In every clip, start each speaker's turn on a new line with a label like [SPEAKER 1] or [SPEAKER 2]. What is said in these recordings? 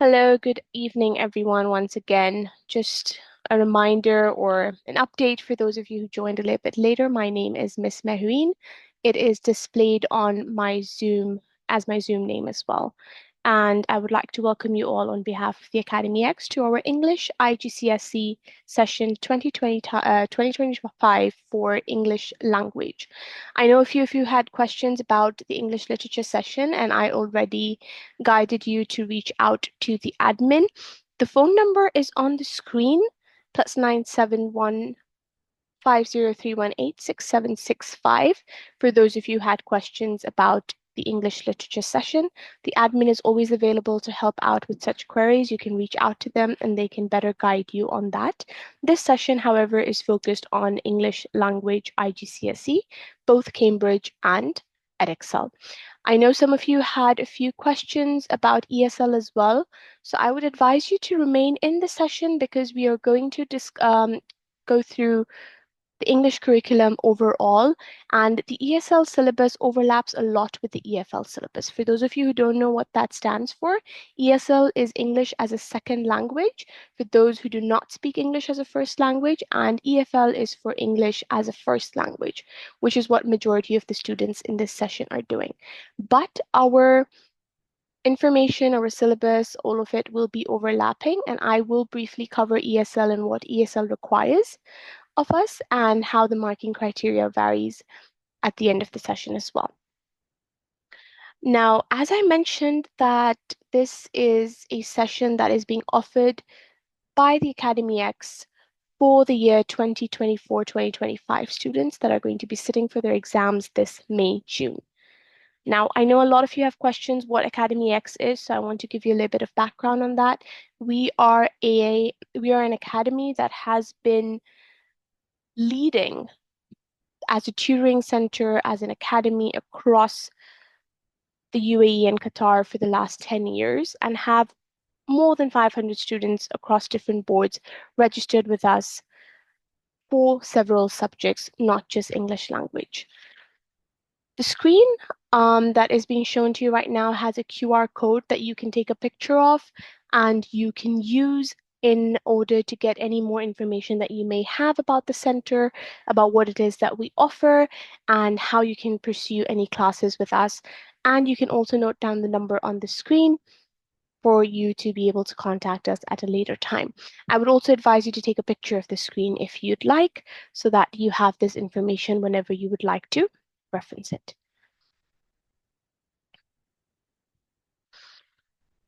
[SPEAKER 1] Hello, good evening, everyone. Once again, just a reminder or an update for those of you who joined a little bit later. My name is Miss Mehuin. It is displayed on my Zoom as my Zoom name as well. And I would like to welcome you all on behalf of the Academy X to our English IGCSE session 2025 for English language. I know a few of you had questions about the English literature session, and I already guided you to reach out to the admin. The phone number is on the screen, +971 5031866765. For those of you who had questions about the English literature session, the admin is always available to help out with such queries. You can reach out to them and they can better guide you on that. This session, however, is focused on English language IGCSE, both Cambridge and Edexcel. I know some of you had a few questions about ESL as well, so I would advise you to remain in the session because we are going to go through the English curriculum overall, and the ESL syllabus overlaps a lot with the EFL syllabus. For those of you who don't know what that stands for, ESL is English as a second language for those who do not speak English as a first language, and EFL is for English as a first language, which is what majority of the students in this session are doing. But our information, our syllabus, all of it will be overlapping, and I will briefly cover ESL and what ESL requires of us and how the marking criteria varies at the end of the session as well. Now, as I mentioned that this is a session that is being offered by the Academy X for the year 2024-2025 students that are going to be sitting for their exams this May, June. Now, I know a lot of you have questions what Academy X is, so I want to give you a little bit of background on that. We are an academy that has been leading as a tutoring center, as an academy across the UAE and Qatar for the last 10 years and have more than 500 students across different boards registered with us for several subjects, not just English language. The screen that is being shown to you right now has a QR code that you can take a picture of and you can use in order to get any more information that you may have about the center, about what it is that we offer, and how you can pursue any classes with us. And you can also note down the number on the screen for you to be able to contact us at a later time. I would also advise you to take a picture of the screen if you'd like, so that you have this information whenever you would like to reference it.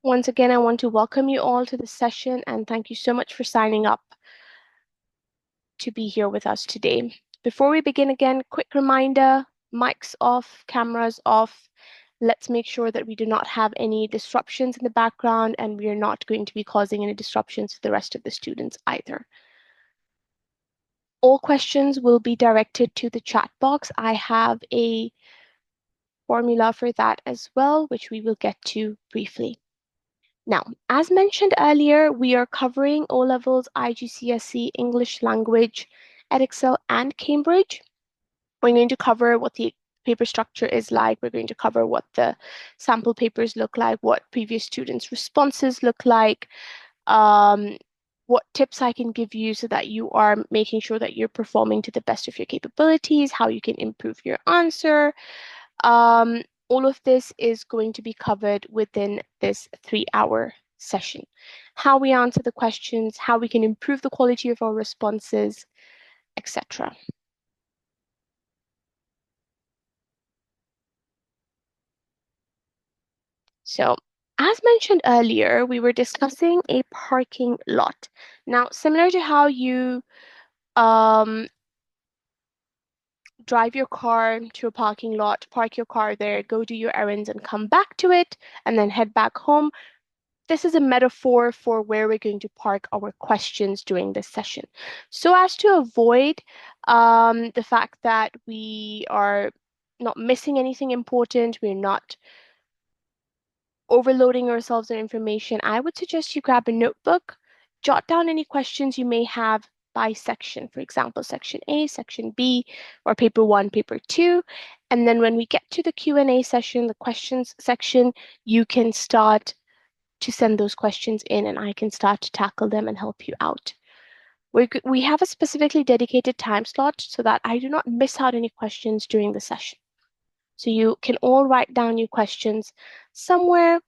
[SPEAKER 1] Once again, I want to welcome you all to the session and thank you so much for signing up to be here with us today. Before we begin again, quick reminder, mics off, cameras off. Let's make sure that we do not have any disruptions in the background and we are not going to be causing any disruptions to the rest of the students either. All questions will be directed to the chat box. I have a formula for that as well, which we will get to briefly. Now, as mentioned earlier, we are covering O-levels, IGCSE, English Language, Edexcel, and Cambridge. We're going to cover what the paper structure is like. We're going to cover what the sample papers look like, what previous students' responses look like, what tips I can give you so that you are making sure that you're performing to the best of your capabilities, how you can improve your answer. All of this is going to be covered within this 3-hour session. How we answer the questions, how we can improve the quality of our responses, etc. So, as mentioned earlier, we were discussing a parking lot. Now, similar to how you um, drive your car to a parking lot, park your car there, go do your errands and come back to it, and then head back home. This is a metaphor for where we're going to park our questions during this session. So as to avoid the fact that we are not missing anything important, we're not overloading ourselves with information, I would suggest you grab a notebook, jot down any questions you may have by section, for example, section A, section B, or paper 1, paper 2. And then when we get to the Q&A session, the questions section, you can start to send those questions in, and I can start to tackle them and help you out. We have a specifically dedicated time slot so that I do not miss out any questions during the session. So you can all write down your questions somewhere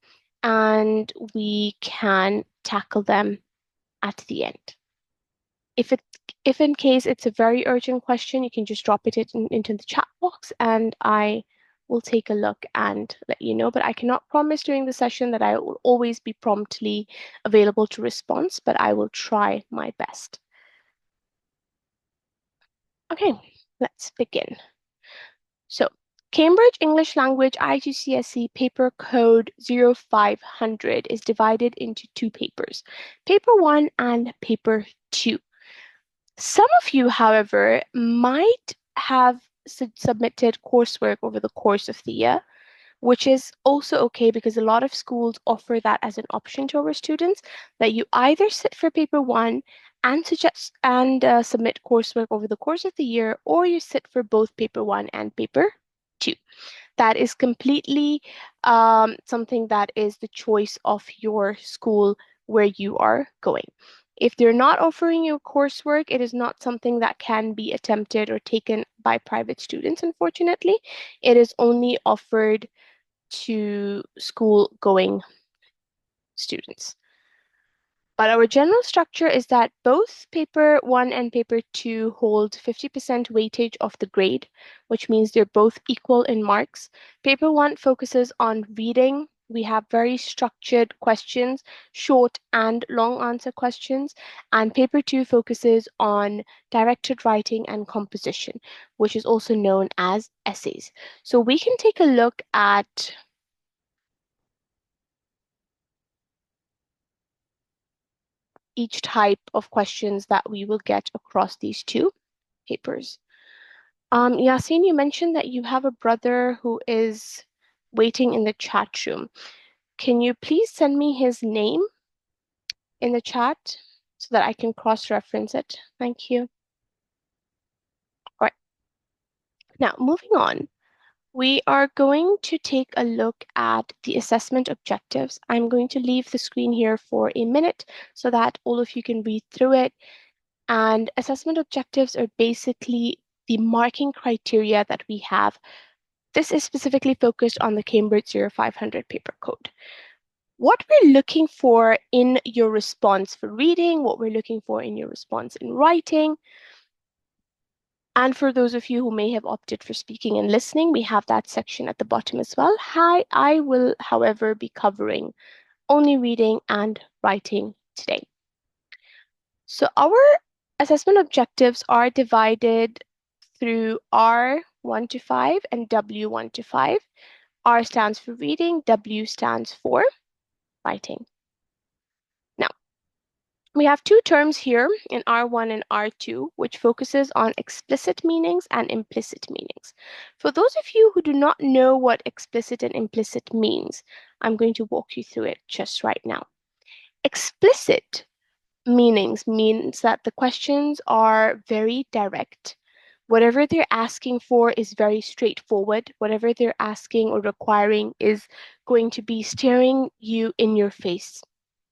[SPEAKER 1] and we can tackle them at the end. If in case it's a very urgent question, you can just drop it into the chat box and I will take a look and let you know. But I cannot promise during the session that I will always be promptly available to response, but I will try my best. Okay, let's begin. So, Cambridge English Language IGCSE Paper Code 0500 is divided into two papers, Paper 1 and Paper 2. Some of you, however, might have submitted coursework over the course of the year, which is also okay because a lot of schools offer that as an option to our students, that you either sit for Paper 1 and submit coursework over the course of the year, or you sit for both Paper 1 and Paper 2. That is completely something that is the choice of your school where you are going. If they're not offering you coursework, it is not something that can be attempted or taken by private students, unfortunately. It is only offered to school-going students. But our general structure is that both paper 1 and paper 2 hold 50% weightage of the grade, which means they're both equal in marks. Paper 1 focuses on reading. We have very structured questions, short and long answer questions. And paper 2 focuses on directed writing and composition, which is also known as essays. So we can take a look at each type of questions that we will get across these two papers. Yasin, you mentioned that you have a brother who is waiting in the chat room. Can you please send me his name in the chat so that I can cross-reference it? Thank you. All right. Now, moving on, we are going to take a look at the assessment objectives. I'm going to leave the screen here for a minute so that all of you can read through it. And assessment objectives are basically the marking criteria that we have. This is specifically focused on the Cambridge 0500 paper code. What we're looking for in your response for reading, what we're looking for in your response in writing, and for those of you who may have opted for speaking and listening, we have that section at the bottom as well. I will, however, be covering only reading and writing today. So our assessment objectives are divided through R1 to 5 and W1 to 5. R stands for reading, W stands for writing. Now, we have two terms here in R1 and R2, which focuses on explicit meanings and implicit meanings. For those of you who do not know what explicit and implicit means, I'm going to walk you through it just right now. Explicit meanings means that the questions are very direct. Whatever they're asking for is very straightforward. Whatever they're asking or requiring is going to be staring you in your face.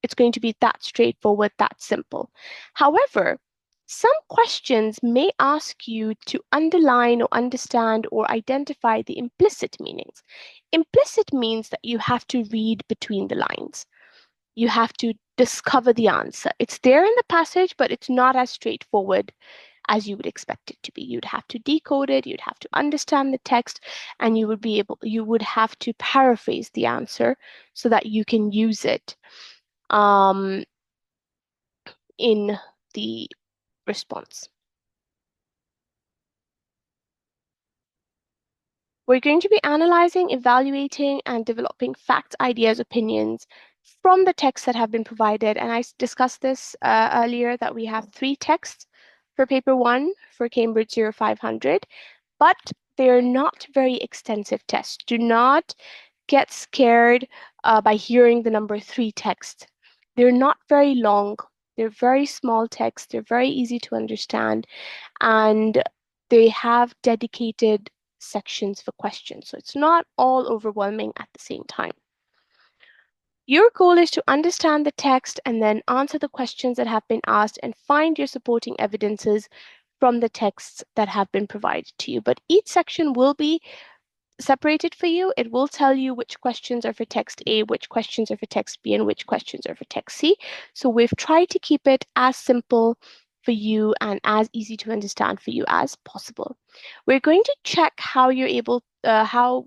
[SPEAKER 1] It's going to be that straightforward, that simple. However, some questions may ask you to underline or understand or identify the implicit meanings. Implicit means that you have to read between the lines. You have to discover the answer. It's there in the passage, but it's not as straightforward as you would expect it to be. You'd have to decode it, you'd have to understand the text, and you would have to paraphrase the answer so that you can use it in the response. We're going to be analyzing, evaluating, and developing facts, ideas, opinions from the texts that have been provided. And I discussed this earlier that we have 3 texts for paper 1 for Cambridge 0500, but they're not very extensive tests. Do not get scared by hearing the number 3 text. They're not very long. They're very small texts. They're very easy to understand. And they have dedicated sections for questions. So it's not all overwhelming at the same time. Your goal is to understand the text and then answer the questions that have been asked and find your supporting evidences from the texts that have been provided to you. But each section will be separated for you. It will tell you which questions are for text A, which questions are for text B, and which questions are for text C. So we've tried to keep it as simple for you and as easy to understand for you as possible. We're going to check how you're able, how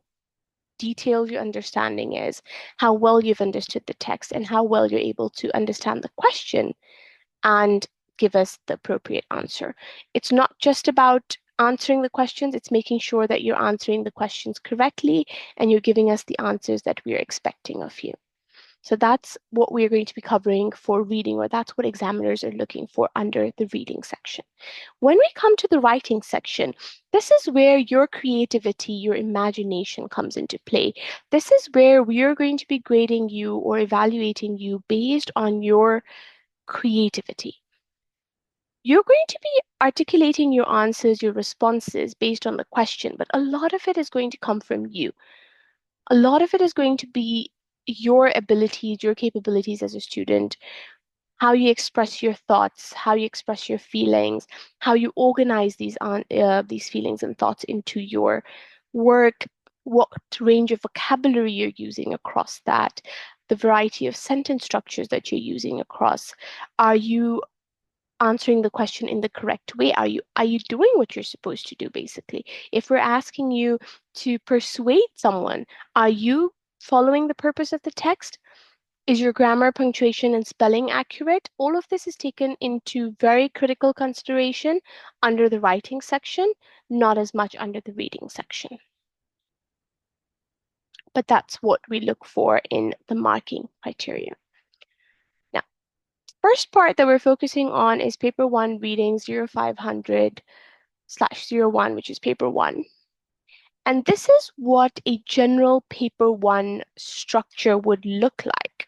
[SPEAKER 1] detailed your understanding is, how well you've understood the text, and how well you're able to understand the question and give us the appropriate answer. It's not just about answering the questions, it's making sure that you're answering the questions correctly and you're giving us the answers that we're expecting of you. So that's what we're going to be covering for reading, or that's what examiners are looking for under the reading section. When we come to the writing section, this is where your creativity, your imagination comes into play. This is where we are going to be grading you or evaluating you based on your creativity. You're going to be articulating your answers, your responses based on the question, but a lot of it is going to come from you. A lot of it is going to be your abilities, your capabilities as a student, how you express your thoughts, how you express your feelings, how you organize these feelings and thoughts into your work, what range of vocabulary you're using across that, the variety of sentence structures that you're using across. Are you answering the question in the correct way? Are you doing what you're supposed to do, basically? If we're asking you to persuade someone, are you following the purpose of the text? Is your grammar, punctuation, and spelling accurate? All of this is taken into very critical consideration under the writing section, not as much under the reading section. But that's what we look for in the marking criteria. Now, first part that we're focusing on is paper 1 reading 0500/01, which is paper 1. And this is what a general paper 1 structure would look like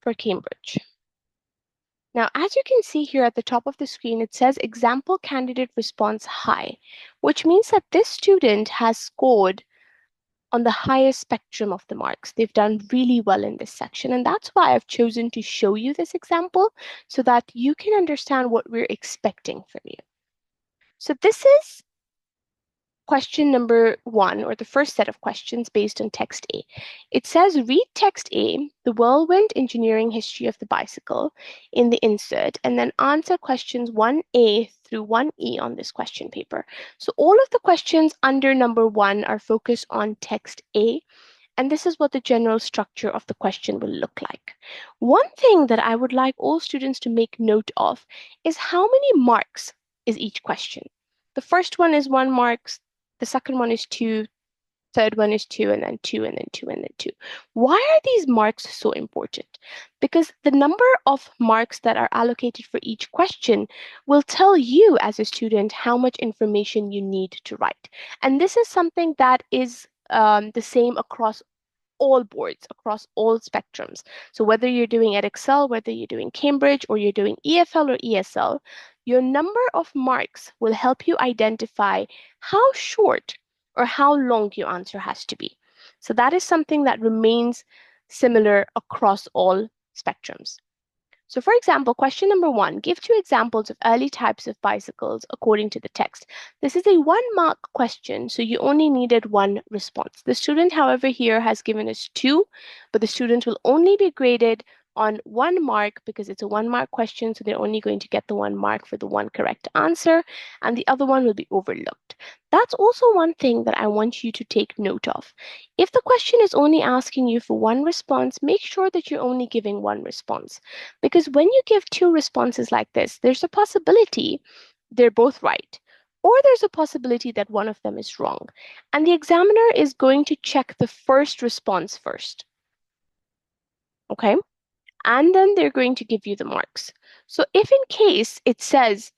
[SPEAKER 1] for Cambridge. Now, as you can see here at the top of the screen, it says example candidate response high, which means that this student has scored on the highest spectrum of the marks. They've done really well in this section. And that's why I've chosen to show you this example so that you can understand what we're expecting from you. So this is question number 1, or the first set of questions based on text A. It says, read text A, the whirlwind engineering history of the bicycle, in the insert, and then answer questions 1A through 1E on this question paper. So all of the questions under number 1 are focused on text A, and this is what the general structure of the question will look like. One thing that I would like all students to make note of is how many marks is each question. The first one is 1 mark, the second one is 2, third one is 2, and then 2, and then 2, and then 2. Why are these marks so important? Because the number of marks that are allocated for each question will tell you as a student how much information you need to write. And this is something that is the same across all boards, across all spectrums. So whether you're doing Edexcel, whether you're doing Cambridge, or you're doing EFL or ESL, your number of marks will help you identify how short or how long your answer has to be. So that is something that remains similar across all spectrums. So for example, question number 1, give 2 examples of early types of bicycles according to the text. This is a 1-mark question, so you only needed 1 response. The student, however, here has given us 2, but the student will only be graded on 1 mark because it's a 1-mark question, so they're only going to get the 1 mark for the 1 correct answer, and the other one will be overlooked. That's also one thing that I want you to take note of. If the question is only asking you for 1 response, make sure that you're only giving 1 response. Because when you give 2 responses like this, there's a possibility they're both right, or there's a possibility that one of them is wrong. And the examiner is going to check the first response first. Okay? And then they're going to give you the marks. So if in case it says,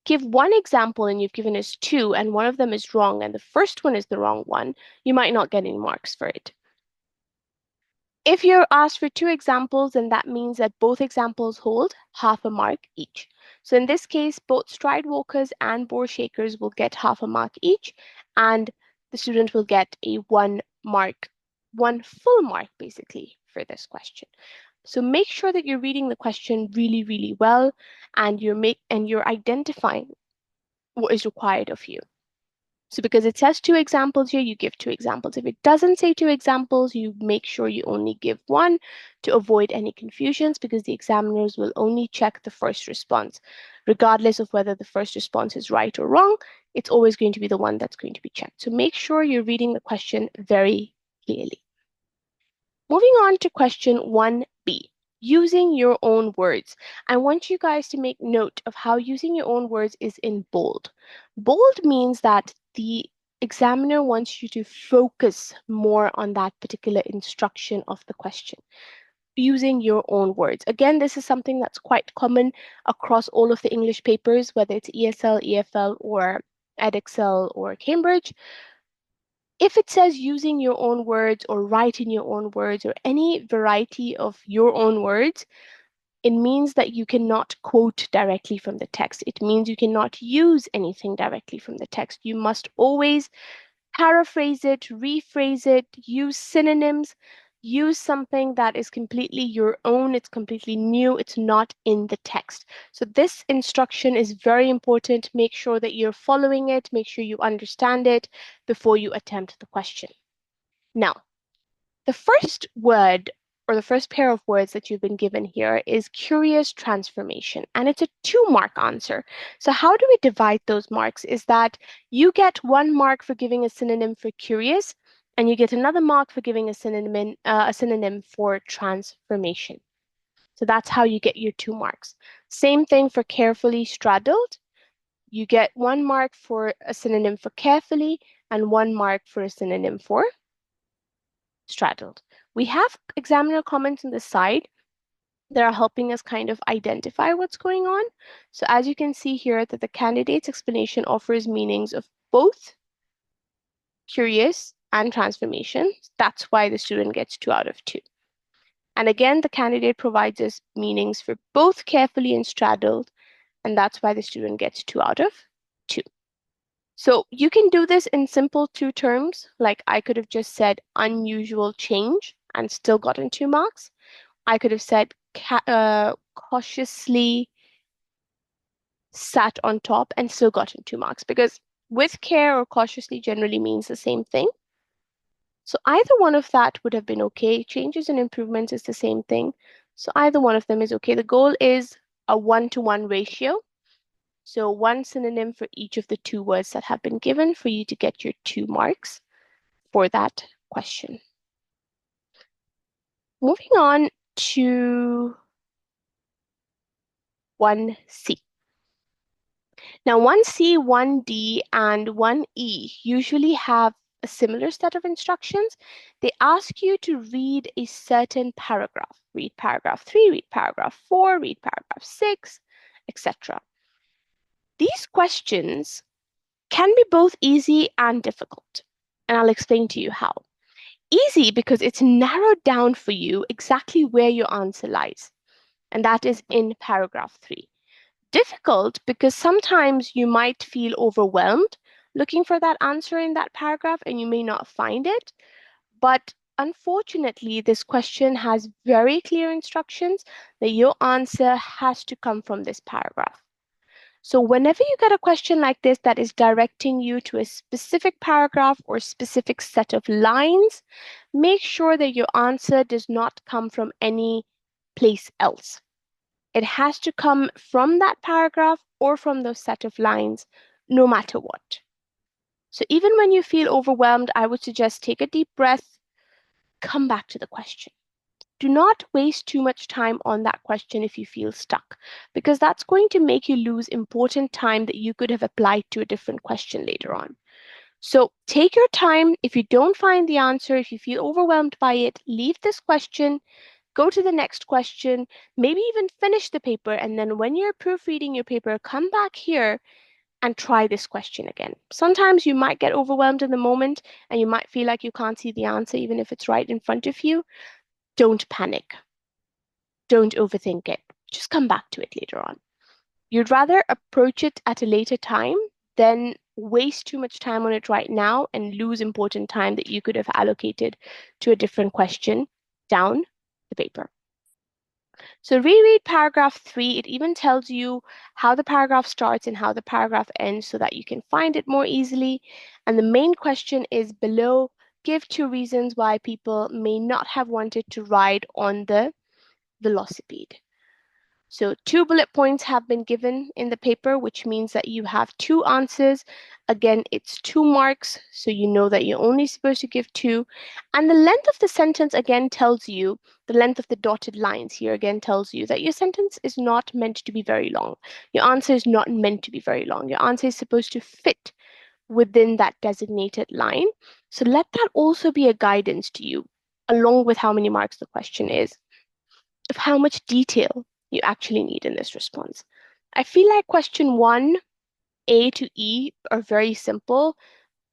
[SPEAKER 1] give 1 example and you've given us 2 and one of them is wrong and the first one is the wrong one, you might not get any marks for it. If you're asked for 2 examples, then that means that both examples hold half a mark each. So in this case, both stride walkers and board shakers will get half a mark each, and the student will get a 1 mark 1 full mark basically for this question. So make sure that you're reading the question really, really well, and you're identifying what is required of you. So because it says 2 examples here, you give 2 examples. If it doesn't say 2 examples, you make sure you only give 1 to avoid any confusions, because the examiners will only check the first response. Regardless of whether the first response is right or wrong, it's always going to be the one that's going to be checked. So make sure you're reading the question very clearly. Moving on to question 1B, using your own words. I want you guys to make note of how using your own words is in bold. Bold means that the examiner wants you to focus more on that particular instruction of the question, using your own words. Again, this is something that's quite common across all of the English papers, whether it's ESL, EFL, or Edexcel, or Cambridge. If it says using your own words or write in your own words or any variety of your own words, it means that you cannot quote directly from the text. It means you cannot use anything directly from the text. You must always paraphrase it, rephrase it, use synonyms, use something that is completely your own, it's completely new, it's not in the text. So this instruction is very important. Make sure that you're following it, make sure you understand it before you attempt the question. Now, the first word or the first pair of words that you've been given here is curious transformation, and it's a 2-mark answer. So how do we divide those marks? Is that you get 1 mark for giving a synonym for curious, and you get another mark for giving a synonym for transformation. So that's how you get your 2 marks. Same thing for carefully straddled. You get 1 mark for a synonym for carefully and 1 mark for a synonym for straddled. We have examiner comments on the side that are helping us kind of identify what's going on. So as you can see here, that the candidate's explanation offers meanings of both curious and transformation. That's why the student gets 2 out of 2. And again, the candidate provides us meanings for both carefully and straddled, and that's why the student gets 2 out of 2. So you can do this in simple 2 terms, like I could have just said unusual change and still gotten 2 marks. I could have said cautiously sat on top and still gotten 2 marks, because with care or cautiously generally means the same thing. So either one of that would have been okay. Changes and improvements is the same thing. So either one of them is okay. The goal is a 1-to-1 ratio. So 1 synonym for each of the 2 words that have been given for you to get your 2 marks for that question. Moving on to 1C. Now 1C, 1D, and 1E usually have a similar set of instructions. They ask you to read a certain paragraph. Read paragraph 3, read paragraph 4, read paragraph 6, etc. These questions can be both easy and difficult, and I'll explain to you how. Easy because it's narrowed down for you exactly where your answer lies, and that is in paragraph 3. Difficult because sometimes you might feel overwhelmed looking for that answer in that paragraph and you may not find it. But unfortunately, this question has very clear instructions that your answer has to come from this paragraph. So whenever you get a question like this that is directing you to a specific paragraph or specific set of lines, make sure that your answer does not come from any place else. It has to come from that paragraph or from those set of lines, no matter what. So even when you feel overwhelmed, I would suggest take a deep breath, come back to the question. Do not waste too much time on that question if you feel stuck, because that's going to make you lose important time that you could have applied to a different question later on. So take your time. If you don't find the answer, if you feel overwhelmed by it, leave this question, go to the next question, maybe even finish the paper. And then when you're proofreading your paper, come back here and try this question again. Sometimes you might get overwhelmed in the moment and you might feel like you can't see the answer, even if it's right in front of you. Don't panic. Don't overthink it. Just come back to it later on. You'd rather approach it at a later time than waste too much time on it right now and lose important time that you could have allocated to a different question down the paper. So reread paragraph 3. It even tells you how the paragraph starts and how the paragraph ends so that you can find it more easily. And the main question is below, give 2 reasons why people may not have wanted to ride on the velocipede. So 2 bullet points have been given in the paper, which means that you have 2 answers. Again, it's 2 marks, so you know that you're only supposed to give 2. And the length of the sentence again tells you, the length of the dotted lines here again tells you that your sentence is not meant to be very long. Your answer is not meant to be very long. Your answer is supposed to fit within that designated line. So let that also be a guidance to you, along with how many marks the question is, of how much detail you actually need in this response. I feel like question 1, A to E, are very simple.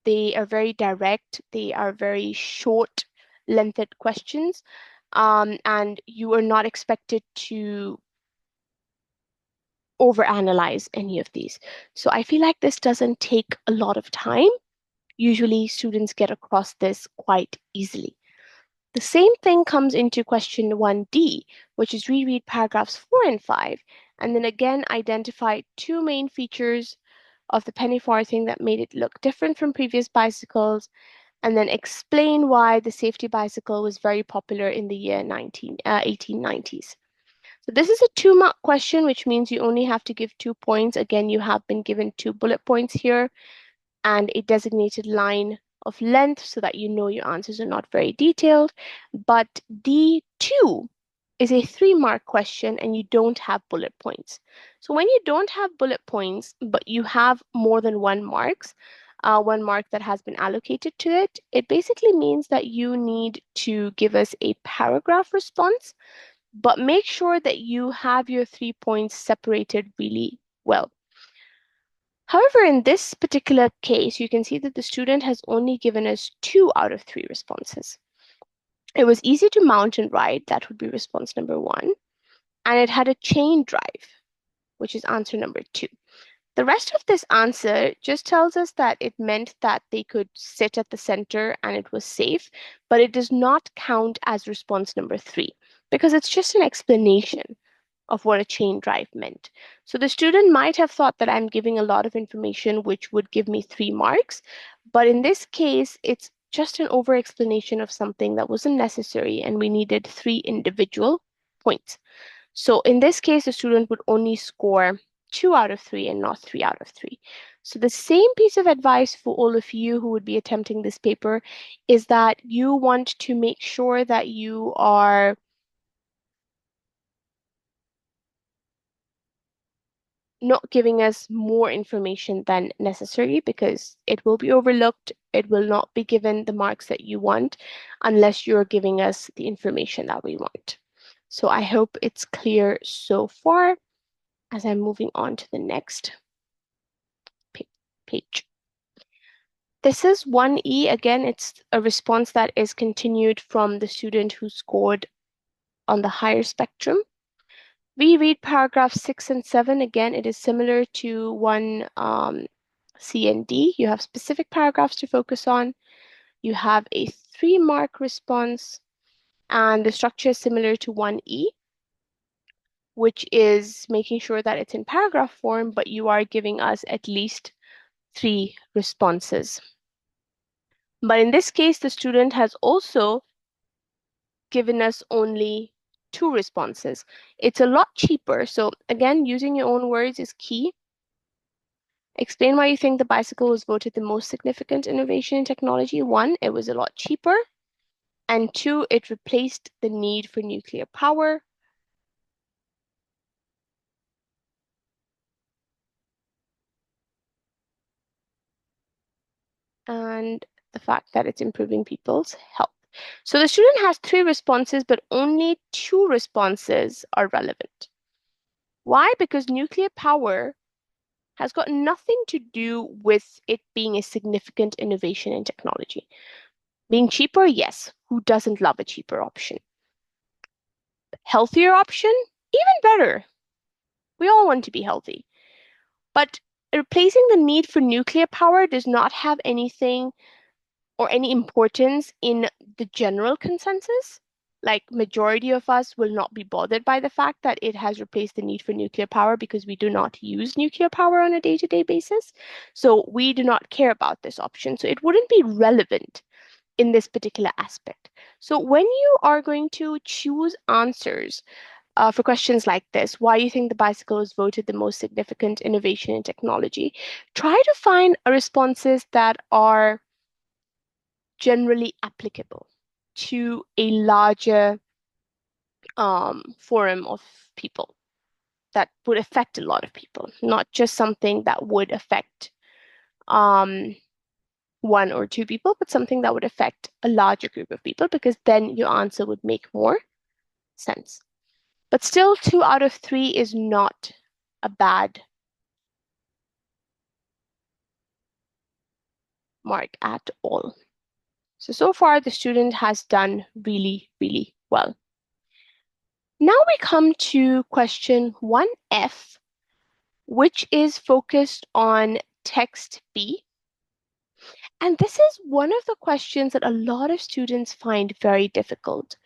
[SPEAKER 1] They are very direct. They are very short, lengthed questions. And you are not expected to overanalyze any of these. So I feel like this doesn't take a lot of time. Usually students get across this quite easily. The same thing comes into question 1D, which is reread paragraphs 4 and 5, and then again identify 2 main features of the penny farthing that made it look different from previous bicycles, and then explain why the safety bicycle was very popular in the year 1890s. So this is a 2-mark question, which means you only have to give 2 points. Again, you have been given 2 bullet points here and a designated line of length so that you know your answers are not very detailed. But D2 is a 3-mark question and you don't have bullet points. So when you don't have bullet points, but you have more than 1 mark that has been allocated to it, it basically means that you need to give us a paragraph response, but make sure that you have your 3 points separated really well. However, in this particular case, you can see that the student has only given us 2 out of 3 responses. It was easy to mount and ride, that would be response number 1, and it had a chain drive, which is answer number 2. The rest of this answer just tells us that it meant that they could sit at the center and it was safe, but it does not count as response number 3 because it's just an explanation of what a chain drive meant. So the student might have thought that I'm giving a lot of information which would give me 3 marks, but in this case, it's just an over explanation of something that wasn't necessary and we needed 3 individual points. So in this case, the student would only score 2 out of 3 and not 3 out of 3. So the same piece of advice for all of you who would be attempting this paper is that you want to make sure that you are not giving us more information than necessary because it will be overlooked. It will not be given the marks that you want unless you're giving us the information that we want. So I hope it's clear so far as I'm moving on to the next page. This is 1E. Again, it's a response that is continued from the student who scored on the higher spectrum. We read paragraph 6 and 7. Again, it is similar to 1C and D. You have specific paragraphs to focus on. You have a 3-mark response, and the structure is similar to 1E, which is making sure that it's in paragraph form, but you are giving us at least 3 responses. But in this case, the student has also given us only 2 responses. It's a lot cheaper. So again, using your own words is key. Explain why you think the bicycle was voted the most significant innovation in technology. 1, it was a lot cheaper. And 2, it replaced the need for nuclear power. And the fact that it's improving people's health. So the student has 3 responses, but only 2 responses are relevant. Why? Because nuclear power has got nothing to do with it being a significant innovation in technology. Being cheaper, yes. Who doesn't love a cheaper option? Healthier option? Even better. We all want to be healthy. But replacing the need for nuclear power does not have anything or any importance in the general consensus. Like, majority of us will not be bothered by the fact that it has replaced the need for nuclear power because we do not use nuclear power on a day-to-day basis. So we do not care about this option. So it wouldn't be relevant in this particular aspect. So when you are going to choose answers for questions like this, why you think the bicycle was voted the most significant innovation in technology, try to find responses that are generally applicable to a larger forum of people that would affect a lot of people, not just something that would affect um, one or two people, but something that would affect a larger group of people, because then your answer would make more sense. But still, 2 out of 3 is not a bad mark at all. So far, the student has done really, really well. Now we come to question 1F, which is focused on text B. And this is one of the questions that a lot of students find very difficult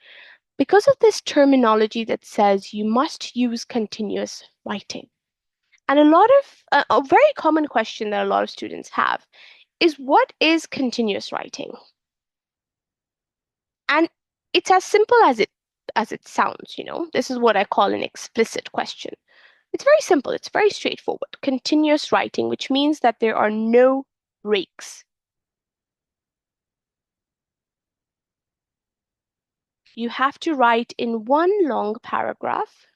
[SPEAKER 1] because of this terminology that says you must use continuous writing. And a very common question that a lot of students have is, what is continuous writing? And it's as simple as it sounds, you know. This is what I call an explicit question. It's very simple, it's very straightforward. Continuous writing, which means that there are no breaks. You have to write in one long paragraph,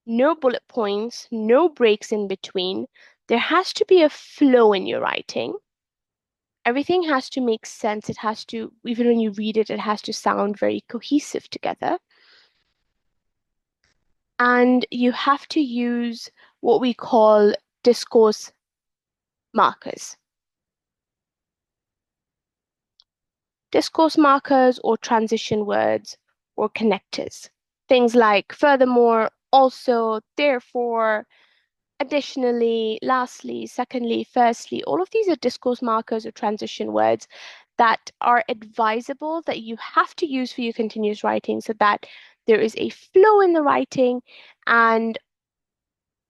[SPEAKER 1] no bullet points, no breaks in between. There has to be a flow in your writing. Everything has to make sense. It has to, even when you read it, it has to sound very cohesive together. And you have to use what we call discourse markers. Discourse markers or transition words or connectors. Things like furthermore, also, therefore, additionally, lastly, secondly, firstly, all of these are discourse markers or transition words that are advisable that you have to use for your continuous writing so that there is a flow in the writing and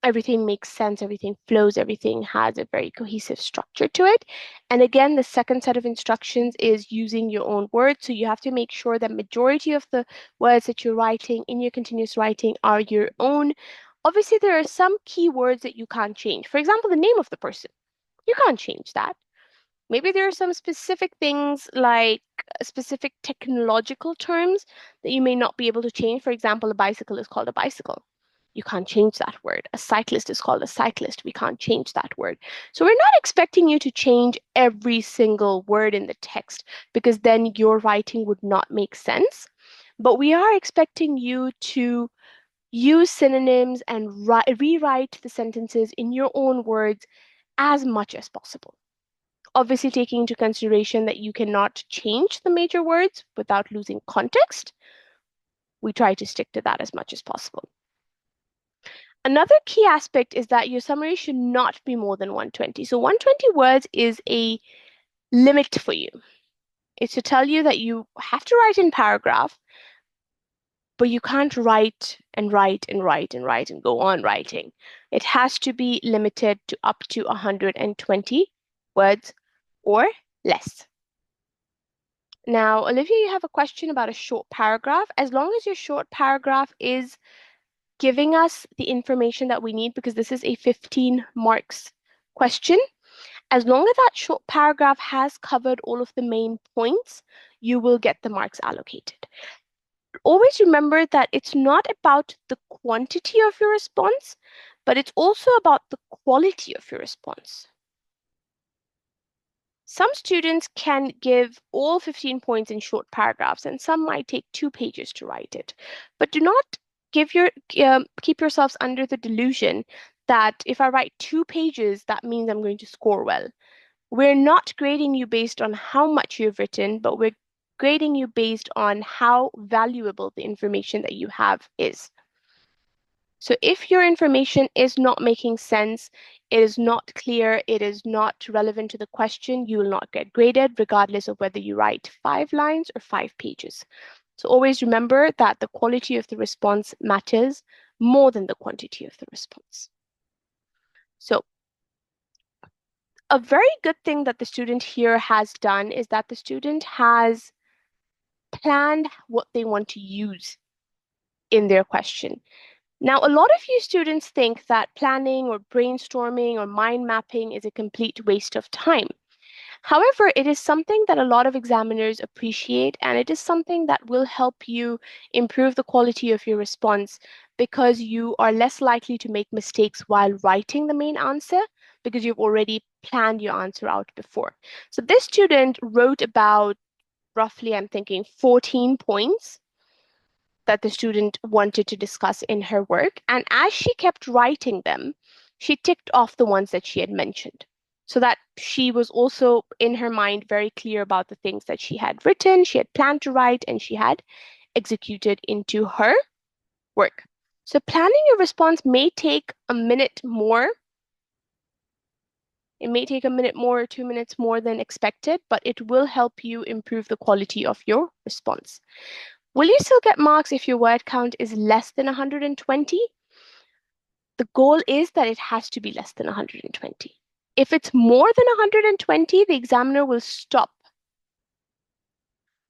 [SPEAKER 1] everything makes sense, everything flows, everything has a very cohesive structure to it. And again, the second set of instructions is using your own words. So you have to make sure that majority of the words that you're writing in your continuous writing are your own. Obviously, there are some key words that you can't change. For example, the name of the person. You can't change that. Maybe there are some specific things like specific technological terms that you may not be able to change. For example, a bicycle is called a bicycle. You can't change that word. A cyclist is called a cyclist. We can't change that word. So we're not expecting you to change every single word in the text because then your writing would not make sense. But we are expecting you to use synonyms and rewrite the sentences in your own words as much as possible. Obviously, taking into consideration that you cannot change the major words without losing context, we try to stick to that as much as possible. Another key aspect is that your summary should not be more than 120. So 120 words is a limit for you. It's to tell you that you have to write in paragraph, but you can't write and write and write and write and go on writing. It has to be limited to up to 120 words or less. Now, Olivia, you have a question about a short paragraph. As long as your short paragraph is giving us the information that we need, because this is a 15 marks question, as long as that short paragraph has covered all of the main points, you will get the marks allocated. Always remember that it's not about the quantity of your response, but it's also about the quality of your response. Some students can give all 15 points in short paragraphs, and some might take 2 pages to write it. But do not keep yourselves under the delusion that if I write 2 pages, that means I'm going to score well. We're not grading you based on how much you've written, but we're grading you based on how valuable the information that you have is. So if your information is not making sense, it is not clear, it is not relevant to the question, you will not get graded, regardless of whether you write 5 lines or 5 pages. So always remember that the quality of the response matters more than the quantity of the response. So a very good thing that the student here has done is that the student has planned what they want to use in their question. Now, a lot of you students think that planning or brainstorming or mind mapping is a complete waste of time. However, it is something that a lot of examiners appreciate, and it is something that will help you improve the quality of your response because you are less likely to make mistakes while writing the main answer because you've already planned your answer out before. So this student wrote about roughly, I'm thinking, 14 points that the student wanted to discuss in her work. And as she kept writing them, she ticked off the ones that she had mentioned so that she was also in her mind very clear about the things that she had written, she had planned to write, and she had executed into her work. So planning your response may take a minute more. It may take a minute more or 2 minutes more than expected, but it will help you improve the quality of your response. Will you still get marks if your word count is less than 120? The goal is that it has to be less than 120. If it's more than 120, the examiner will stop.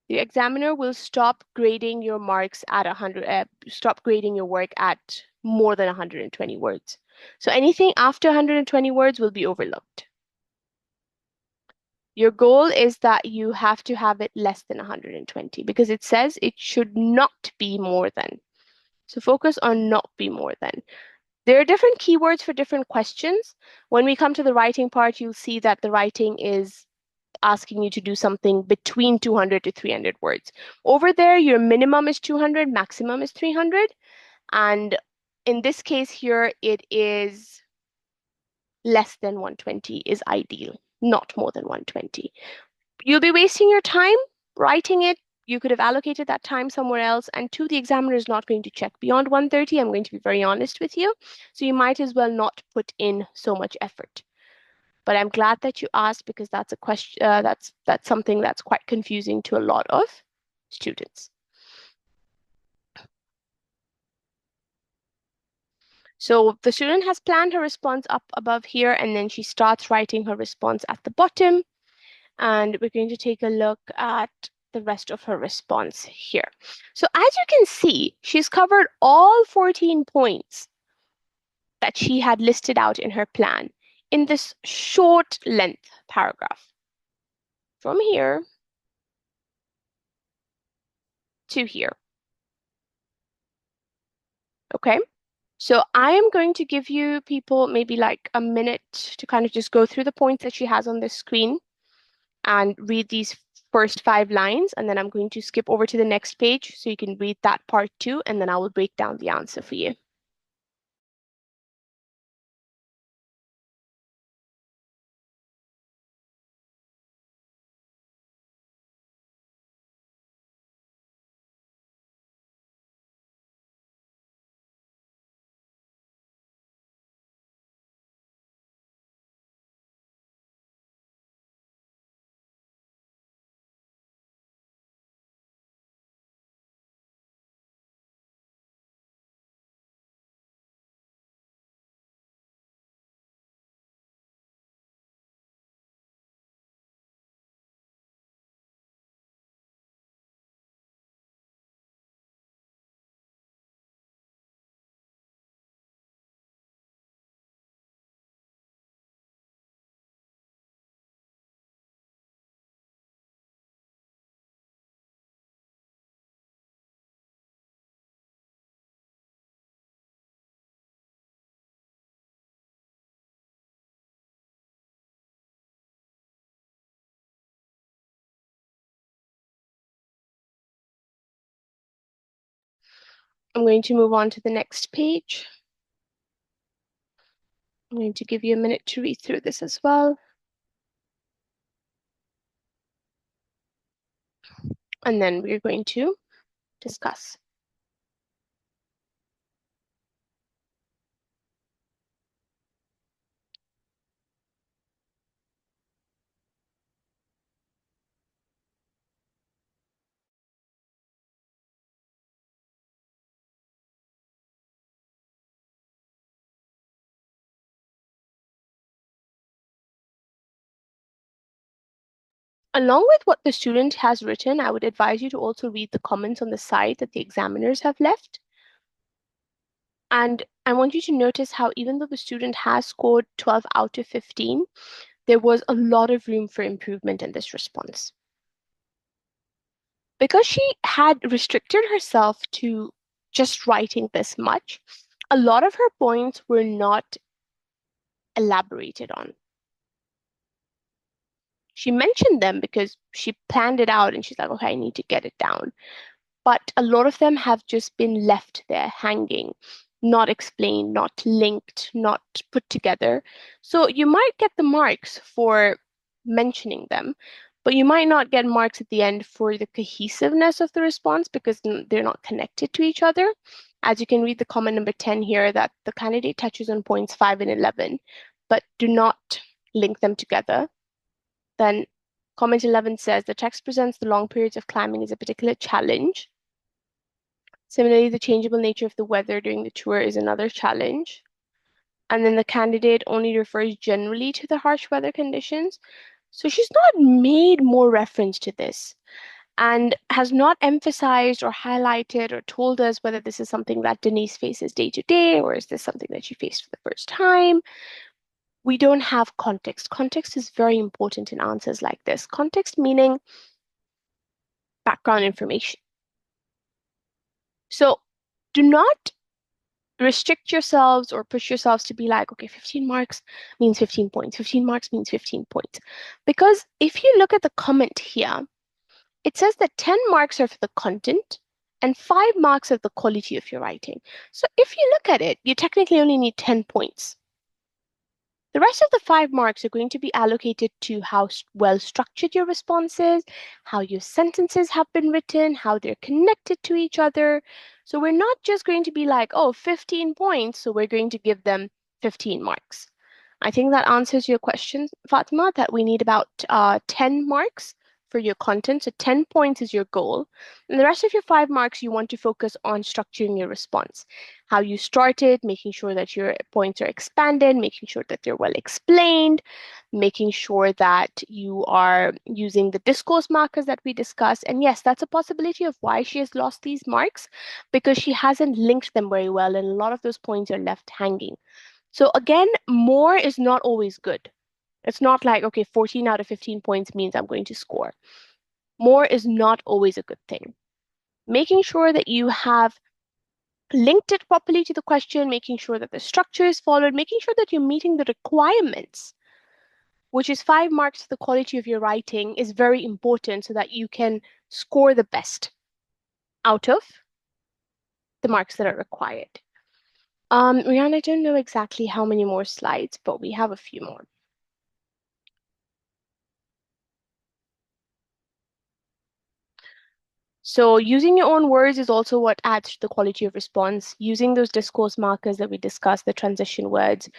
[SPEAKER 1] The examiner will stop grading your marks at 100, stop grading your work at more than 120 words. So anything after 120 words will be overlooked. Your goal is that you have to have it less than 120 because it says it should not be more than. So focus on not be more than. There are different keywords for different questions. When we come to the writing part, you'll see that the writing is asking you to do something between 200 to 300 words. Over there, your minimum is 200, maximum is 300. And in this case here, it is less than 120 is ideal, not more than 120. You'll be wasting your time writing it. You could have allocated that time somewhere else. And two, the examiner is not going to check beyond 130. I'm going to be very honest with you. So you might as well not put in so much effort. But I'm glad that you asked because that's a question that's something that's quite confusing to a lot of students. So the student has planned her response up above here, and then she starts writing her response at the bottom. And we're going to take a look at the rest of her response here. So as you can see, she's covered all 14 points that she had listed out in her plan in this short length paragraph. From here to here. Okay? So I am going to give you people maybe like a minute to kind of just go through the points that she has on this screen and read these first 5 lines, and then I'm going to skip over to the next page so you can read that part too, and then I will break down the answer for you. I'm going to move on to the next page. I'm going to give you a minute to read through this as well. And then we're going to discuss. Along with what the student has written, I would advise you to also read the comments on the site that the examiners have left. And I want you to notice how even though the student has scored 12 out of 15, there was a lot of room for improvement in this response. Because she had restricted herself to just writing this much, a lot of her points were not elaborated on. She mentioned them because she planned it out and she's like, okay, I need to get it down. But a lot of them have just been left there hanging, not explained, not linked, not put together. So you might get the marks for mentioning them, but you might not get marks at the end for the cohesiveness of the response because they're not connected to each other. As you can read the comment number 10 here, that the candidate touches on points 5 and 11, but do not link them together. Then comment 11 says the text presents the long periods of climbing as a particular challenge. Similarly, the changeable nature of the weather during the tour is another challenge. And then the candidate only refers generally to the harsh weather conditions. So she's not made more reference to this and has not emphasized or highlighted or told us whether this is something that Denise faces day to day or is this something that she faced for the first time. We don't have context. Context is very important in answers like this. Context meaning background information. So do not restrict yourselves or push yourselves to be like, okay, 15 marks means 15 points, 15 marks means 15 points. Because if you look at the comment here, it says that 10 marks are for the content and 5 marks are the quality of your writing. So if you look at it, you technically only need 10 points. The rest of the 5 marks are going to be allocated to how well structured your response is, how your sentences have been written, how they're connected to each other. So we're not just going to be like, oh, 15 points, so we're going to give them 15 marks. I think that answers your question, Fatima, that we need about 10 marks for your content. So 10 points is your goal. And the rest of your 5 marks, you want to focus on structuring your response, how you started, making sure that your points are expanded, making sure that they're well explained, making sure that you are using the discourse markers that we discussed. And yes, that's a possibility of why she has lost these marks, because she hasn't linked them very well, and a lot of those points are left hanging. So again, more is not always good. It's not like, okay, 14 out of 15 points means I'm going to score. More is not always a good thing. Making sure that you have linked it properly to the question, making sure that the structure is followed, making sure that you're meeting the requirements, which is 5 marks for the quality of your writing, is very important so that you can score the best out of the marks that are required. Rihanna, I don't know exactly how many more slides, but we have a few more. So using your own words is also what adds to the quality of response. Using those discourse markers that we discussed, the transition words,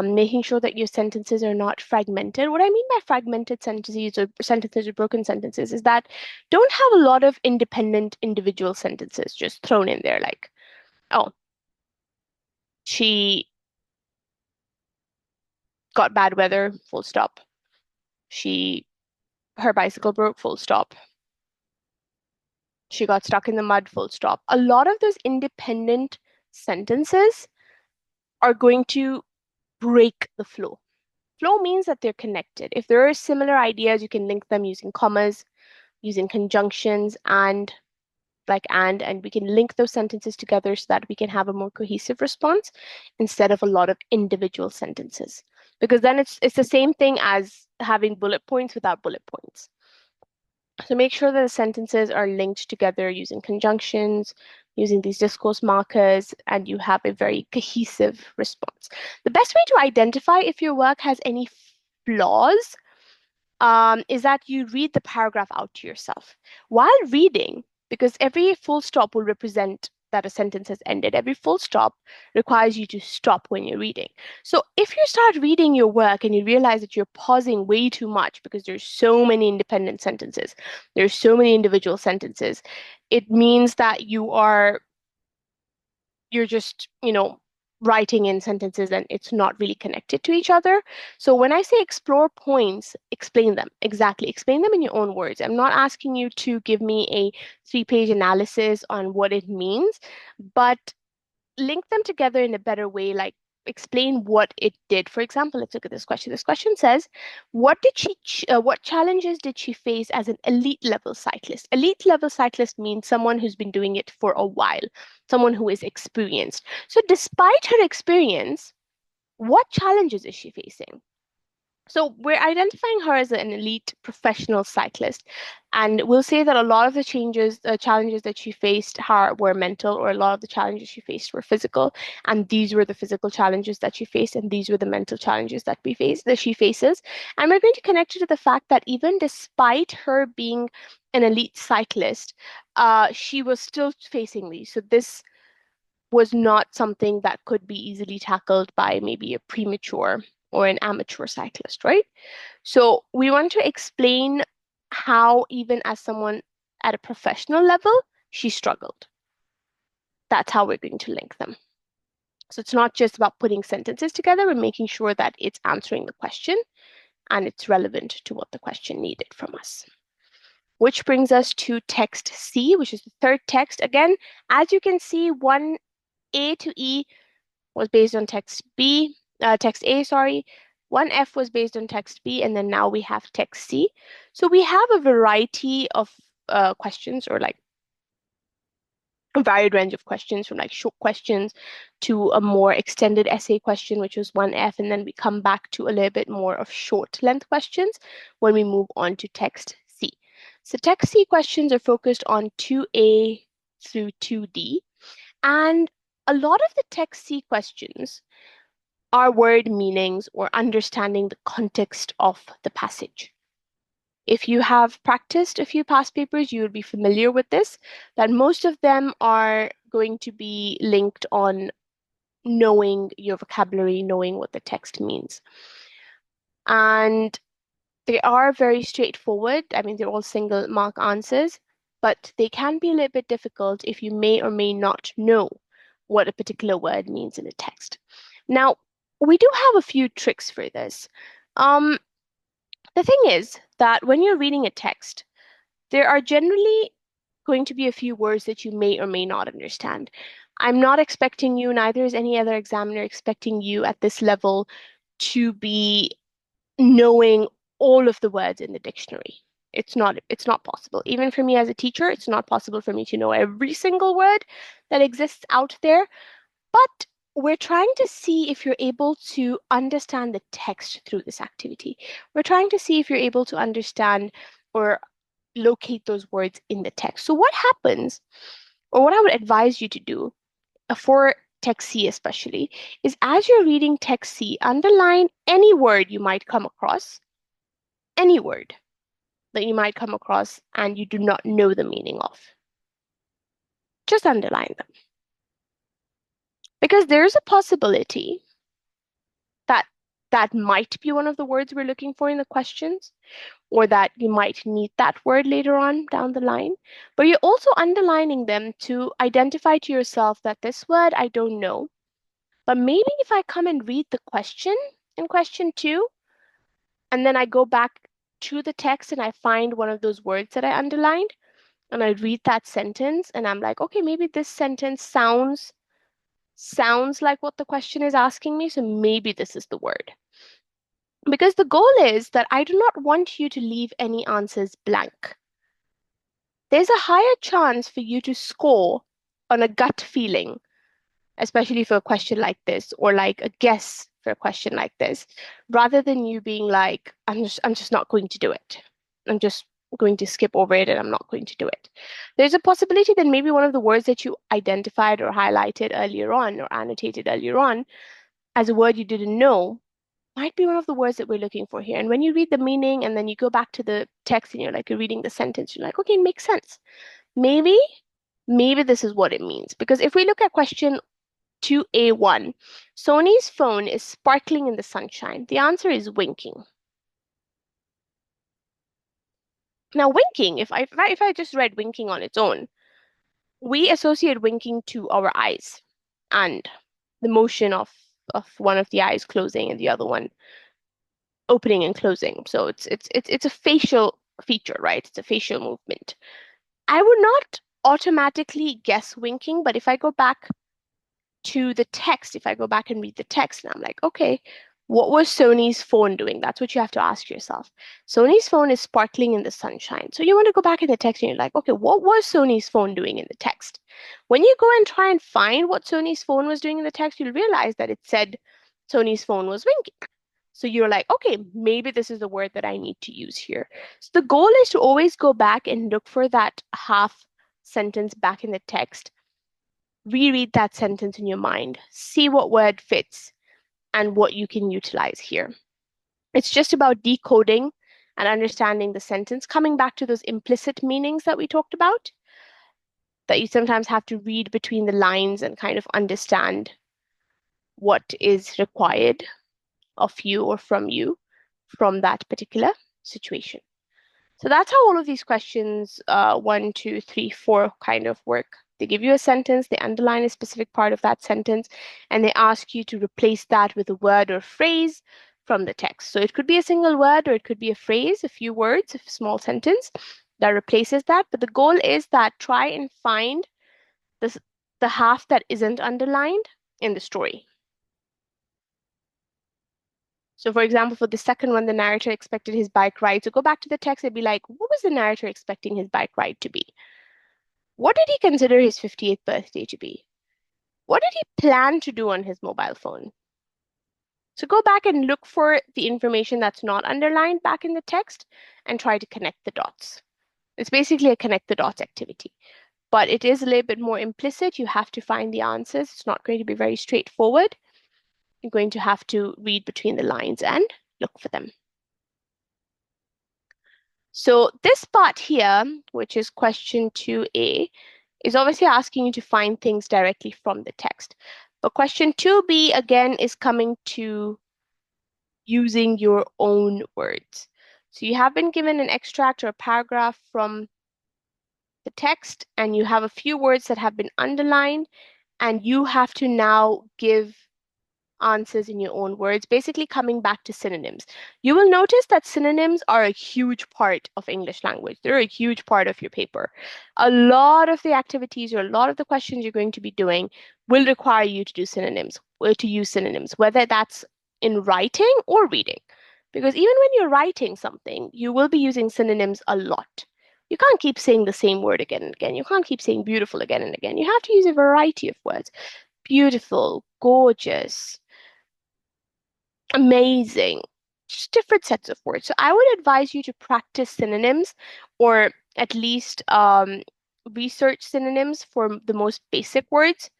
[SPEAKER 1] making sure that your sentences are not fragmented. What I mean by fragmented sentences or broken sentences is that don't have a lot of independent individual sentences just thrown in there like, oh, she got bad weather, full stop. Her bicycle broke, full stop. She got stuck in the mud, full stop. A lot of those independent sentences are going to break the flow. Flow means that they're connected. If there are similar ideas, you can link them using commas, using conjunctions, and we can link those sentences together so that we can have a more cohesive response instead of a lot of individual sentences. Because then it's the same thing as having bullet points without bullet points. So make sure that the sentences are linked together using conjunctions, using these discourse markers, and you have a very cohesive response. The best way to identify if your work has any flaws is that you read the paragraph out to yourself. While reading, because every full stop will represent that a sentence has ended. Every full stop requires you to stop when you're reading. So if you start reading your work and you realize that you're pausing way too much because there's so many independent sentences, there's so many individual sentences, it means that you're just, writing in sentences and it's not really connected to each other. So when I say explore points, explain them. Exactly. Explain them in your own words. I'm not asking you to give me a 3-page analysis on what it means, but link them together in a better way, like explain what it did. For example, let's look at this question. This question says, what challenges did she face as an elite level cyclist? Elite level cyclist means someone who's been doing it for a while, someone who is experienced. So despite her experience, what challenges is she facing? So we're identifying her as an elite professional cyclist, and we'll say that a lot of the challenges that she faced were mental, or a lot of the challenges she faced were physical, and these were the physical challenges that she faced, and these were the mental challenges that she faces. And we're going to connect it to the fact that even despite her being an elite cyclist, she was still facing these. So this was not something that could be easily tackled by maybe a premature or an amateur cyclist, right? So we want to explain how, even as someone at a professional level, she struggled. That's how we're going to link them. So it's not just about putting sentences together, we're making sure that it's answering the question and it's relevant to what the question needed from us. Which brings us to text C, which is the third text. Again, as you can see, 1A to E was based on text A, sorry. 1F was based on text B, and then now we have text C. So we have a variety of questions, or like a varied range of questions, from like short questions to a more extended essay question, which was 1F, and then we come back to a little bit more of short length questions when we move on to text C. So text C questions are focused on 2A through 2D, and a lot of the text C questions are word meanings or understanding the context of the passage. If you have practiced a few past papers, you would be familiar with this, that most of them are going to be linked on knowing your vocabulary, knowing what the text means. And they are very straightforward. I mean, they're all single mark answers, but they can be a little bit difficult if you may or may not know what a particular word means in a text. Now, we do have a few tricks for this. The thing is that when you're reading a text, there are generally going to be a few words that you may or may not understand. I'm not expecting you, neither is any other examiner expecting you at this level to be knowing all of the words in the dictionary. It's not possible. Even for me as a teacher, it's not possible for me to know every single word that exists out there. But we're trying to see if you're able to understand the text through this activity. We're trying to see if you're able to understand or locate those words in the text. So what happens, or what I would advise you to do for text C especially, is as you're reading text C, underline any word you might come across, any word that you might come across and you do not know the meaning of. Just underline them. Because there's a possibility that that might be one of the words we're looking for in the questions, or that you might need that word later on down the line. But you're also underlining them to identify to yourself that this word I don't know, but maybe if I come and read the question in question 2, and then I go back to the text and I find one of those words that I underlined, and I read that sentence, and I'm like, okay, maybe this sentence sounds like what the question is asking me, so maybe this is the word. Because the goal is that I do not want you to leave any answers blank. There's a higher chance for you to score on a gut feeling, especially for a question like this, or like a guess for a question like this, rather than you being like, I'm just not going to do it. I'm just going to skip over it and I'm not going to do it. There's a possibility that maybe one of the words that you identified or highlighted earlier on or annotated earlier on as a word you didn't know might be one of the words that we're looking for here. And when you read the meaning and then you go back to the text and you're reading the sentence, you're like, okay, it makes sense. Maybe this is what it means. Because if we look at question 2A1, Sony's phone is sparkling in the sunshine. The answer is winking. Now, winking, if I just read winking on its own, we associate winking to our eyes. And the motion of one of the eyes closing and the other one opening and closing. So it's a facial feature, right? It's a facial movement. I would not automatically guess winking, but if I go back to the text, if I go back and read the text, and I'm like, okay, what was Sony's phone doing? That's what you have to ask yourself. Sony's phone is sparkling in the sunshine. So you want to go back in the text and you're like, okay, what was Sony's phone doing in the text? When you go and try and find what Sony's phone was doing in the text, you'll realize that it said Sony's phone was winking. So you're like, okay, maybe this is the word that I need to use here. So the goal is to always go back and look for that half sentence back in the text, reread that sentence in your mind, see what word fits and what you can utilize here. It's just about decoding and understanding the sentence, coming back to those implicit meanings that we talked about, that you sometimes have to read between the lines and kind of understand what is required of you or from you from that particular situation. So that's how all of these questions, 1, 2, 3, 4, kind of work. They give you a sentence, they underline a specific part of that sentence, and they ask you to replace that with a word or phrase from the text. So it could be a single word or it could be a phrase, a few words, a small sentence that replaces that. But the goal is that try and find this, the half that isn't underlined in the story. So, for example, for the second one, the narrator expected his bike ride. So go back to the text and be like, what was the narrator expecting his bike ride to be? What did he consider his 58th birthday to be? What did he plan to do on his mobile phone? So go back and look for the information that's not underlined back in the text and try to connect the dots. It's basically a connect the dots activity, but it is a little bit more implicit. You have to find the answers. It's not going to be very straightforward. You're going to have to read between the lines and look for them. So this part here, which is question 2A, is obviously asking you to find things directly from the text. But question 2B, again, is coming to using your own words. So you have been given an extract or a paragraph from the text, and you have a few words that have been underlined, and you have to now give answers in your own words, basically coming back to synonyms. You will notice that synonyms are a huge part of English language. They're a huge part of your paper. A lot of the activities or a lot of the questions you're going to be doing will require you to do synonyms, or to use synonyms, whether that's in writing or reading. Because even when you're writing something, you will be using synonyms a lot. You can't keep saying the same word again and again. You can't keep saying beautiful again and again. You have to use a variety of words. Beautiful, gorgeous, amazing, just different sets of words. So I would advise you to practice synonyms or at least research synonyms for the most basic words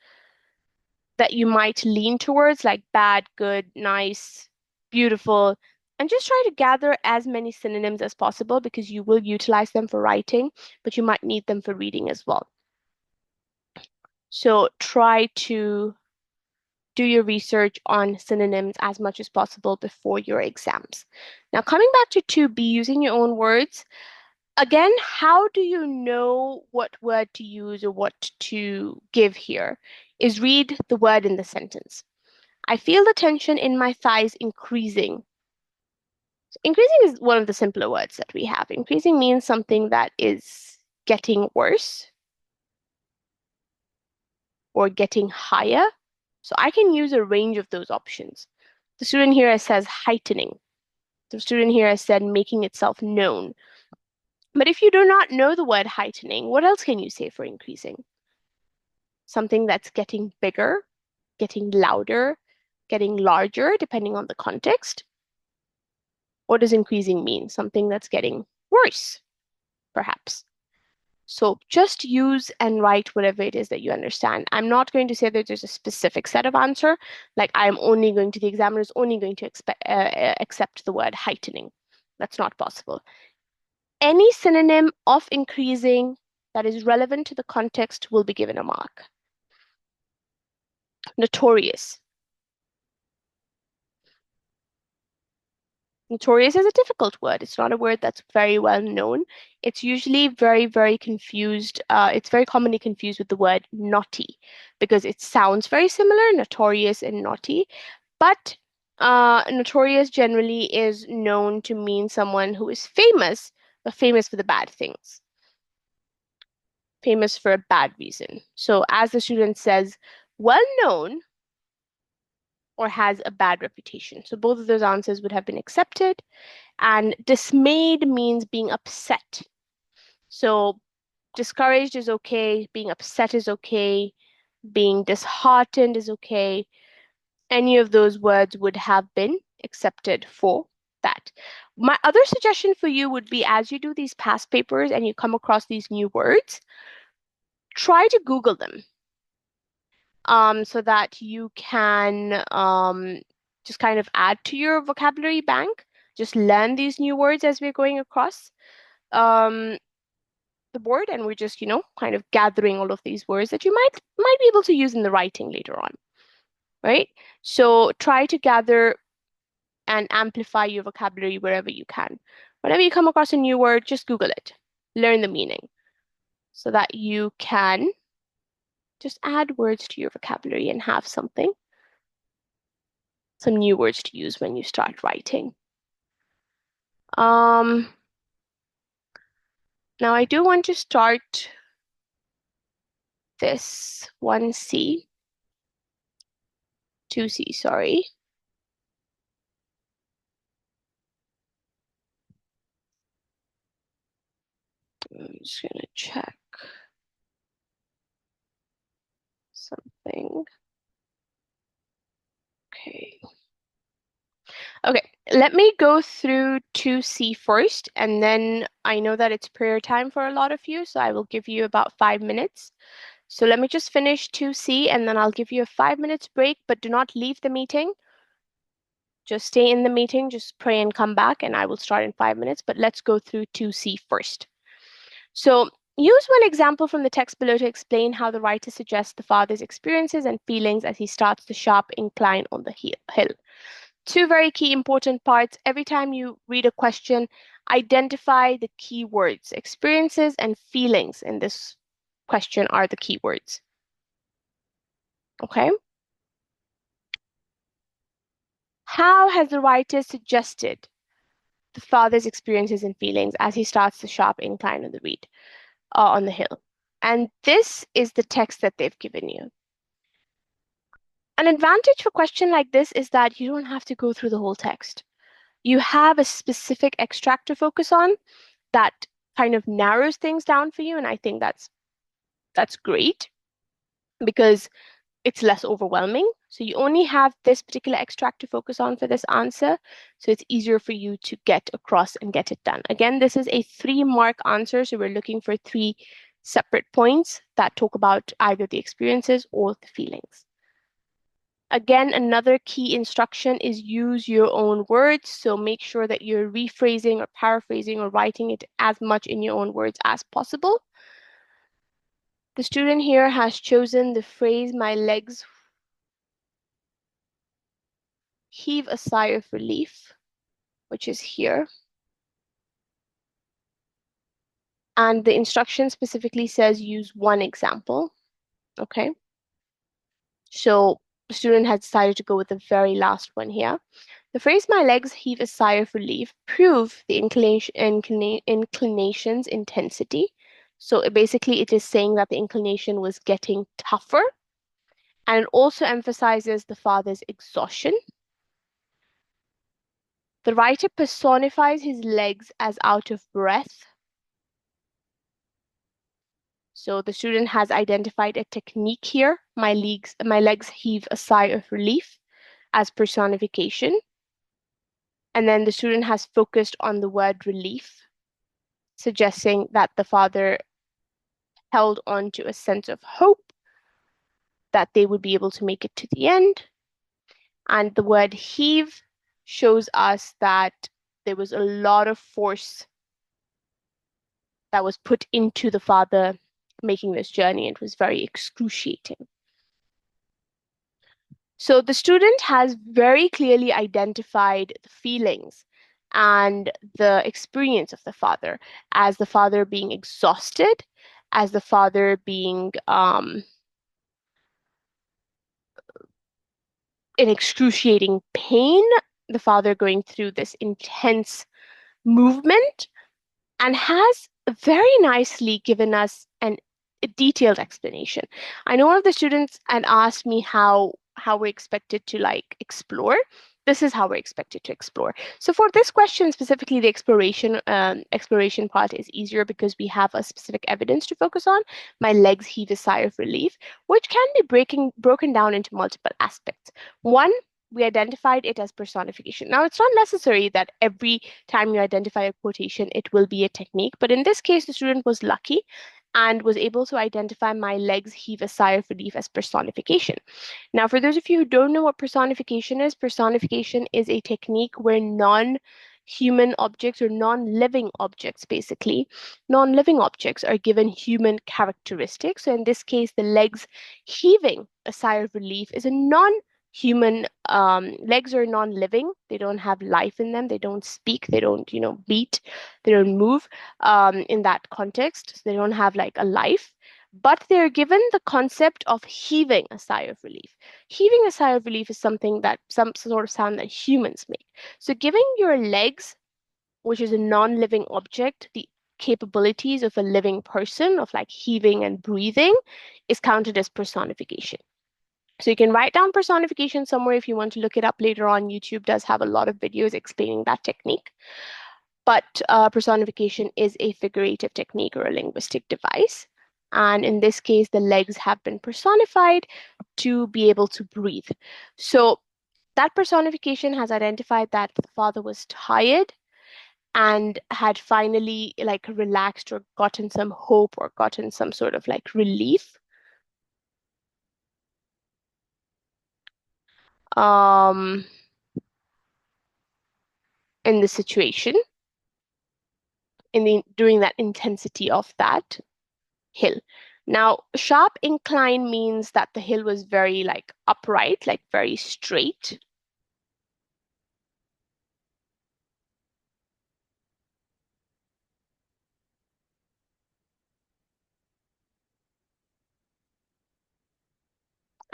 [SPEAKER 1] that you might lean towards, like bad, good, nice, beautiful, and just try to gather as many synonyms as possible because you will utilize them for writing, but you might need them for reading as well. So try to do your research on synonyms as much as possible before your exams. Now, coming back to 2B, using your own words, again, how do you know what word to use or what to give here? Is read the word in the sentence. I feel the tension in my thighs increasing. So increasing is one of the simpler words that we have. Increasing means something that is getting worse or getting higher. So I can use a range of those options. The student here says heightening. The student here has said making itself known. But if you do not know the word heightening, what else can you say for increasing? Something that's getting bigger, getting louder, getting larger, depending on the context. What does increasing mean? Something that's getting worse, perhaps. So just use and write whatever it is that you understand. I'm not going to say that there's a specific set of answer, like the examiner is only going to accept the word heightening. That's not possible. Any synonym of increasing that is relevant to the context will be given a mark. Notorious. Notorious is a difficult word. It's not a word that's very well known It's usually very, very confused. It's very commonly confused with the word naughty because it sounds very similar, notorious and naughty. But notorious generally is known to mean someone who is famous, but famous for the bad things, famous for a bad reason. So as the student says, well known or has a bad reputation. So both of those answers would have been accepted. And dismayed means being upset. So discouraged is okay, being upset is okay, being disheartened is okay. Any of those words would have been accepted for that. My other suggestion for you would be as you do these past papers and you come across these new words, try to Google them so that you can just kind of add to your vocabulary bank. Just learn these new words as we're going across um, the board, and we're just, kind of gathering all of these words that you might be able to use in the writing later on, right? So try to gather and amplify your vocabulary wherever you can. Whenever you come across a new word, just Google it, learn the meaning, so that you can just add words to your vocabulary and have some new words to use when you start writing. Um, Now I do want to start this 1C, 2C, sorry. I'm just gonna check something. Okay. Okay, let me go through 2C first, and then I know that it's prayer time for a lot of you, so I will give you about 5 minutes. So let me just finish 2C, and then I'll give you a 5 minutes break, but do not leave the meeting. Just stay in the meeting, just pray and come back, and I will start in 5 minutes, but let's go through 2C first. So use one example from the text below to explain how the writer suggests the father's experiences and feelings as he starts the sharp incline on the hill. Two very key important parts. Every time you read a question, identify the key words. Experiences and feelings in this question are the key words. Okay? How has the writer suggested the father's experiences and feelings as he starts the sharp incline on on the hill? And this is the text that they've given you. An advantage for a question like this is that you don't have to go through the whole text. You have a specific extract to focus on that kind of narrows things down for you, and I think that's great because it's less overwhelming. So you only have this particular extract to focus on for this answer, so it's easier for you to get across and get it done. Again, this is a 3-mark answer, so we're looking for 3 separate points that talk about either the experiences or the feelings. Again, another key instruction is use your own words. So make sure that you're rephrasing or paraphrasing or writing it as much in your own words as possible. The student here has chosen the phrase, my legs heave a sigh of relief, which is here. And the instruction specifically says use one example. Okay. So the student has decided to go with the very last one here. The phrase my legs heave a sigh of relief prove the inclination's intensity. So basically it is saying that the inclination was getting tougher. And it also emphasizes the father's exhaustion. The writer personifies his legs as out of breath. So the student has identified a technique here. My legs heave a sigh of relief as personification. And then the student has focused on the word relief, suggesting that the father held on to a sense of hope that they would be able to make it to the end. And the word heave shows us that there was a lot of force that was put into the father making this journey. It was very excruciating. So the student has very clearly identified the feelings. and the experience of the father, as the father being exhausted, as the father being in excruciating pain, the father going through this intense movement, and has very nicely given us a detailed explanation. I know one of the students had asked me how we're expected to like explore. This is how we're expected to explore. So for this question specifically, the exploration part is easier because we have a specific evidence to focus on. My legs heave a sigh of relief, which can be broken down into multiple aspects. One, we identified it as personification. Now, it's not necessary that every time you identify a quotation, it will be a technique. But in this case, the student was lucky and was able to identify my legs heave a sigh of relief as personification. Now, for those of you who don't know what personification is a technique where non-human objects or non-living objects, basically, non-living objects are given human characteristics. So in this case, the legs heaving a sigh of relief is a non-human. Legs are non-living. They don't have life in them. They don't speak. They don't, beat. They don't move in that context. So they don't have like a life, but they're given the concept of heaving a sigh of relief. Heaving a sigh of relief is something that some sort of sound that humans make. So giving your legs, which is a non-living object, the capabilities of a living person, of like heaving and breathing, is counted as personification. So you can write down personification somewhere if you want to look it up later on. YouTube does have a lot of videos explaining that technique. But personification is a figurative technique or a linguistic device. And in this case, the legs have been personified to be able to breathe. So that personification has identified that the father was tired and had finally like relaxed or gotten some hope or gotten some sort of like relief um, in the situation, during that intensity of that hill. Now, sharp incline means that the hill was very like upright, like very straight.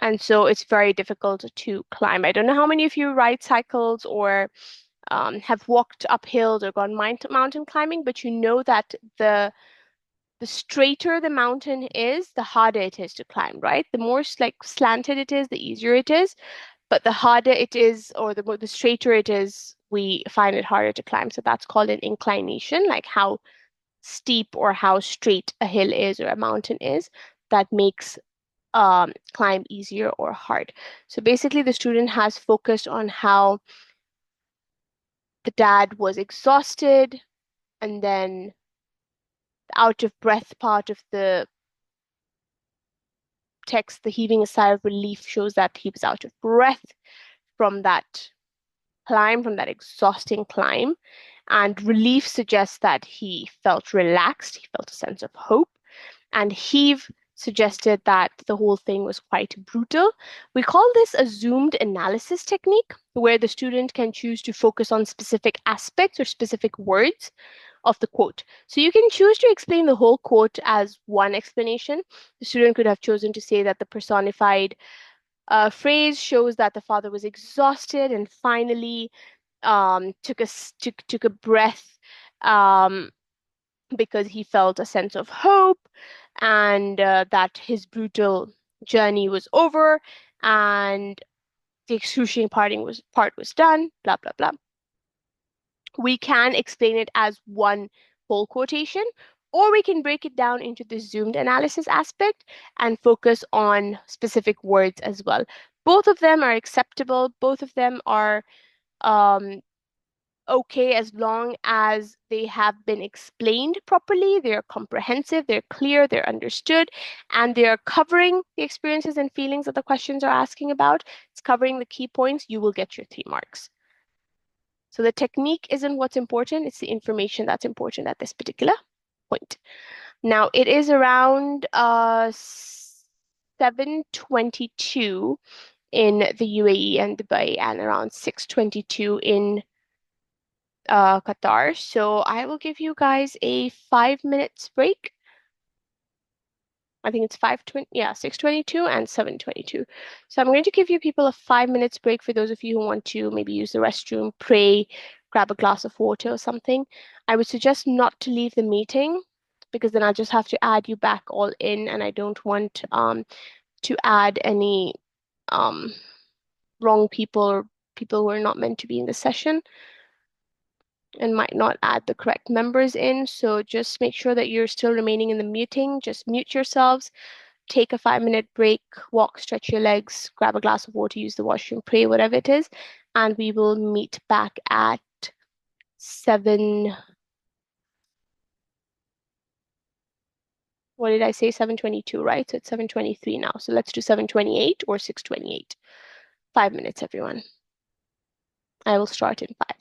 [SPEAKER 1] And so it's very difficult to climb. I don't know how many of you ride cycles or have walked up hills or gone mountain climbing, but you know that the straighter the mountain is, the harder it is to climb, right? The more like slanted it is, the easier it is. But the harder it is, or the straighter it is, we find it harder to climb. So that's called an inclination, like how steep or how straight a hill is or a mountain is, that makes climb easier or hard. So basically, the student has focused on how the dad was exhausted, and then the out of breath part of the text, the heaving a sigh of relief, shows that he was out of breath from that climb, from that exhausting climb. And relief suggests that he felt relaxed, he felt a sense of hope. And heave suggested that the whole thing was quite brutal. We call this a zoomed analysis technique, where the student can choose to focus on specific aspects or specific words of the quote. So you can choose to explain the whole quote as one explanation. The student could have chosen to say that the personified phrase shows that the father was exhausted and finally took a breath um, because he felt a sense of hope and that his brutal journey was over and the excruciating part was done, blah blah blah. We can explain it as one whole quotation, or we can break it down into the zoomed analysis aspect and focus on specific words as well. Both of them are acceptable. Both of them are um, okay as long as they have been explained properly, they're comprehensive, they're clear, they're understood, and they're covering the experiences and feelings that the questions are asking about. It's covering the key points, you will get your 3 marks. So the technique isn't what's important, it's the information that's important at this particular point. Now it is around 7:22 in the UAE and Dubai and around 6:22 in Qatar. So I will give you guys a 5 minutes break. I think it's 5:20, yeah, 6:22 and 7:22. So I'm going to give you people a 5 minutes break for those of you who want to maybe use the restroom, pray, grab a glass of water or something. I would suggest not to leave the meeting because then I'll just have to add you back all in, and I don't want to add any um, wrong people or people who are not meant to be in the session and might not add the correct members in. So just make sure that you're still remaining in the meeting. Just mute yourselves, take a 5 minute break, walk, stretch your legs, grab a glass of water, use the washroom, pray, whatever it is, and we will meet back at 7. What did I say? 7:22, right? So it's 7:23 now. So let's do 7:28 or 6:28. 5 minutes, everyone. I will start in 5.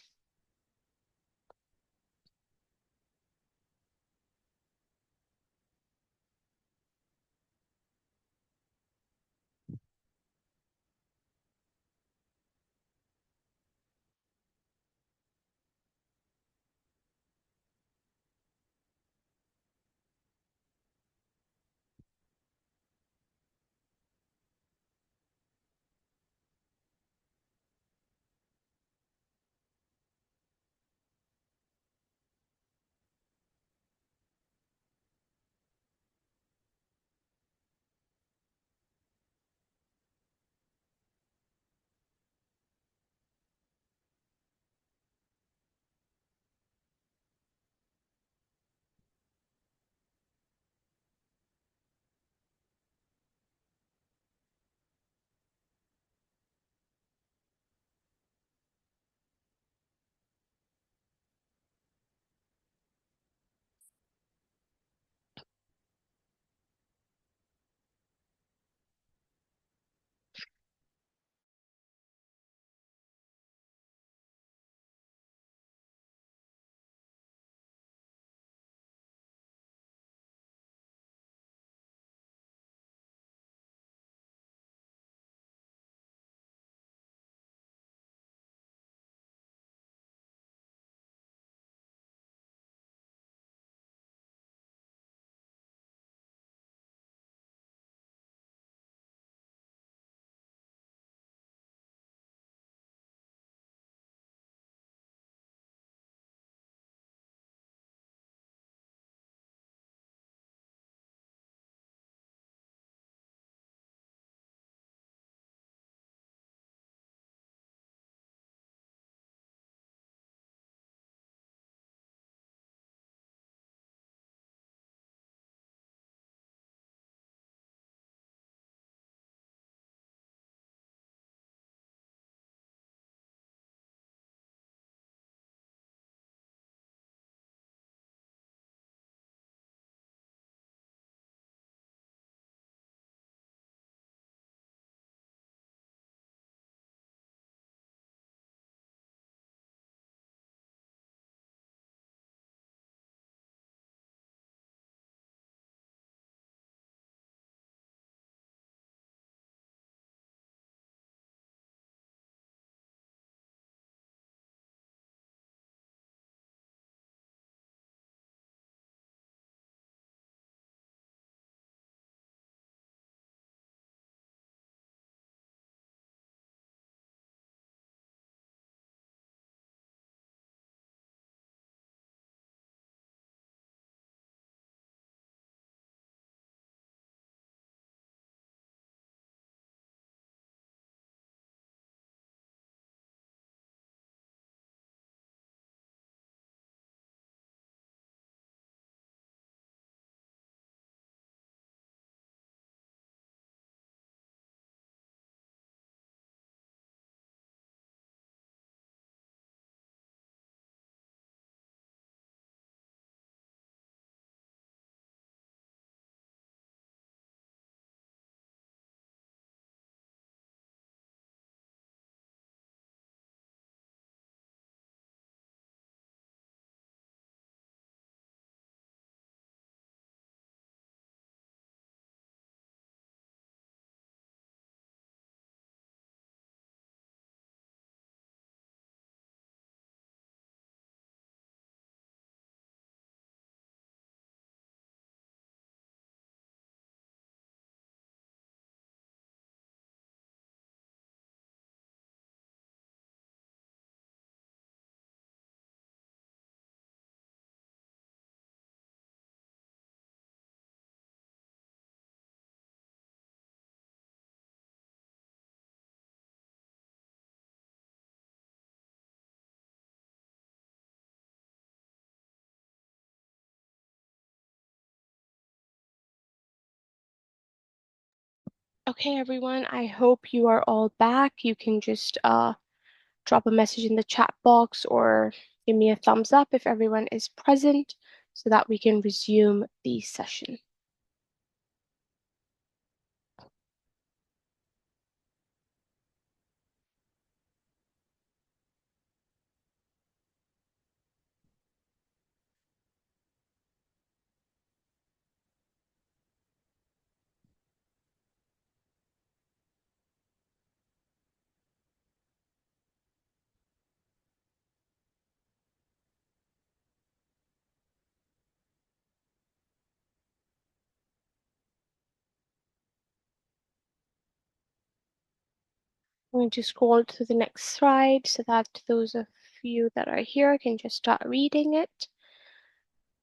[SPEAKER 1] Okay, everyone, I hope you are all back. You can just drop a message in the chat box or give me a thumbs up if everyone is present so that we can resume the session. I'm going to scroll to the next slide so that those of you that are here can just start reading it.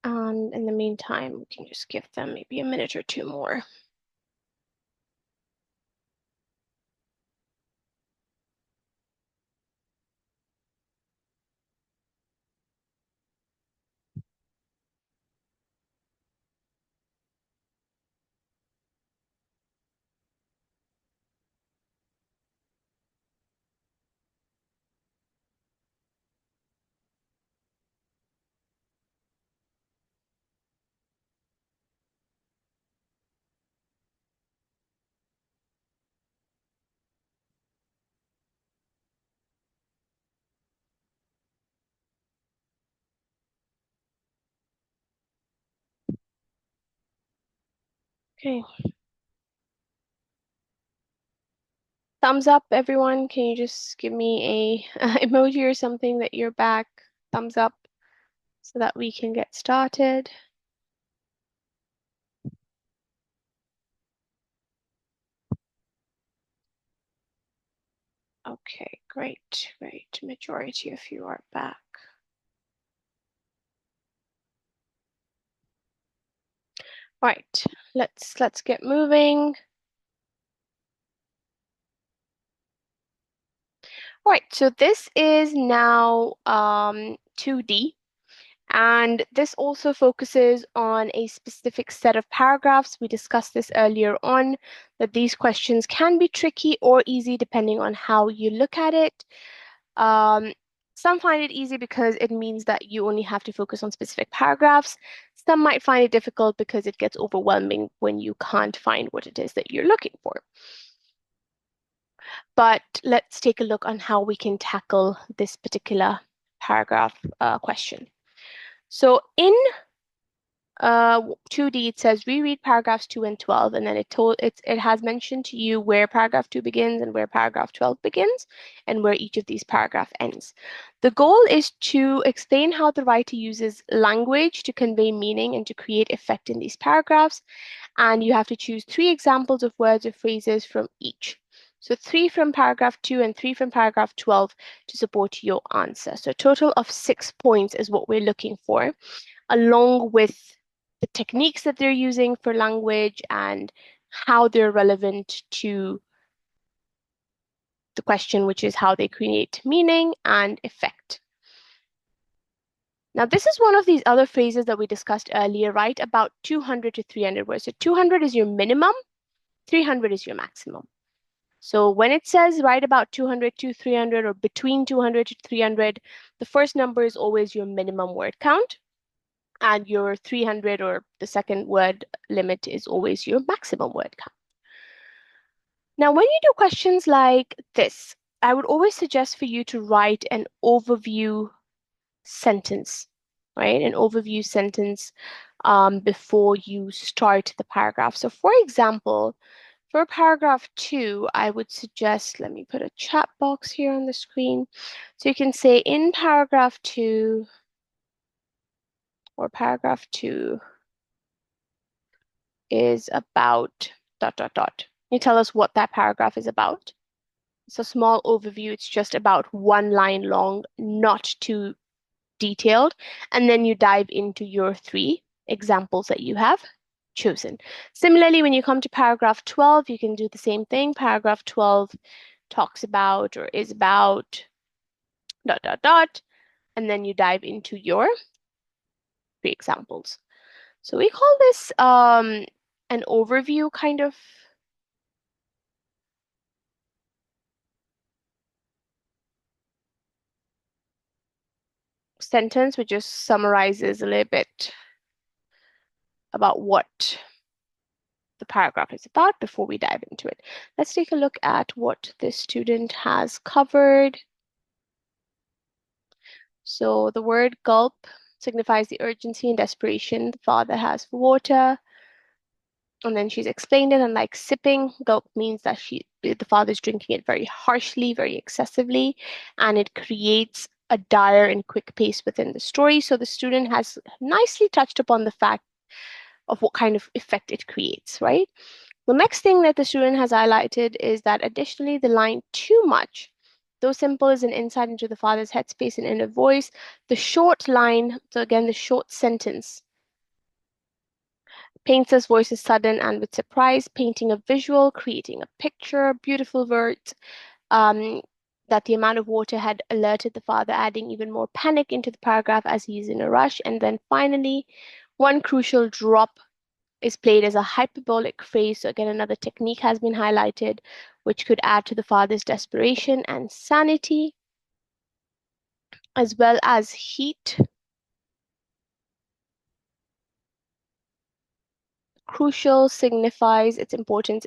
[SPEAKER 1] And in the meantime, we can just give them maybe a minute or two more. Okay. Thumbs up, everyone. Can you just give me a emoji or something that you're back? Thumbs up so that we can get started. Okay, great, great. Majority of you are back. All right, let's get moving. All right, so this is now 2D, and this also focuses on a specific set of paragraphs. We discussed this earlier on, that these questions can be tricky or easy depending on how you look at it. Um, some find it easy because it means that you only have to focus on specific paragraphs. Some might find it difficult because it gets overwhelming when you can't find what it is that you're looking for. But let's take a look on how we can tackle this particular paragraph question. So in 2D, it says reread paragraphs 2 and 12, and then it has mentioned to you where paragraph 2 begins and where paragraph 12 begins, and where each of these paragraph ends. The goal is to explain how the writer uses language to convey meaning and to create effect in these paragraphs, and you have to choose 3 examples of words or phrases from each. So 3 from paragraph 2 and 3 from paragraph 12 to support your answer. So a total of 6 points is what we're looking for, along with the techniques that they're using for language and how they're relevant to the question, which is how they create meaning and effect. Now, this is one of these other phrases that we discussed earlier, right? About 200 to 300 words. So 200 is your minimum, 300 is your maximum. So when it says write about 200 to 300 or between 200 to 300, the first number is always your minimum word count, and your 300 or the second word limit is always your maximum word count. Now, when you do questions like this, I would always suggest for you to write an overview sentence, right? An overview sentence before you start the paragraph. So for example, for paragraph 2, I would suggest, let me put a chat box here on the screen. So you can say in paragraph 2, or paragraph 2 is about dot, dot, dot. Can you tell us what that paragraph is about? It's a small overview. It's just about one line long, not too detailed. And then you dive into your 3 examples that you have chosen. Similarly, when you come to paragraph 12, you can do the same thing. Paragraph 12 talks about or is about dot, dot, dot. And then you dive into your 3 examples. So we call this an overview kind of sentence which just summarizes a little bit about what the paragraph is about before we dive into it. Let's take a look at what this student has covered. So the word gulp signifies the urgency and desperation the father has for water. And then she's explained it, and like sipping, gulp means that the father's drinking it very harshly, very excessively, and it creates a dire and quick pace within the story. So the student has nicely touched upon the fact of what kind of effect it creates, right? The next thing that the student has highlighted is that additionally, the line too much, though simple, is an insight into the father's headspace and inner voice. The short line, so again, the short sentence, paints his voice as sudden and with surprise, painting a visual, creating a picture, beautiful words, um, that the amount of water had alerted the father, adding even more panic into the paragraph as he's in a rush. And then finally, one crucial drop is played as a hyperbolic phrase. So again, another technique has been highlighted, which could add to the father's desperation and sanity, as well as heat. Crucial signifies its importance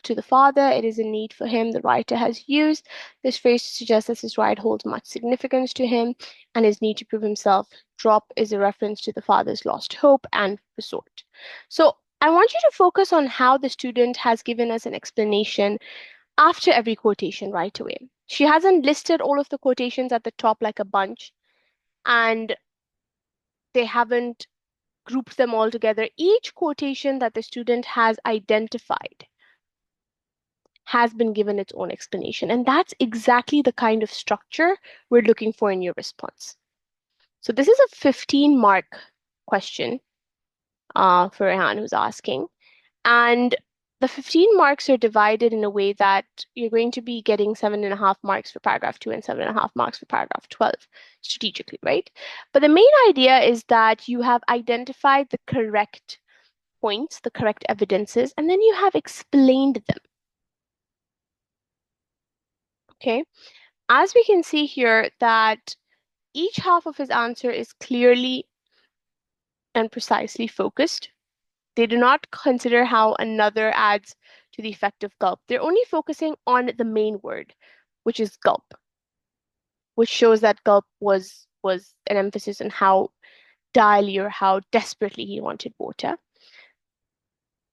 [SPEAKER 1] to the father. It is a need for him. The writer has used this phrase to suggest that his right holds much significance to him and his need to prove himself. Drop is a reference to the father's lost hope and resort. So I want you to focus on how the student has given us an explanation after every quotation right away. She hasn't listed all of the quotations at the top like a bunch, and they haven't grouped them all together. Each quotation that the student has identified has been given its own explanation. And that's exactly the kind of structure we're looking for in your response. So this is a 15-mark question for Rehan who's asking. And the 15 marks are divided in a way that you're going to be getting 7.5 marks for paragraph 2 and 7.5 marks for paragraph 12 strategically, right? But the main idea is that you have identified the correct points, the correct evidences, and then you have explained them. Okay. As we can see here that each half of his answer is clearly and precisely focused. They do not consider how another adds to the effect of gulp. They're only focusing on the main word, which is gulp, which shows that gulp was an emphasis on how direly or how desperately he wanted water.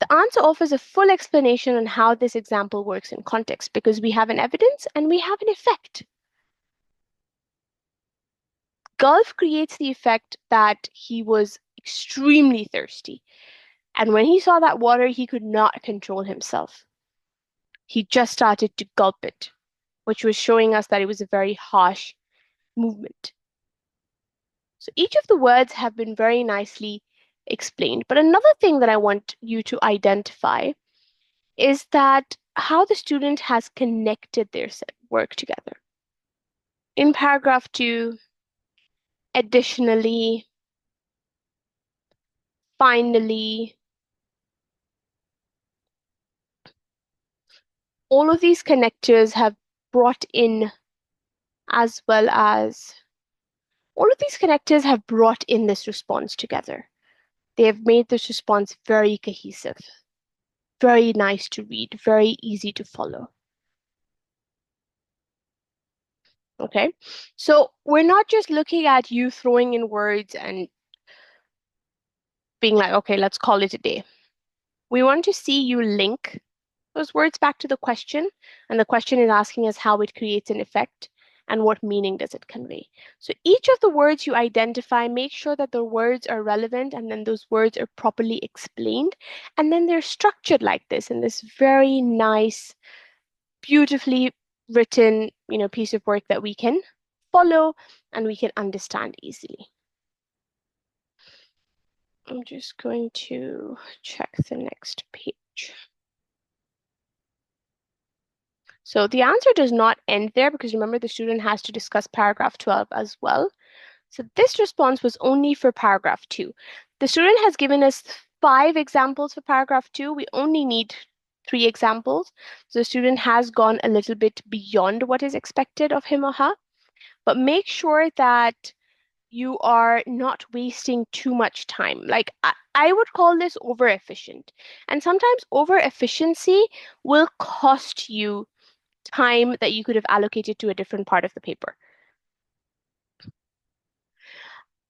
[SPEAKER 1] The answer offers a full explanation on how this example works in context because we have an evidence and we have an effect. Gulp creates the effect that he was extremely thirsty. And when he saw that water, he could not control himself. He just started to gulp it, which was showing us that it was a very harsh movement. So each of the words have been very nicely explained. But another thing that I want you to identify is that how the student has connected their work together. In paragraph 2, additionally, finally, all of these connectors have brought in as well as all of these connectors have brought in this response together. They have made this response very cohesive, very nice to read, very easy to follow. Okay, so we're not just looking at you throwing in words and being like, okay, let's call it a day. We want to see you link those words back to the question, and the question is asking us how it creates an effect and what meaning does it convey. So each of the words you identify, make sure that the words are relevant and then those words are properly explained, and then they're structured like this in this very nice, beautifully written, piece of work that we can follow and we can understand easily. I'm just going to check the next page. So the answer does not end there because remember the student has to discuss paragraph 12 as well. So this response was only for paragraph 2. The student has given us 5 examples for paragraph 2. We only need 3 examples. So the student has gone a little bit beyond what is expected of him or her. But make sure that you are not wasting too much time. Like I would call this over efficient. And sometimes over efficiency will cost you time that you could have allocated to a different part of the paper.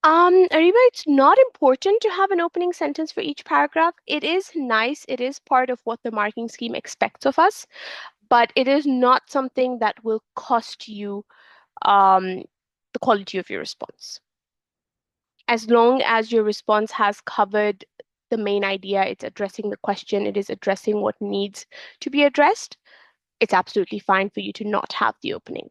[SPEAKER 1] Ariba, it's not important to have an opening sentence for each paragraph. It is nice. It is part of what the marking scheme expects of us, but it is not something that will cost you um, the quality of your response. As long as your response has covered the main idea, it's addressing the question, it is addressing what needs to be addressed, it's absolutely fine for you to not have the opening.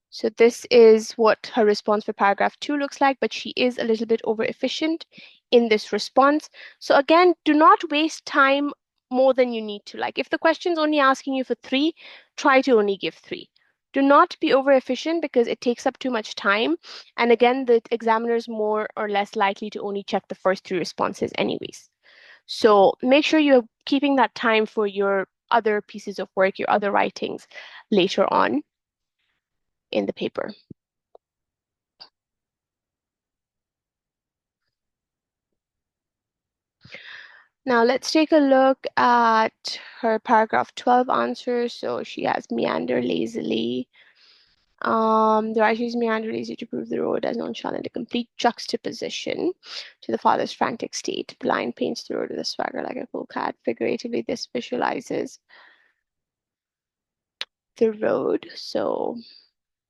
[SPEAKER 1] So this is what her response for paragraph 2 looks like, but she is a little bit over efficient in this response. So again, do not waste time more than you need to. Like if the question's only asking you for 3, try to only give 3. Do not be over efficient because it takes up too much time. And again, the examiner is more or less likely to only check the first 3 responses anyways. So make sure you're keeping that time for your other pieces of work, your other writings later on in the paper. Now let's take a look at her paragraph 12 answer. So she has meander lazily. The writers meander lazily to prove the road as nonchalant, a complete juxtaposition to the father's frantic state. The line paints the road with a swagger like a cool cat. Figuratively, this visualizes the road. So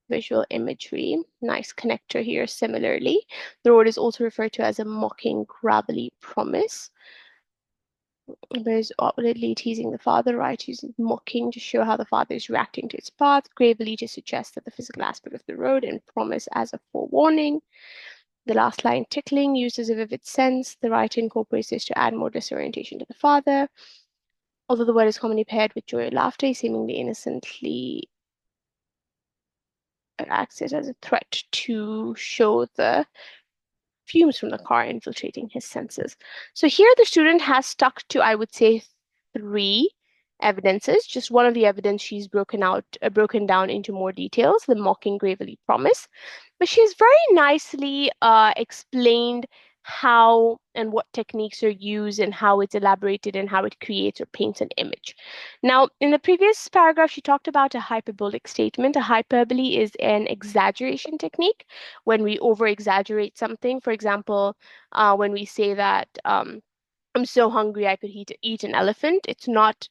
[SPEAKER 1] visual imagery, nice connector here. Similarly, the road is also referred to as a mocking, gravelly promise. But is outwardly teasing the father, right? Using mocking to show how the father is reacting to its path, gravely to suggest that the physical aspect of the road, and promise as a forewarning. The last line, tickling, used as a vivid sense. The writer incorporates this to add more disorientation to the father. Although the word is commonly paired with joy or laughter, he seemingly innocently acts it as a threat to show the fumes from the car infiltrating his senses. So here the student has stuck to, I would say, 3 evidences. Just one of the evidence she's broken down into more details, the mocking gravely promise. But she's very nicely explained how and what techniques are used and how it's elaborated and how it creates or paints an image. Now, in the previous paragraph, she talked about a hyperbolic statement. A hyperbole is an exaggeration technique when we over exaggerate something. For example, when we say that I'm so hungry I could eat an elephant, it's not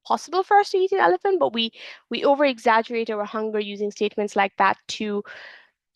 [SPEAKER 1] possible for us to eat an elephant, but we over exaggerate our hunger using statements like that to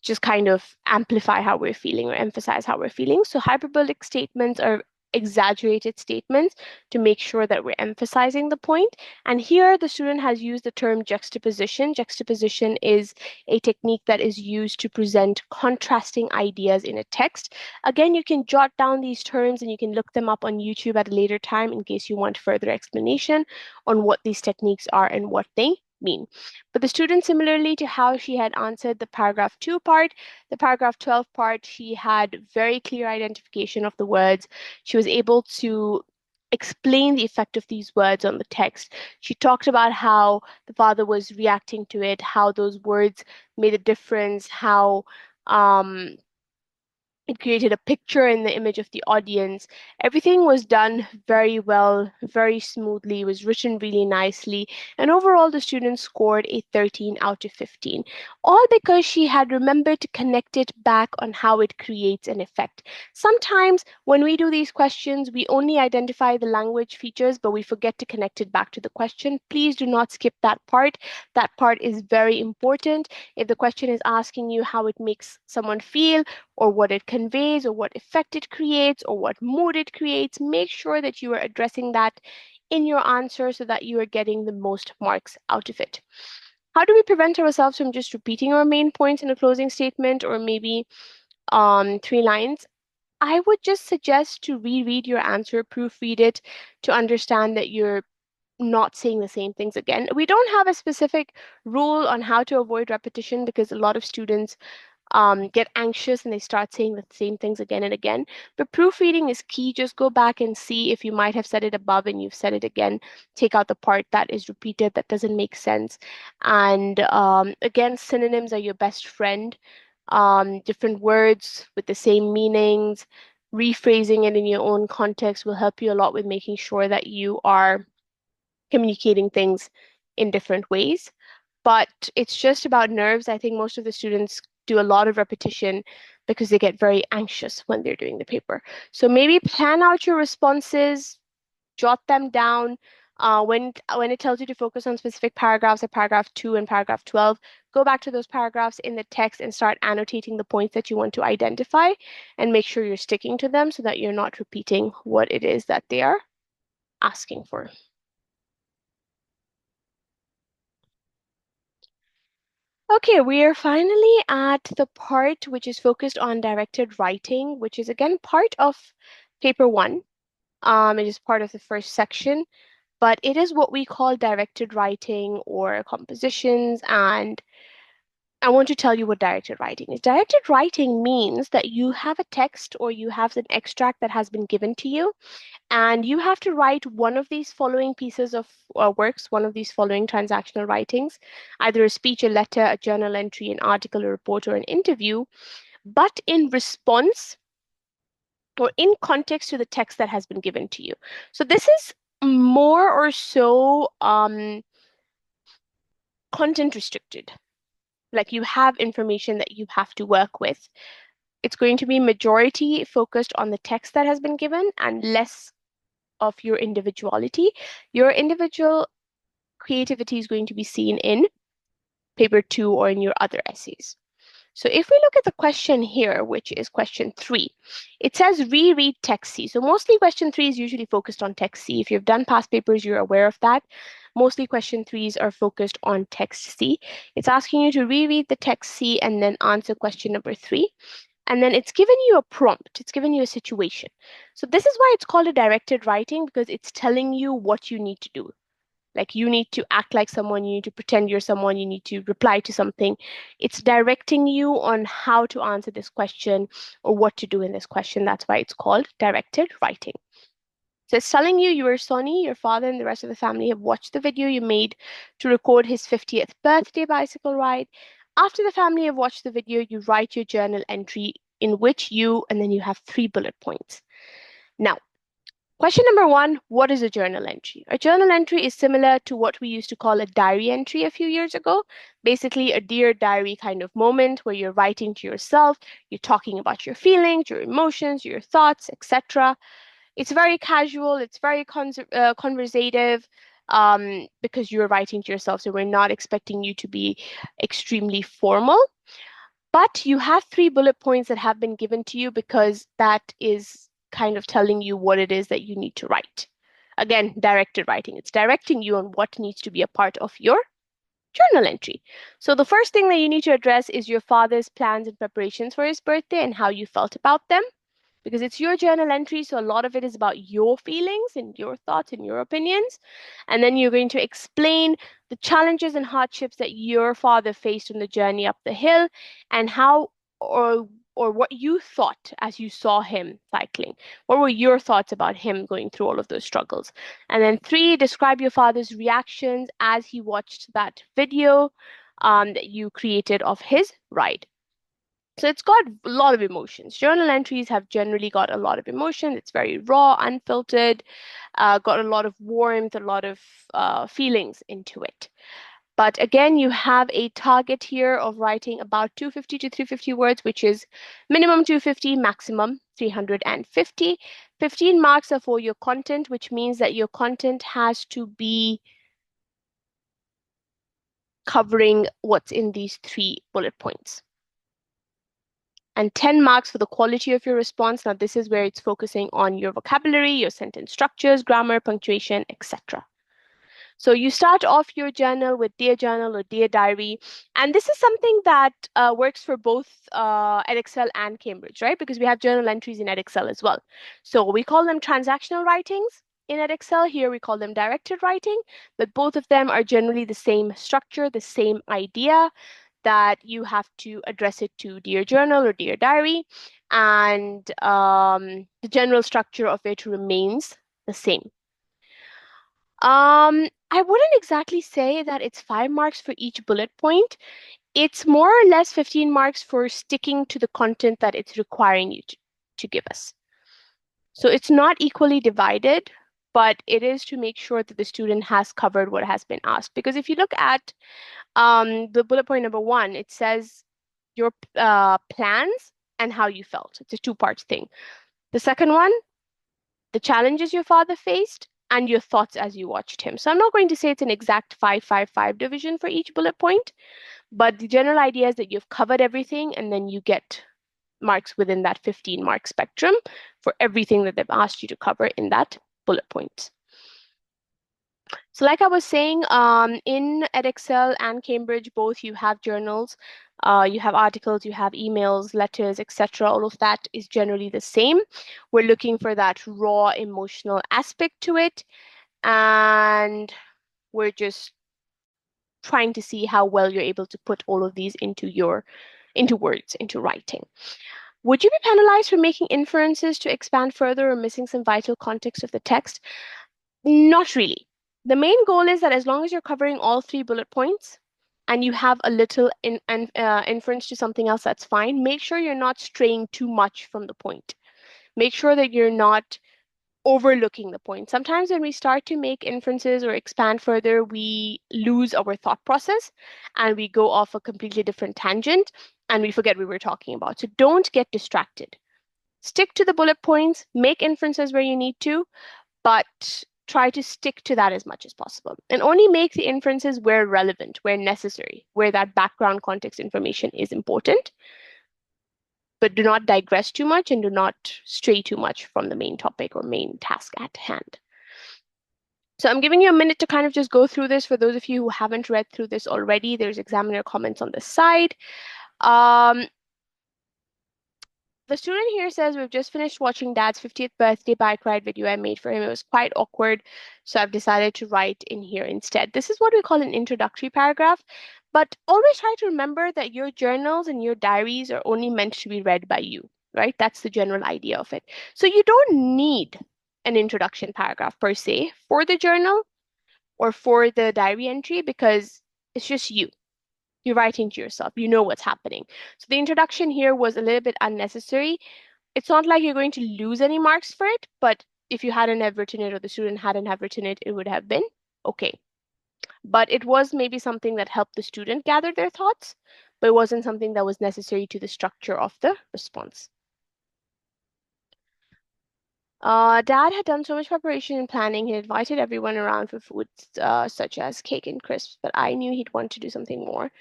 [SPEAKER 1] just kind of amplify how we're feeling or emphasize how we're feeling. So hyperbolic statements are exaggerated statements to make sure that we're emphasizing the point. And here the student has used the term juxtaposition. Juxtaposition is a technique that is used to present contrasting ideas in a text. Again, you can jot down these terms and you can look them up on YouTube at a later time in case you want further explanation on what these techniques are and what they mean. But the student, similarly to how she had answered the paragraph 2 part, the paragraph 12 part, she had very clear identification of the words. She was able to explain the effect of these words on the text. She talked about how the father was reacting to it, how those words made a difference, how it created a picture in the image of the audience. Everything was done very well, very smoothly, was written really nicely. And overall, the students scored a 13 out of 15, all because she had remembered to connect it back on how it creates an effect. Sometimes when we do these questions, we only identify the language features, but we forget to connect it back to the question. Please do not skip that part. That part is very important. If the question is asking you how it makes someone feel, or what it conveys, or what effect it creates, or what mood it creates, make sure that you are addressing that in your answer so that you are getting the most marks out of it. How do we prevent ourselves from just repeating our main points in a closing statement or maybe 3 lines? I would just suggest to reread your answer, proofread it to understand that you're not saying the same things again. We don't have a specific rule on how to avoid repetition because a lot of students get anxious and they start saying the same things again and again. But proofreading is key. Just go back and see if you might have said it above and you've said it again. Take out the part that is repeated, that doesn't make sense. And again, synonyms are your best friend. different words with the same meanings. Rephrasing it in your own context will help you a lot with making sure that you are communicating things in different ways. But it's just about nerves. I think most of the students do a lot of repetition because they get very anxious when they're doing the paper. So maybe plan out your responses, jot them down. When it tells you to focus on specific paragraphs, like paragraph 2 and paragraph 12, go back to those paragraphs in the text and start annotating the points that you want to identify and make sure you're sticking to them so that you're not repeating what it is that they are asking for. Okay, we are finally at the part which is focused on directed writing, which is again part of paper one. It is part of the first section, but it is what we call directed writing or compositions. And I want to tell you what directed writing is. Directed writing means that you have a text or you have an extract that has been given to you, and you have to write one of these following pieces of works, one of these following transactional writings, either a speech, a letter, a journal entry, an article, a report, or an interview, but in response or in context to the text that has been given to you. So this is more or so content restricted. Like you have information that you have to work with. It's going to be majority focused on the text that has been given and less of your individuality. Your individual creativity is going to be seen in paper two or in your other essays. So if we look at the question here, which is question 3, it says reread text C. So mostly question 3 is usually focused on text C. If you've done past papers, you're aware of that. Mostly question 3s are focused on text C. It's asking you to reread the text C and then answer question number 3. And then it's given you a prompt, it's given you a situation. So this is why it's called a directed writing, because it's telling you what you need to do. Like you need to act like someone, you need to pretend you're someone, you need to reply to something. It's directing you on how to answer this question or what to do in this question. That's why it's called directed writing. So it's telling you your Sonny, your father, and the rest of the family have watched the video you made to record his 50th birthday bicycle ride. After the family have watched the video, you write your journal entry in which you, and then you have 3 bullet points. Now, question number 1, what is a journal entry? A journal entry is similar to what we used to call a diary entry a few years ago. Basically, a Dear Diary kind of moment where you're writing to yourself, you're talking about your feelings, your emotions, your thoughts, etc. It's very casual, it's very conversative because you're writing to yourself, so we're not expecting you to be extremely formal. But you have 3 bullet points that have been given to you because that is kind of telling you what it is that you need to write. Again, directed writing. It's directing you on what needs to be a part of your journal entry. So the first thing that you need to address is your father's plans and preparations for his birthday and how you felt about them, because it's your journal entry. So a lot of it is about your feelings and your thoughts and your opinions. And then you're going to explain the challenges and hardships that your father faced on the journey up the hill and how or what you thought as you saw him cycling. What were your thoughts about him going through all of those struggles? And then 3, describe your father's reactions as he watched that video that you created of his ride. So it's got a lot of emotions. Journal entries have generally got a lot of emotion. It's very raw, unfiltered, got a lot of warmth, a lot of feelings into it. But again, you have a target here of writing about 250 to 350 words, which is minimum 250, maximum 350. 15 marks are for your content, which means that your content has to be covering what's in these 3 bullet points. And 10 marks for the quality of your response. Now, this is where it's focusing on your vocabulary, your sentence structures, grammar, punctuation, etc. So you start off your journal with Dear Journal or Dear Diary. And this is something that works for both Edexcel and Cambridge, right? Because we have journal entries in Edexcel as well. So we call them transactional writings in Edexcel. Here we call them directed writing, but both of them are generally the same structure, the same idea, that you have to address it to Dear Journal or Dear Diary, and the general structure of it remains the same. I wouldn't exactly say that it's 5 marks for each bullet point. It's more or less 15 marks for sticking to the content that it's requiring you to give us. So it's not equally divided, but it is to make sure that the student has covered what has been asked. Because if you look at the bullet point number 1, it says your plans and how you felt. It's a two-part thing. The second one, the challenges your father faced and your thoughts as you watched him. So I'm not going to say it's an exact 5-5-5 division for each bullet point, but the general idea is that you've covered everything and then you get marks within that 15 mark spectrum for everything that they've asked you to cover in that bullet point. So like I was saying, in Edexcel and Cambridge, both you have journals, you have articles, you have emails, letters, etc. All of that is generally the same. We're looking for that raw emotional aspect to it, and we're just trying to see how well you're able to put all of these into words, into writing. Would you be penalized for making inferences to expand further or missing some vital context of the text? Not really. The main goal is that as long as you're covering all 3 bullet points and you have a little inference to something else, that's fine. Make sure you're not straying too much from the point. Make sure that you're not overlooking the point. Sometimes when we start to make inferences or expand further, we lose our thought process and we go off a completely different tangent and we forget what we were talking about. So don't get distracted. Stick to the bullet points, make inferences where you need to, but try to stick to that as much as possible. And only make the inferences where relevant, where necessary, where that background context information is important. But do not digress too much and do not stray too much from the main topic or main task at hand. So I'm giving you a minute to kind of just go through this. For those of you who haven't read through this already, there's examiner comments on the side. The student here says, we've just finished watching Dad's 50th birthday bike ride video I made for him. It was quite awkward, so I've decided to write in here instead. This is what we call an introductory paragraph, but always try to remember that your journals and your diaries are only meant to be read by you, right? That's the general idea of it. So you don't need an introduction paragraph per se for the journal or for the diary entry because it's just you. You're writing to yourself. You know what's happening. So the introduction here was a little bit unnecessary. It's not like you're going to lose any marks for it, but if you hadn't have written it or the student hadn't have written it, it would have been okay. But it was maybe something that helped the student gather their thoughts, but it wasn't something that was necessary to the structure of the response. Dad had done so much preparation and planning. He invited everyone around for foods such as cake and crisps, but I knew he'd want to do something more.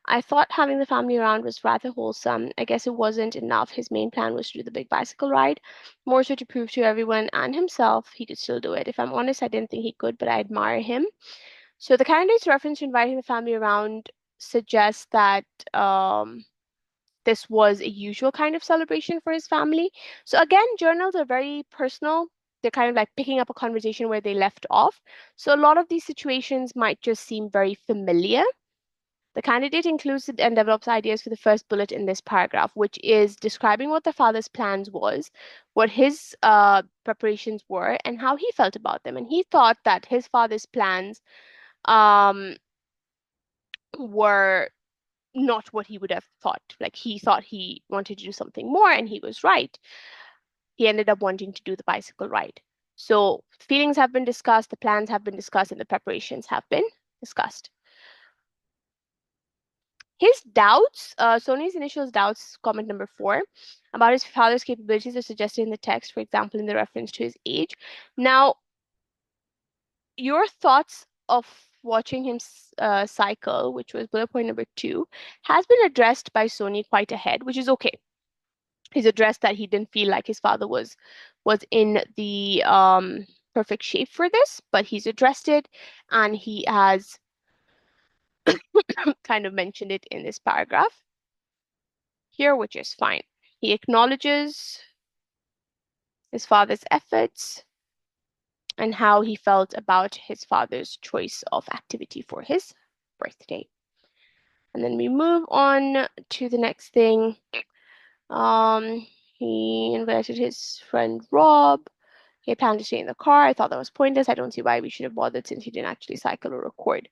[SPEAKER 1] I thought having the family around was rather wholesome. I guess it wasn't enough. His main plan was to do the big bicycle ride, more so to prove to everyone and himself he could still do it. If I'm honest, I didn't think he could, but I admire him. So the candidate's reference to inviting the family around suggests that this was a usual kind of celebration for his family. So again, journals are very personal. They're kind of like picking up a conversation where they left off. So a lot of these situations might just seem very familiar. The candidate includes and develops ideas for the first bullet in this paragraph, which is describing what the father's plans was, what his preparations were, and how he felt about them. And he thought that his father's plans um, were not what he would have thought. Like he thought he wanted to do something more, and he was right. He ended up wanting to do the bicycle ride. So feelings have been discussed, the plans have been discussed, and the preparations have been discussed. His doubts, Sony's initial doubts, comment number 4, about his father's capabilities are suggested in the text, for example, in the reference to his age. Now, your thoughts of watching him cycle, which was bullet point number 2, has been addressed by Sony quite ahead, which is okay. He's addressed that he didn't feel like his father was in the perfect shape for this, but he's addressed it, and he has kind of mentioned it in this paragraph here, which is fine. He acknowledges his father's efforts and how he felt about his father's choice of activity for his birthday. And then we move on to the next thing. He invited his friend Rob. He had planned to stay in the car. I thought that was pointless. I don't see why we should have bothered since he didn't actually cycle or record.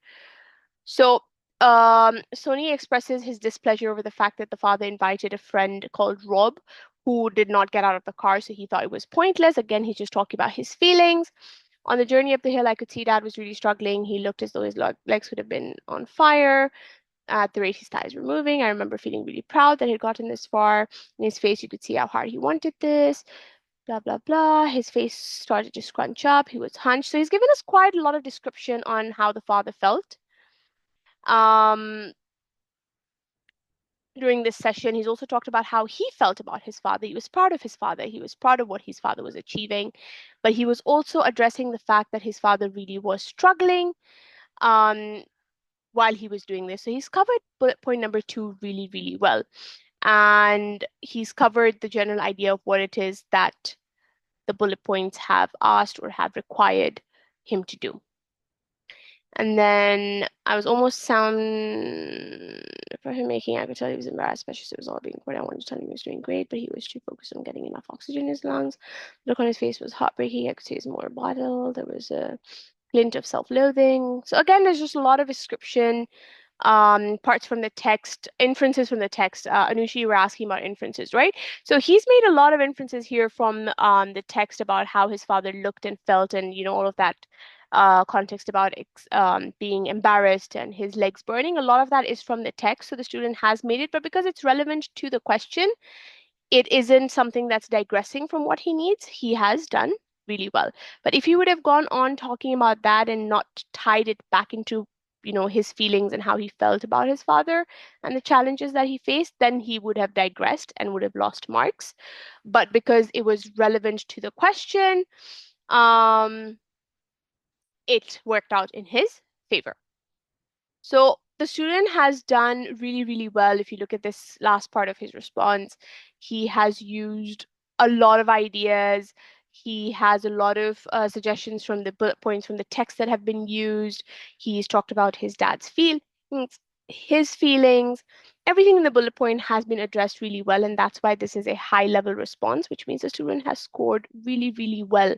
[SPEAKER 1] So Sony expresses his displeasure over the fact that the father invited a friend called Rob, who did not get out of the car, so he thought it was pointless. Again, he's just talking about his feelings. On the journey up the hill, I could see Dad was really struggling. He looked as though his legs would have been on fire. At the rate his thighs were moving, I remember feeling really proud that he'd gotten this far. In his face, you could see how hard he wanted this. Blah, blah, blah. His face started to scrunch up. He was hunched. So he's given us quite a lot of description on how the father felt. Um, During this session, he's also talked about how he felt about his father. He was proud of his father. He was proud of what his father was achieving. But he was also addressing the fact that his father really was struggling um, while he was doing this. So he's covered bullet point number 2 really, really well. And he's covered the general idea of what it is that the bullet points have asked or have required him to do. And then I was almost sound for him making. I could tell he was embarrassed, especially since it was all being recorded. I wanted to tell him he was doing great, but he was too focused on getting enough oxygen in his lungs. The look on his face was heartbreaking. I could see his more bottle. There was a glint of self-loathing. So again, there's just a lot of description, parts from the text, inferences from the text. Anusha, you were asking about inferences, right? So he's made a lot of inferences here from the text about how his father looked and felt, and all of that context about being embarrassed and his legs burning. A lot of that is from the text, so the student has made it, but because it's relevant to the question, it isn't something that's digressing from what he needs. He has done really well. But if he would have gone on talking about that and not tied it back into, his feelings and how he felt about his father and the challenges that he faced, then he would have digressed and would have lost marks. But because it was relevant to the question, it worked out in his favor. So the student has done really, really well. If you look at this last part of his response, he has used a lot of ideas. He has a lot of suggestions from the bullet points from the text that have been used. He's talked about his dad's feelings, his feelings. Everything in the bullet point has been addressed really well, and that's why this is a high level response, which means the student has scored really, really well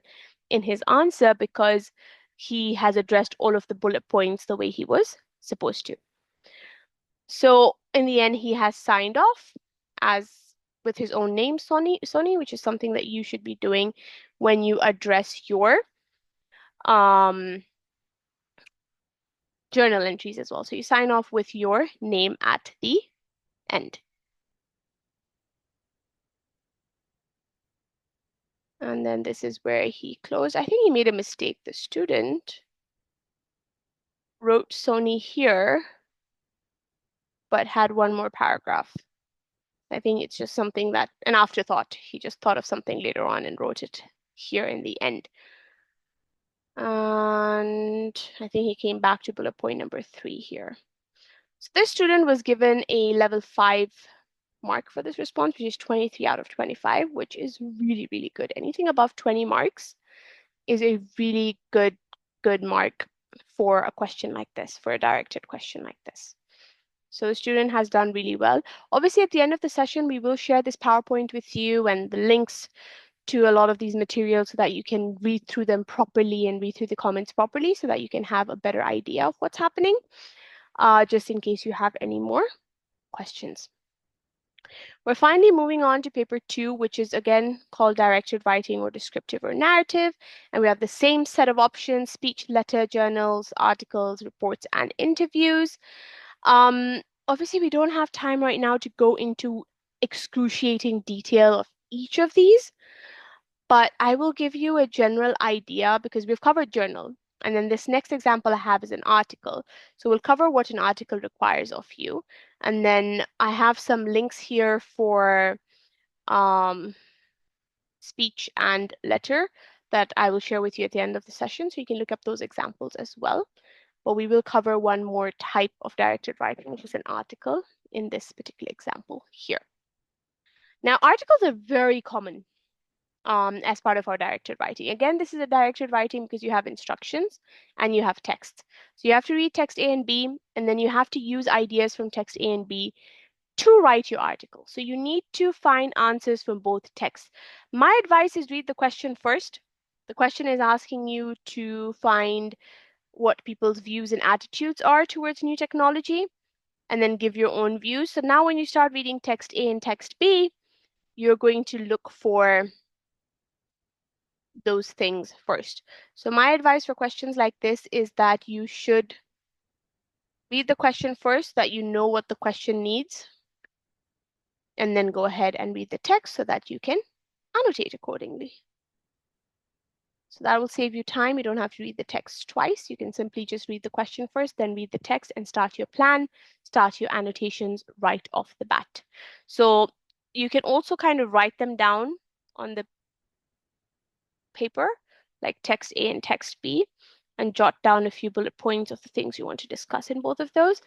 [SPEAKER 1] in his answer because he has addressed all of the bullet points the way he was supposed to. So in the end, he has signed off as with his own name, Sony, which is something that you should be doing when you address your um, journal entries as well. So you sign off with your name at the end. And then this is where he closed. I think he made a mistake. The student wrote Sony here, but had one more paragraph. I think it's just something that, an afterthought. He just thought of something later on and wrote it here in the end. And I think he came back to bullet point number 3 here. So this student was given a level 5 mark for this response, which is 23 out of 25, which is really, really good. Anything above 20 marks is a really good mark for a question like this, for a directed question like this. So the student has done really well. Obviously, at the end of the session, we will share this PowerPoint with you and the links to a lot of these materials so that you can read through them properly and read through the comments properly so that you can have a better idea of what's happening, just in case you have any more questions. We're finally moving on to paper 2, which is again called directed writing or descriptive or narrative. And we have the same set of options: speech, letter, journals, articles, reports, and interviews. Obviously, we don't have time right now to go into excruciating detail of each of these, but I will give you a general idea because we've covered journal. And then this next example I have is an article. So we'll cover what an article requires of you. And then I have some links here for speech and letter that I will share with you at the end of the session. So you can look up those examples as well. But we will cover one more type of directed writing, which is an article in this particular example here. Now, articles are very common as part of our directed writing. Again, this is a directed writing because you have instructions and you have text. So you have to read text A and B, and then you have to use ideas from text A and B to write your article. So you need to find answers from both texts. My advice is read the question first. The question is asking you to find what people's views and attitudes are towards new technology, and then give your own views. So now when you start reading text A and text B, you're going to look for those things first. So my advice for questions like this is that you should read the question first so that you know what the question needs, and then go ahead and read the text so that you can annotate accordingly. So that will save you time. You don't have to read the text twice. You can simply just read the question first, then read the text and start your plan, start your annotations right off the bat. So you can also kind of write them down on the paper, like text A and text B, and jot down a few bullet points of the things you want to discuss in both of those,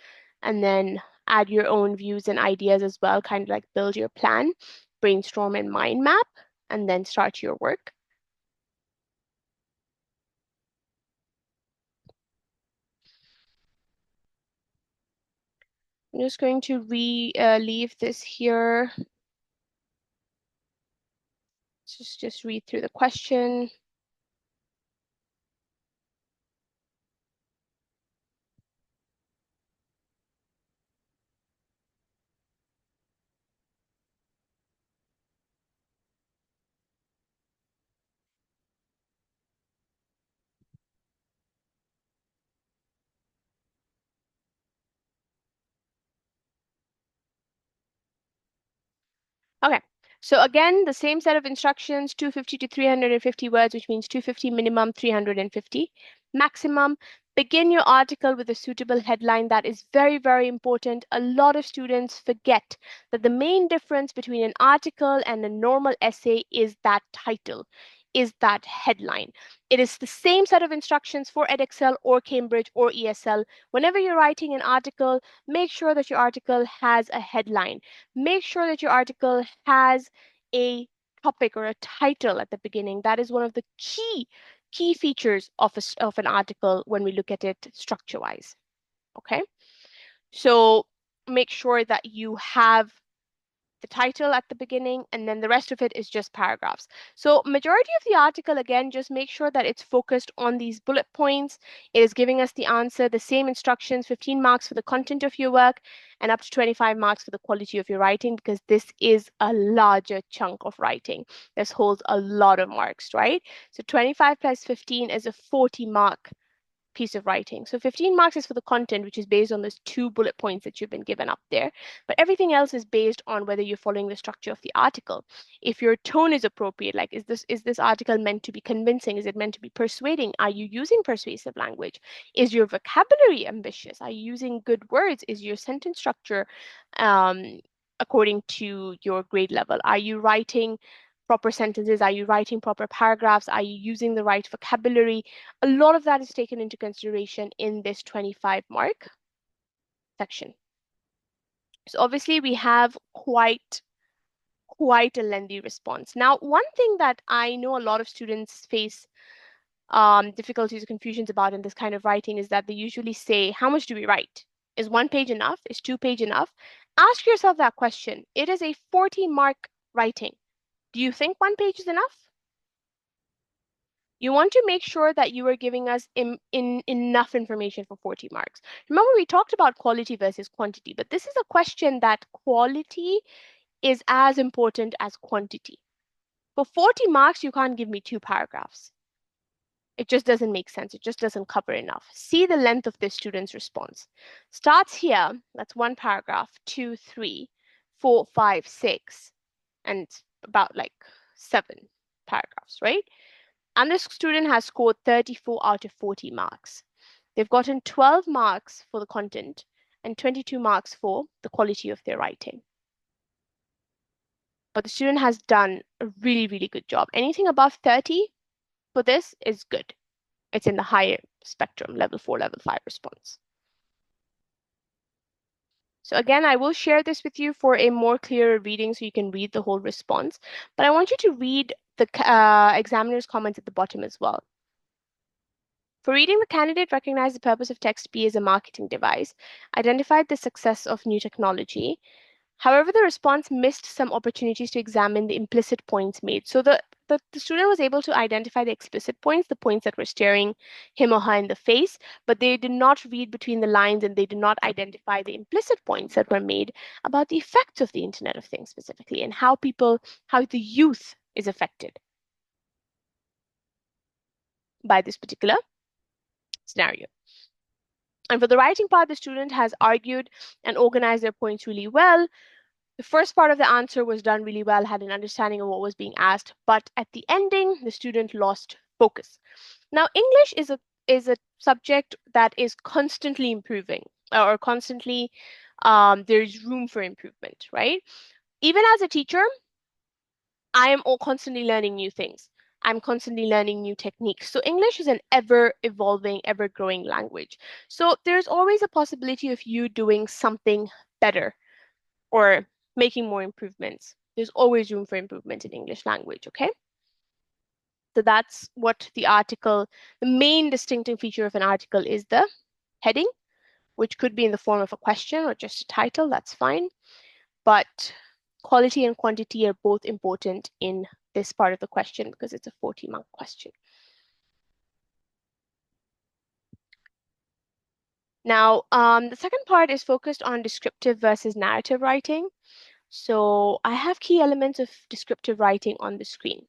[SPEAKER 1] and then add your own views and ideas as well, kind of like build your plan, brainstorm and mind map, and then start your work. I'm just going to leave this here. Just read through the question. Okay, so again, the same set of instructions, 250 to 350 words, which means 250 minimum, 350 maximum. Begin your article with a suitable headline. That is very, very important. A lot of students forget that the main difference between an article and a normal essay is that title, is that headline. It is the same set of instructions for Edexcel or Cambridge or ESL. Whenever you're writing an article, make sure that your article has a headline. Make sure that your article has a topic or a title at the beginning. That is one of the key features of an article when we look at it structure-wise. Okay, so make sure that you have the title at the beginning, and then the rest of it is just paragraphs. So majority of the article, again, just make sure that it's focused on these bullet points. It is giving us the answer, the same instructions, 15 marks for the content of your work, and up to 25 marks for the quality of your writing, because this is a larger chunk of writing. This holds a lot of marks, right? So 25 plus 15 is a 40-mark piece of writing. So 15 marks is for the content, which is based on those 2 bullet points that you've been given up there. But everything else is based on whether you're following the structure of the article. If your tone is appropriate, like is this article meant to be convincing? Is it meant to be persuading? Are you using persuasive language? Is your vocabulary ambitious? Are you using good words? Is your sentence structure according to your grade level? Are you writing proper sentences? Are you writing proper paragraphs? Are you using the right vocabulary? A lot of that is taken into consideration in this 25 mark section. So obviously we have quite a lengthy response. Now, one thing that I know a lot of students face difficulties or confusions about in this kind of writing is that they usually say, how much do we write? Is 1 page enough? Is 2 page enough? Ask yourself that question. It is a 40-mark writing. Do you think 1 page is enough? You want to make sure that you are giving us enough information for 40 marks. Remember, we talked about quality versus quantity, but this is a question that quality is as important as quantity. For 40 marks, you can't give me 2 paragraphs. It just doesn't make sense. It just doesn't cover enough. See the length of this student's response. Starts here, that's 1 paragraph, 2, 3, 4, 5, 6, and about like 7 paragraphs, right? And this student has scored 34 out of 40 marks. They've gotten 12 marks for the content and 22 marks for the quality of their writing. But the student has done a really, really good job. Anything above 30 for this is good. It's in the higher spectrum, level 4, level 5 response. So again, I will share this with you for a more clearer reading so you can read the whole response. But I want you to read the examiner's comments at the bottom as well. For reading, the candidate recognized the purpose of text B as a marketing device, identified the success of new technology. However, the response missed some opportunities to examine the implicit points made. So the the student was able to identify the explicit points, the points that were staring him or her in the face, but they did not read between the lines and they did not identify the implicit points that were made about the effects of the Internet of Things specifically and how the youth is affected by this particular scenario. And for the writing part, the student has argued and organized their points really well. The first part of the answer was done really well, had an understanding of what was being asked, but at the ending, the student lost focus. Now, English is a subject that is constantly improving or constantly there's room for improvement, right? Even as a teacher, I am all constantly learning new things. I'm constantly learning new techniques. So English is an ever evolving, ever growing language. So there's always a possibility of you doing something better or making more improvements. There's always room for improvement in English language, okay? So that's what the main distinctive feature of an article is the heading, which could be in the form of a question or just a title, that's fine. But quality and quantity are both important in this part of the question because it's a 40-mark question. Now, the second part is focused on descriptive versus narrative writing. So I have key elements of descriptive writing on the screen.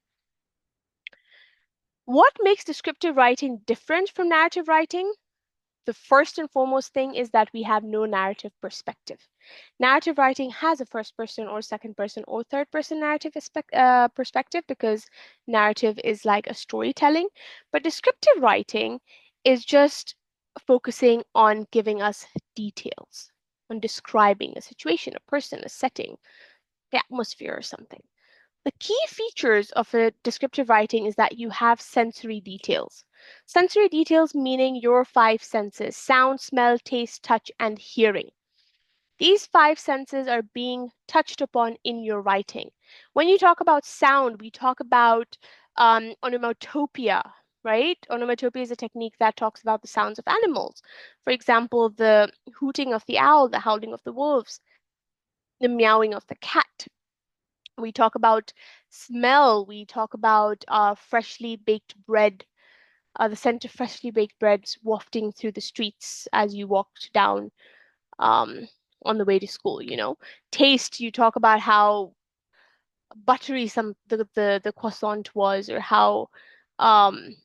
[SPEAKER 1] What makes descriptive writing different from narrative writing? The first and foremost thing is that we have no narrative perspective. Narrative writing has a first person or second person or third person narrative perspective because narrative is like a storytelling, but descriptive writing is just focusing on giving us details, on describing a situation, a person, a setting, the atmosphere or something. The key features of a descriptive writing is that you have sensory details. Sensory details meaning your five senses: sound, smell, taste, touch, and hearing. These five senses are being touched upon in your writing. When you talk about sound, we talk about onomatopoeia, right? Onomatopoeia is a technique that talks about the sounds of animals. For example, the hooting of the owl, the howling of the wolves, the meowing of the cat. We talk about smell. We talk about freshly baked bread, the scent of freshly baked breads wafting through the streets as you walked down um, on the way to school, you know. Taste, you talk about how buttery the croissant was or how um,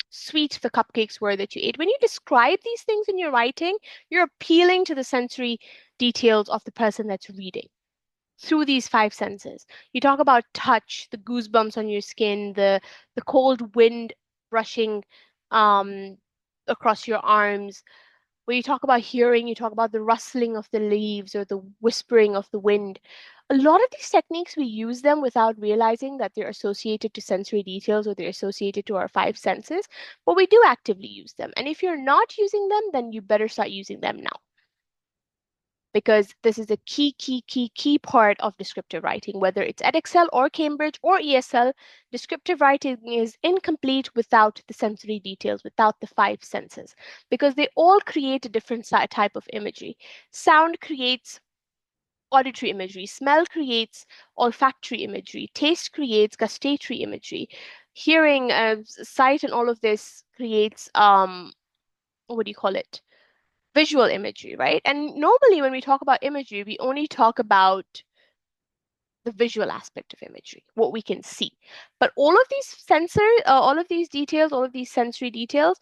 [SPEAKER 1] sweet the cupcakes were that you ate. When you describe these things in your writing, you're appealing to the sensory details of the person that's reading through these five senses. You talk about touch, the goosebumps on your skin, the cold wind brushing um, across your arms. When you talk about hearing, you talk about the rustling of the leaves or the whispering of the wind. A lot of these techniques, we use them without realizing that they're associated to sensory details or they're associated to our five senses, but we do actively use them. And if you're not using them, then you better start using them now, because this is a key part of descriptive writing. Whether it's Edexcel or Cambridge or ESL, descriptive writing is incomplete without the sensory details, without the five senses, because they all create a different type of imagery. Sound creates auditory imagery, smell creates olfactory imagery, taste creates gustatory imagery, hearing, sight, and all of this creates what do you call it? Visual imagery, right? And normally when we talk about imagery, we only talk about the visual aspect of imagery, what we can see. But all of these details, all of these sensory details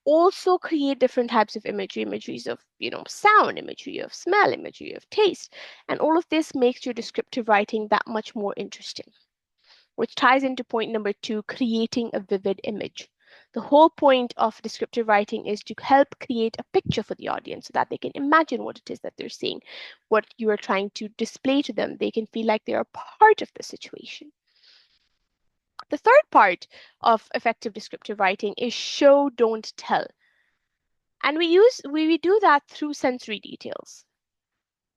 [SPEAKER 1] also create different types of imagery, imageries of, you know, sound, imagery of smell, imagery of taste. And all of this makes your descriptive writing that much more interesting, which ties into point number 2, creating a vivid image. The whole point of descriptive writing is to help create a picture for the audience so that they can imagine what it is that they're seeing, what you are trying to display to them. They can feel like they are part of the situation. The third part of effective descriptive writing is show, don't tell. And we do that through sensory details.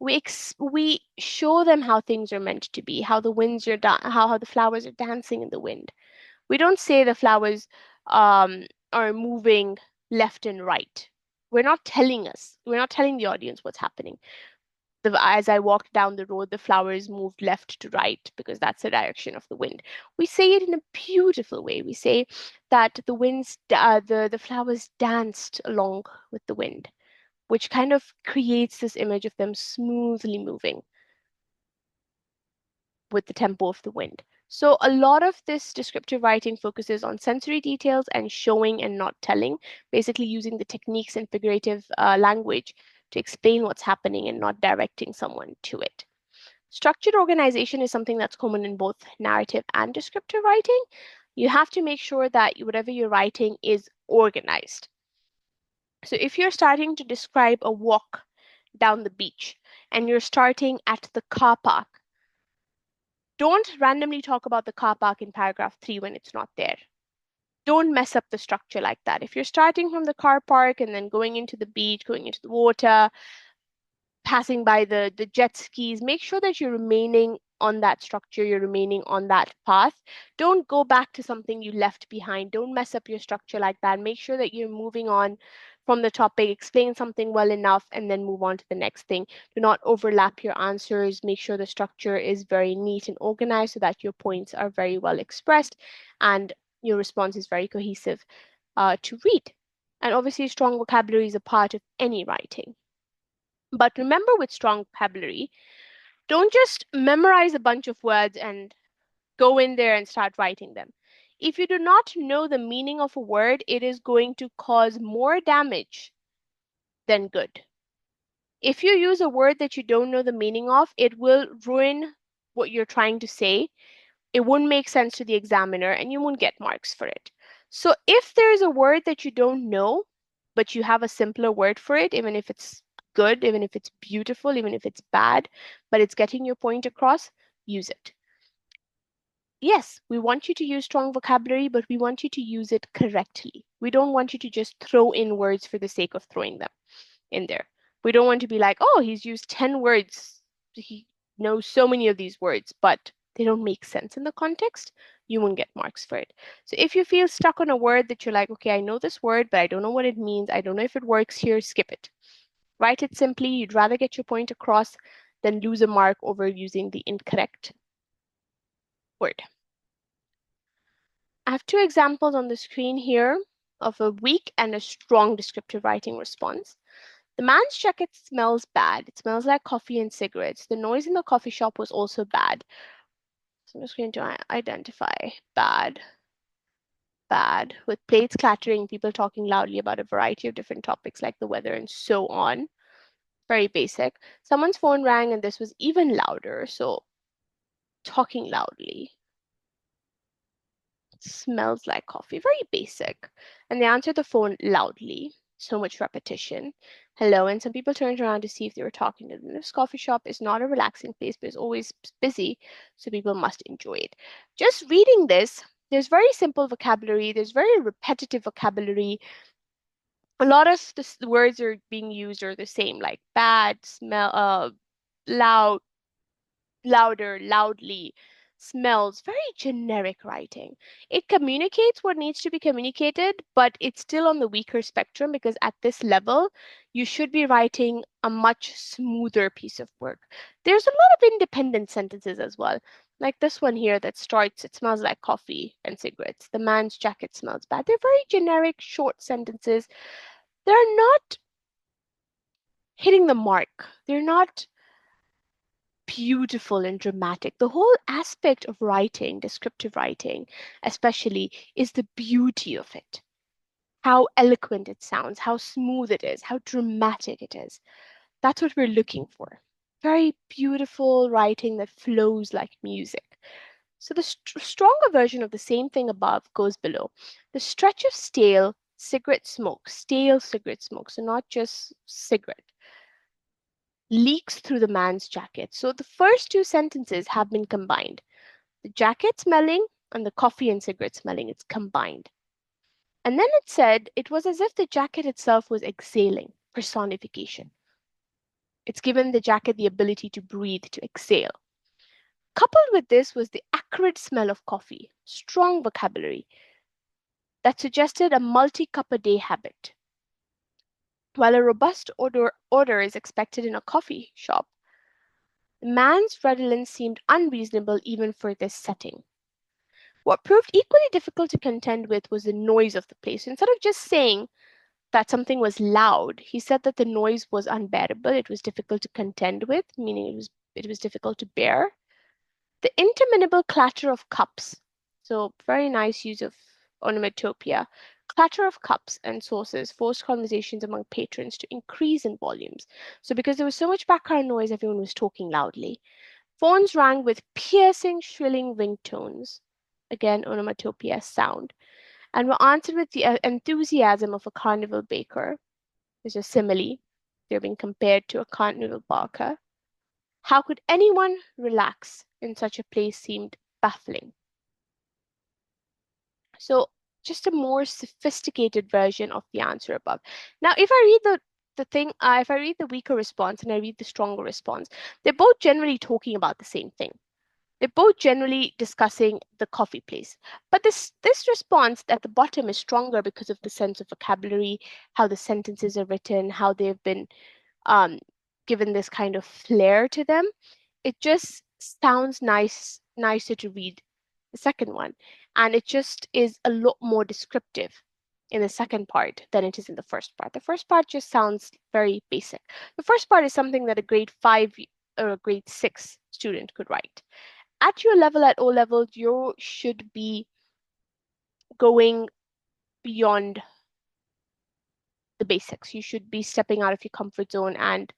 [SPEAKER 1] We show them how things are meant to be, how the winds are how the flowers are dancing in the wind. We don't say the flowers are moving left and right. We're not telling the audience what's happening. as I walked down the road, the flowers moved left to right because that's the direction of the wind. We say it in a beautiful way. We say that the flowers danced along with the wind, which kind of creates this image of them smoothly moving with the tempo of the wind. So a lot of this descriptive writing focuses on sensory details and showing and not telling, basically using the techniques and figurative language to explain what's happening and not directing someone to it. Structured organization is something that's common in both narrative and descriptive writing. You have to make sure that whatever you're writing is organized. So if you're starting to describe a walk down the beach and you're starting at the car park, don't randomly talk about the car park in paragraph 3 when it's not there. Don't mess up the structure like that. If you're starting from the car park and then going into the beach, going into the water, passing by the jet skis, make sure that you're remaining on that structure, you're remaining on that path. Don't go back to something you left behind. Don't mess up your structure like that. Make sure that you're moving on from the topic, explain something well enough, and then move on to the next thing. Do not overlap your answers. Make sure the structure is very neat and organized so that your points are very well expressed and your response is very cohesive to read. And obviously, strong vocabulary is a part of any writing. But remember, with strong vocabulary, don't just memorize a bunch of words and go in there and start writing them. If you do not know the meaning of a word, it is going to cause more damage than good. If you use a word that you don't know the meaning of, it will ruin what you're trying to say. It won't make sense to the examiner and you won't get marks for it. So if there's a word that you don't know, but you have a simpler word for it, even if it's good, even if it's beautiful, even if it's bad, but it's getting your point across, use it. Yes, we want you to use strong vocabulary, but we want you to use it correctly. We don't want you to just throw in words for the sake of throwing them in there. We don't want to be like, oh, he's used 10 words. He knows so many of these words, but they don't make sense in the context. You won't get marks for it. So if you feel stuck on a word that you're like, okay, I know this word, but I don't know what it means. I don't know if it works here, skip it. Write it simply. You'd rather get your point across than lose a mark over using the incorrect word. I have two examples on the screen here of a weak and a strong descriptive writing response. The man's jacket smells bad. It smells like coffee and cigarettes. The noise in the coffee shop was also bad. So I'm just going to identify bad, bad, with plates clattering, people talking loudly about a variety of different topics like the weather and so on. Very basic. Someone's phone rang and this was even louder. So talking loudly. Smells like coffee. Very basic. And they answered the phone loudly. So much repetition. Hello. And some people turned around to see if they were talking to them. This coffee shop is not a relaxing place, but it's always busy. So people must enjoy it. Just reading this, there's very simple vocabulary. There's very repetitive vocabulary. A lot of the words are being used are the same, like bad, smell, loud, louder, loudly, smells, very generic writing. It communicates what needs to be communicated, but it's still on the weaker spectrum because at this level, you should be writing a much smoother piece of work. There's a lot of independent sentences as well. Like this one here that starts, it smells like coffee and cigarettes. The man's jacket smells bad. They're very generic, short sentences. They're not hitting the mark. They're not beautiful and dramatic. The whole aspect of writing, descriptive writing, especially, is the beauty of it. How eloquent it sounds, how smooth it is, how dramatic it is. That's what we're looking for. Very beautiful writing that flows like music. So the stronger version of the same thing above goes below. The stretch of stale cigarette smoke, so not just cigarette, leaks through the man's jacket. So the first two sentences have been combined. The jacket smelling and the coffee and cigarette smelling, it's combined. And then it said it was as if the jacket itself was exhaling, personification. It's given the jacket the ability to breathe, to exhale. Coupled with this was the acrid smell of coffee, strong vocabulary that suggested a multi-cup-a-day habit. While a robust odor is expected in a coffee shop, The man's redolence seemed unreasonable even for this setting. What proved equally difficult to contend with was the noise of the place. Instead of just saying that something was loud, he said that the noise was unbearable. It was difficult to contend with, meaning it was difficult to bear. The interminable clatter of cups. So very nice use of onomatopoeia. Clatter of cups and saucers forced conversations among patrons to increase in volumes. So because there was so much background noise, everyone was talking loudly. Phones rang with piercing, shrilling ringtones. Again, onomatopoeia sound. And were answered with the enthusiasm of a carnival baker. There's a simile. They're being compared to a carnival barker. How could anyone relax in such a place seemed baffling. So just a more sophisticated version of the answer above. Now, if I read if I read the weaker response and I read the stronger response, they're both generally talking about the same thing. They're both generally discussing the coffee place. But this response at the bottom is stronger because of the sense of vocabulary, how the sentences are written, how they've been um, given this kind of flair to them. It just sounds nicer to read the second one. And it just is a lot more descriptive in the second part than it is in the first part. The first part just sounds very basic. The first part is something that a grade 5 or a grade 6 student could write. At your level, at O level, you should be going beyond the basics. You should be stepping out of your comfort zone and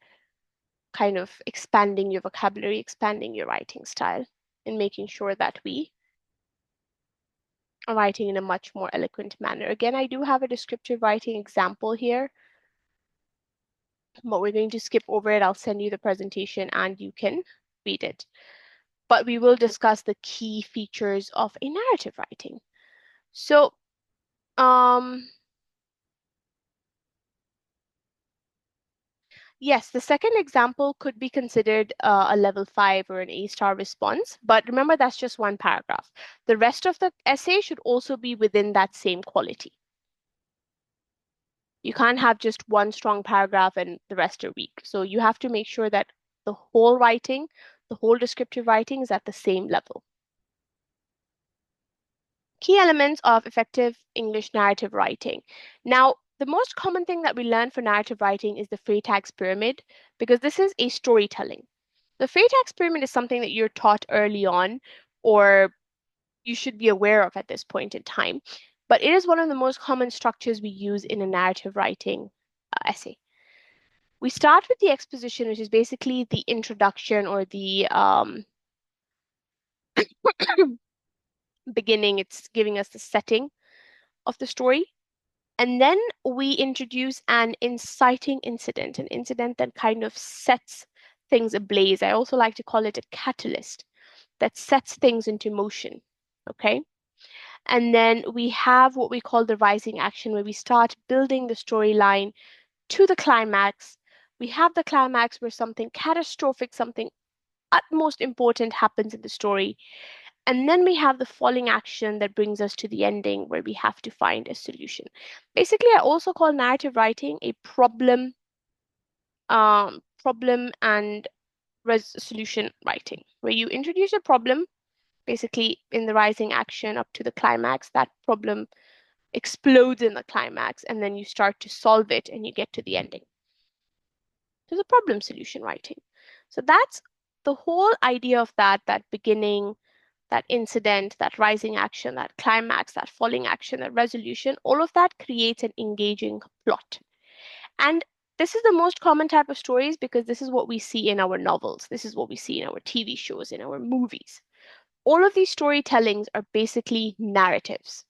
[SPEAKER 1] kind of expanding your vocabulary, expanding your writing style, and making sure that we are writing in a much more eloquent manner. Again, I do have a descriptive writing example here, but we're going to skip over it. I'll send you the presentation and you can read it. But we will discuss the key features of a narrative writing. So, yes, the second example could be considered a level 5 or an A-star response, but remember that's just one paragraph. The rest of the essay should also be within that same quality. You can't have just one strong paragraph and the rest are weak. So you have to make sure that the whole writing, the whole descriptive writing is at the same level. Key elements of effective English narrative writing. Now, the most common thing that we learn for narrative writing is the Freytag's pyramid, because this is a storytelling. The Freytag's pyramid is something that you're taught early on, or you should be aware of at this point in time. But it is one of the most common structures we use in a narrative writing essay. We start with the exposition, which is basically the introduction or the beginning. It's giving us the setting of the story. And then we introduce an inciting incident, an incident that kind of sets things ablaze. I also like to call it a catalyst that sets things into motion. Okay. And then we have what we call the rising action, where we start building the storyline to the climax. We have the climax where something catastrophic, something utmost important happens in the story. And then we have the falling action that brings us to the ending where we have to find a solution. Basically, I also call narrative writing a problem and resolution writing, where you introduce a problem, basically in the rising action up to the climax. That problem explodes in the climax, and then you start to solve it and you get to the ending. So the problem solution writing. So that's the whole idea of that beginning, that incident, that rising action, that climax, that falling action, that resolution, all of that creates an engaging plot. And this is the most common type of stories because this is what we see in our novels. This is what we see in our TV shows, in our movies. All of these storytellings are basically narratives.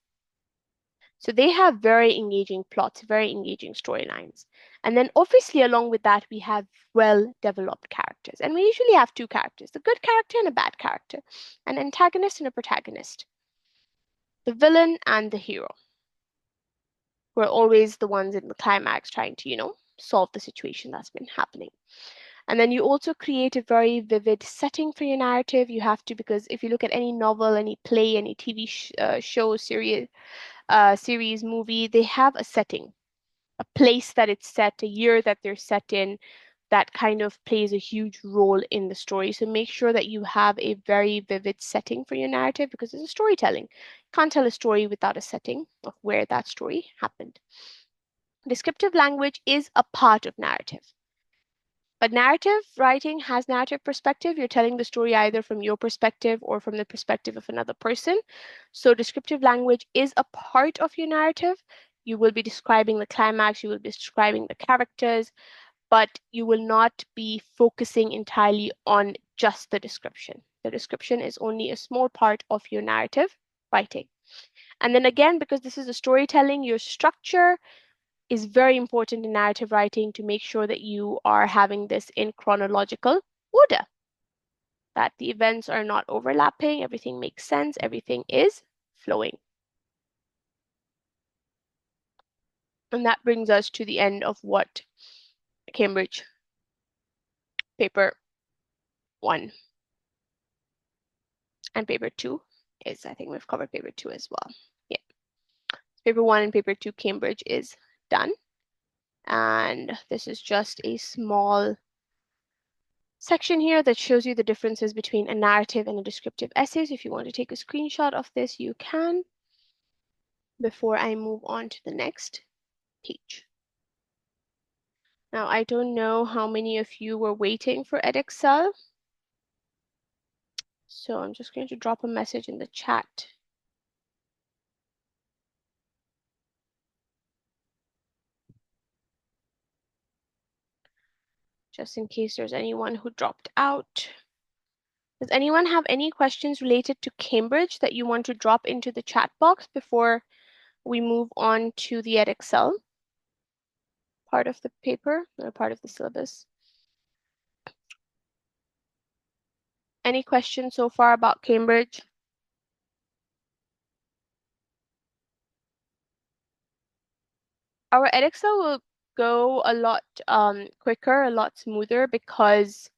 [SPEAKER 1] So they have very engaging plots, very engaging storylines. And then obviously along with that, we have well-developed characters. And we usually have two characters, the good character and a bad character, an antagonist and a protagonist, the villain and the hero, who are always the ones in the climax trying to, solve the situation that's been happening. And then you also create a very vivid setting for your narrative. You have to, because if you look at any novel, any play, any TV show, series, movie, they have a setting, a place that it's set, a year that they're set in. that kind of plays a huge role in the story. So make sure that you have a very vivid setting for your narrative because it's a storytelling. You can't tell a story without a setting of where that story happened. Descriptive language is a part of narrative. But narrative writing has narrative perspective. You're telling the story either from your perspective or from the perspective of another person. So descriptive language is a part of your narrative. You will be describing the climax, you will be describing the characters, but you will not be focusing entirely on just the description. The description is only a small part of your narrative writing. And then again, because this is a storytelling, your structure is very important in narrative writing to make sure that you are having this in chronological order, that the events are not overlapping, everything makes sense, everything is flowing. And that brings us to the end of what Cambridge paper 1 and paper 2 is. I think we've covered paper 2 as well. Yeah. Paper 1 and paper 2 Cambridge is done. And this is just a small section here that shows you the differences between a narrative and a descriptive essay. So if you want to take a screenshot of this, you can before I move on to the next page. Now, I don't know how many of you were waiting for Edexcel. So I'm just going to drop a message in the chat. Just in case there's anyone who dropped out. Does anyone have any questions related to Cambridge that you want to drop into the chat box before we move on to the Edexcel part of the paper or part of the syllabus? Any questions so far about Cambridge? Our Edexcel will go a lot quicker, a lot smoother because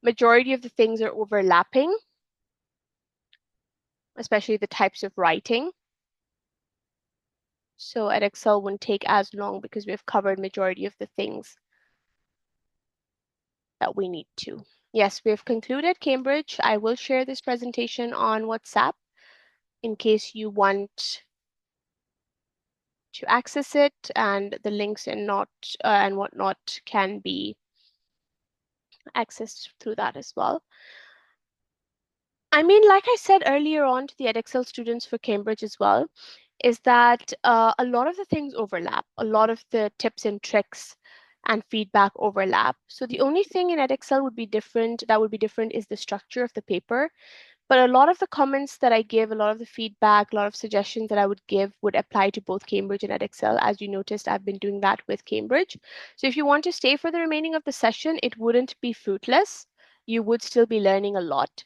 [SPEAKER 1] majority of the things are overlapping, especially the types of writing. So Edexcel won't take as long because we've covered majority of the things that we need to. Yes, we've concluded Cambridge. I will share this presentation on WhatsApp in case you want to access it, and the links and whatnot can be accessed through that as well. I mean, like I said earlier on to the Edexcel students for Cambridge as well, is that a lot of the things overlap, a lot of the tips and tricks and feedback overlap. So the only thing in Edexcel that would be different is the structure of the paper. But a lot of the comments that I give, a lot of the feedback, a lot of suggestions that I would give would apply to both Cambridge and Edexcel. As you noticed, I've been doing that with Cambridge. So if you want to stay for the remaining of the session, it wouldn't be fruitless. You would still be learning a lot.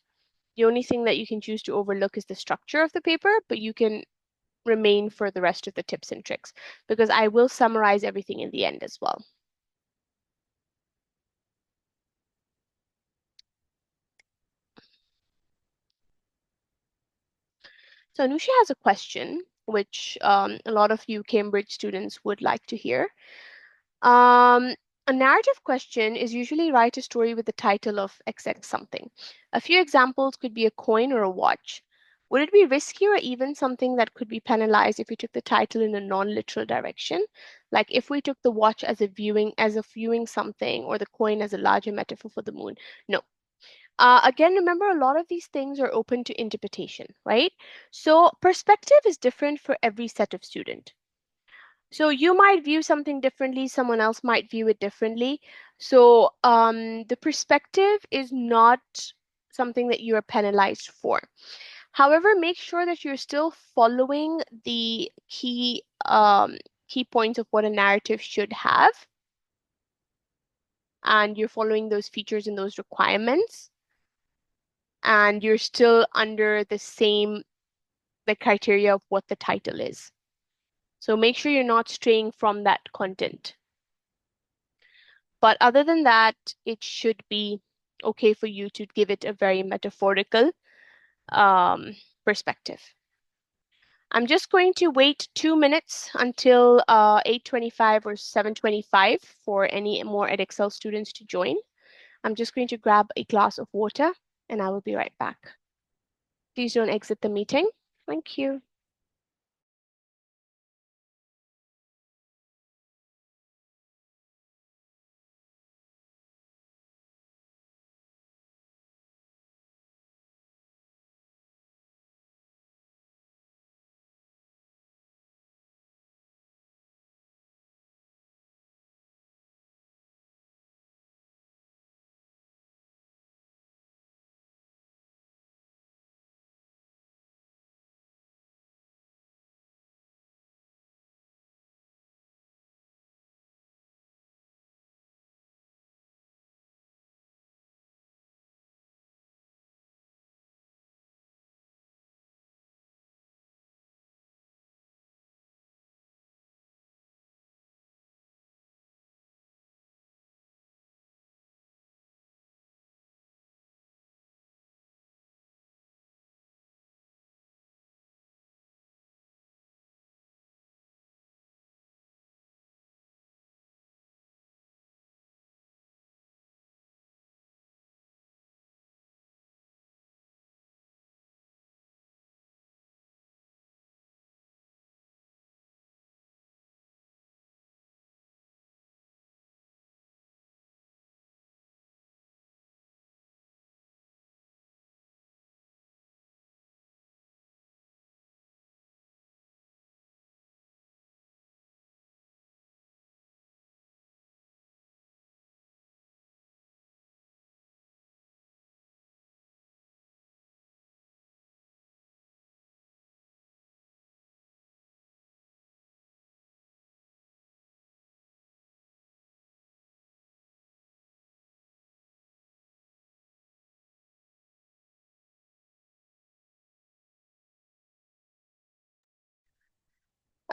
[SPEAKER 1] The only thing that you can choose to overlook is the structure of the paper, but you can remain for the rest of the tips and tricks because I will summarize everything in the end as well. So Anusha has a question, which a lot of you Cambridge students would like to hear. A narrative question is usually write a story with the title of XX something. A few examples could be a coin or a watch. Would it be risky or even something that could be penalized if we took the title in a non-literal direction? Like if we took the watch as a viewing something, or the coin as a larger metaphor for the moon? No. Again, remember, a lot of these things are open to interpretation, right? So perspective is different for every set of student. So you might view something differently, someone else might view it differently. So the perspective is not something that you are penalized for. However, make sure that you're still following the key points of what a narrative should have, and you're following those features and those requirements, and you're still under the criteria of what the title is. So make sure you're not straying from that content. But other than that, it should be okay for you to give it a very metaphorical perspective. I'm just going to wait 2 minutes until 8:25 or 7:25 for any more Edexcel students to join. I'm just going to grab a glass of water and I will be right back. Please don't exit the meeting. Thank you.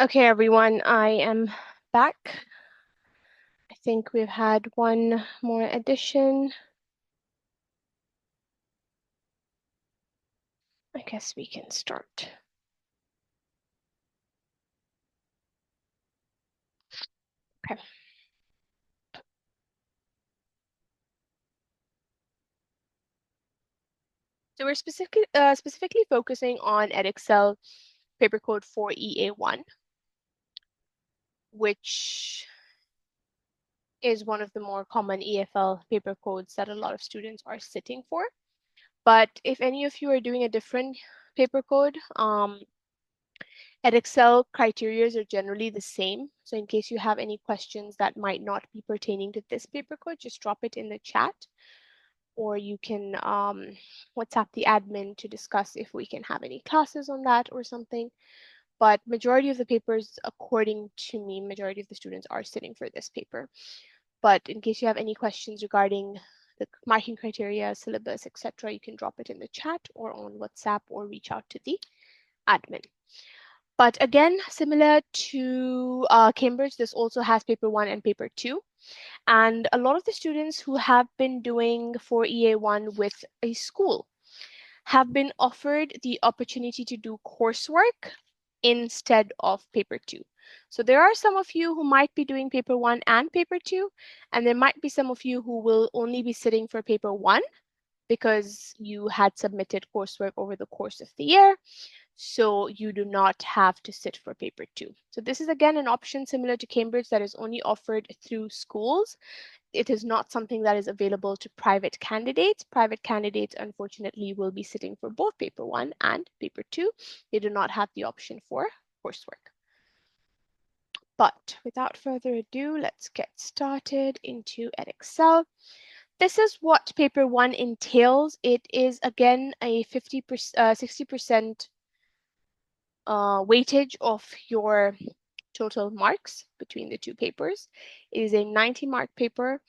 [SPEAKER 1] Okay, everyone, I am back. I think we've had one more edition. I guess we can start. Okay. So we're specifically focusing on Edexcel paper code 4EA1, which is one of the more common EFL paper codes that a lot of students are sitting for. But if any of you are doing a different paper code, Edexcel criteria are generally the same. So in case you have any questions that might not be pertaining to this paper code, just drop it in the chat, or you can WhatsApp the admin to discuss if we can have any classes on that or something. But majority of the papers, according to me, majority of the students are sitting for this paper. But in case you have any questions regarding the marking criteria, syllabus, etc., you can drop it in the chat or on WhatsApp or reach out to the admin. But again, similar to Cambridge, this also has paper 1 and paper 2. And a lot of the students who have been doing 4EA1 with a school have been offered the opportunity to do coursework instead of paper 2. So there are some of you who might be doing paper 1 and paper 2, and there might be some of you who will only be sitting for paper 1 because you had submitted coursework over the course of the year. So you do not have to sit for paper 2. So this is again an option similar to Cambridge that is only offered through schools. It is not something that is available to private candidates. Private candidates, unfortunately, will be sitting for both paper 1 and paper 2. They do not have the option for coursework. But without further ado, let's get started into Edexcel. This is what paper 1 entails. It is again a 60% weightage of your total marks between the two papers. It is a 90-mark paper,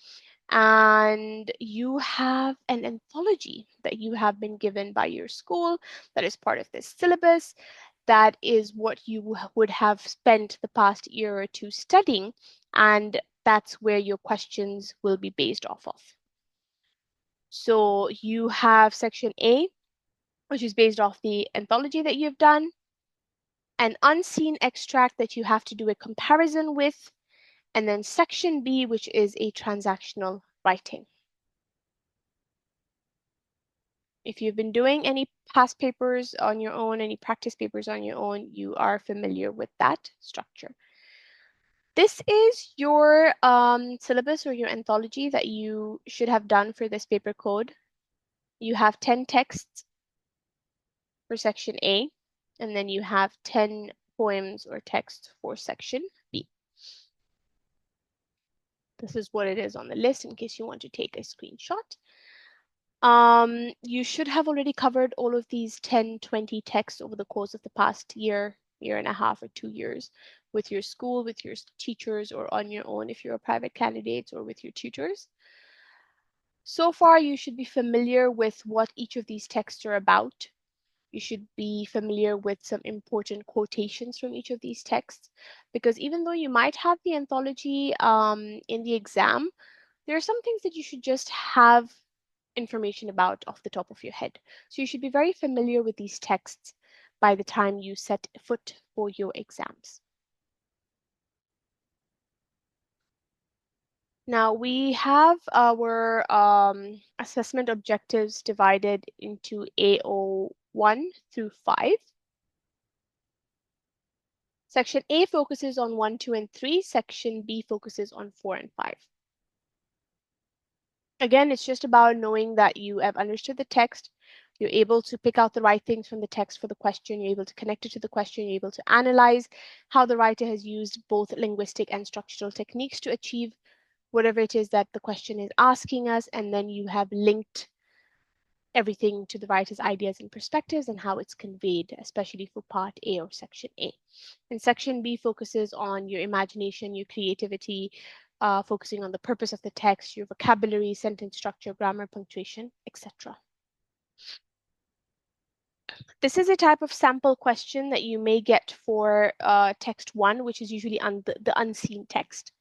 [SPEAKER 1] and you have an anthology that you have been given by your school that is part of this syllabus. That is what you would have spent the past year or two studying, and that's where your questions will be based off of. So you have section A, which is based off the anthology that you've done. an unseen extract that you have to do a comparison with, and then section B, which is a transactional writing. If you've been doing any past papers on your own, any practice papers on your own, you are familiar with that structure. This is your syllabus or your anthology that you should have done for this paper code. You have 10 texts for section A, and then you have 10 poems or texts for section B. This is what it is on the list in case you want to take a screenshot. You should have already covered all of these 10, 20 texts over the course of the past year, year and a half, or 2 years with your school, with your teachers, or on your own if you're a private candidate, or with your tutors. So far, you should be familiar with what each of these texts are about. You should be familiar with some important quotations from each of these texts, because even though you might have the anthology in the exam, there are some things that you should just have information about off the top of your head. So you should be very familiar with these texts by the time you set foot for your exams. Now we have our assessment objectives divided into AO1 through 5. Section A focuses on 1, 2, and 3. Section B focuses on 4 and 5. Again, it's just about knowing that you have understood the text, you're able to pick out the right things from the text for the question, you're able to connect it to the question, you're able to analyze how the writer has used both linguistic and structural techniques to achieve whatever it is that the question is asking us, and then you have linked everything to the writer's ideas and perspectives and how it's conveyed, especially for part A or section A. And section B focuses on your imagination, your creativity, focusing on the purpose of the text, your vocabulary, sentence structure, grammar, punctuation, etc. This is a type of sample question that you may get for text 1, which is usually the unseen text.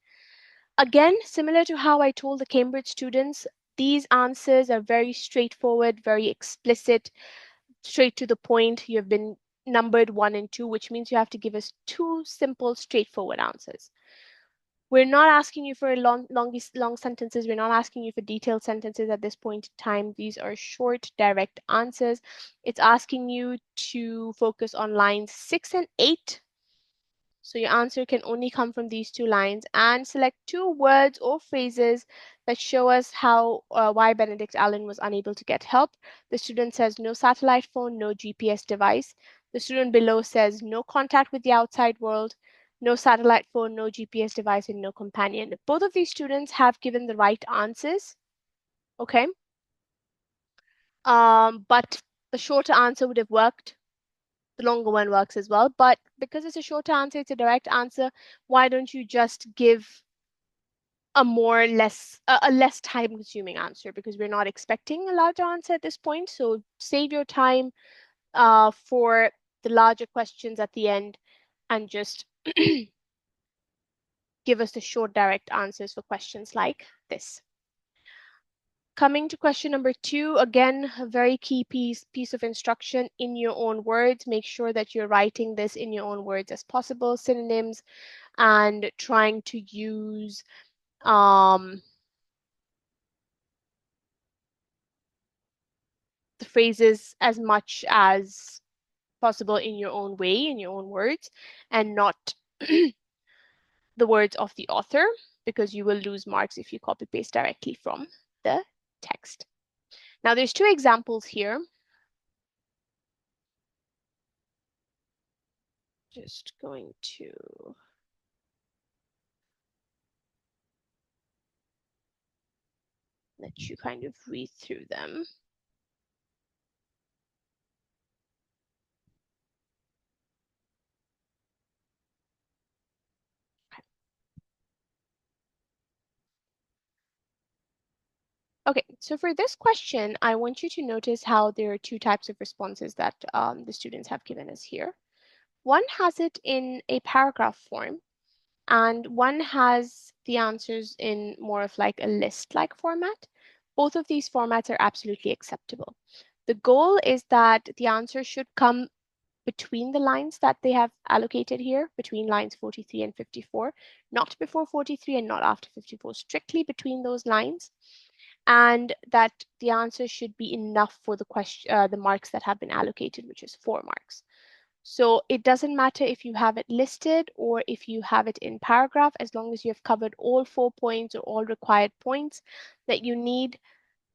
[SPEAKER 1] Again, similar to how I told the Cambridge students, these answers are very straightforward, very explicit, straight to the point. You've been numbered 1 and 2, which means you have to give us 2 simple, straightforward answers. We're not asking you for long sentences. We're not asking you for detailed sentences at this point in time. These are short, direct answers. It's asking you to focus on lines 6 and 8. So your answer can only come from these 2 lines, and select 2 words or phrases that show us how why Benedict Allen was unable to get help. The student says no satellite phone, no GPS device. The student below says no contact with the outside world, no satellite phone, no GPS device, and no companion. Both of these students have given the right answers, okay? But the shorter answer would have worked. The longer one works as well, but because it's a shorter answer, it's a direct answer, why don't you just give a less time consuming answer, because we're not expecting a larger answer at this point. So save your time for the larger questions at the end and just give us the short direct answers for questions like this. Coming to question number 2, again, a very key piece of instruction in your own words. Make sure that you're writing this in your own words as possible, synonyms, and trying to use the phrases as much as possible in your own way, in your own words, and not the words of the author, because you will lose marks if you copy paste directly from the text. Now there's 2 examples here. Just going to let you kind of read through them. Okay, so for this question, I want you to notice how there are 2 types of responses that the students have given us here. One has it in a paragraph form, and one has the answers in more of like a list-like format. Both of these formats are absolutely acceptable. The goal is that the answer should come between the lines that they have allocated here, between lines 43 and 54, not before 43 and not after 54, strictly between those lines, and that the answer should be enough for the question, the marks that have been allocated, which is 4 marks. So it doesn't matter if you have it listed or if you have it in paragraph, as long as you have covered all 4 points or all required points that you need,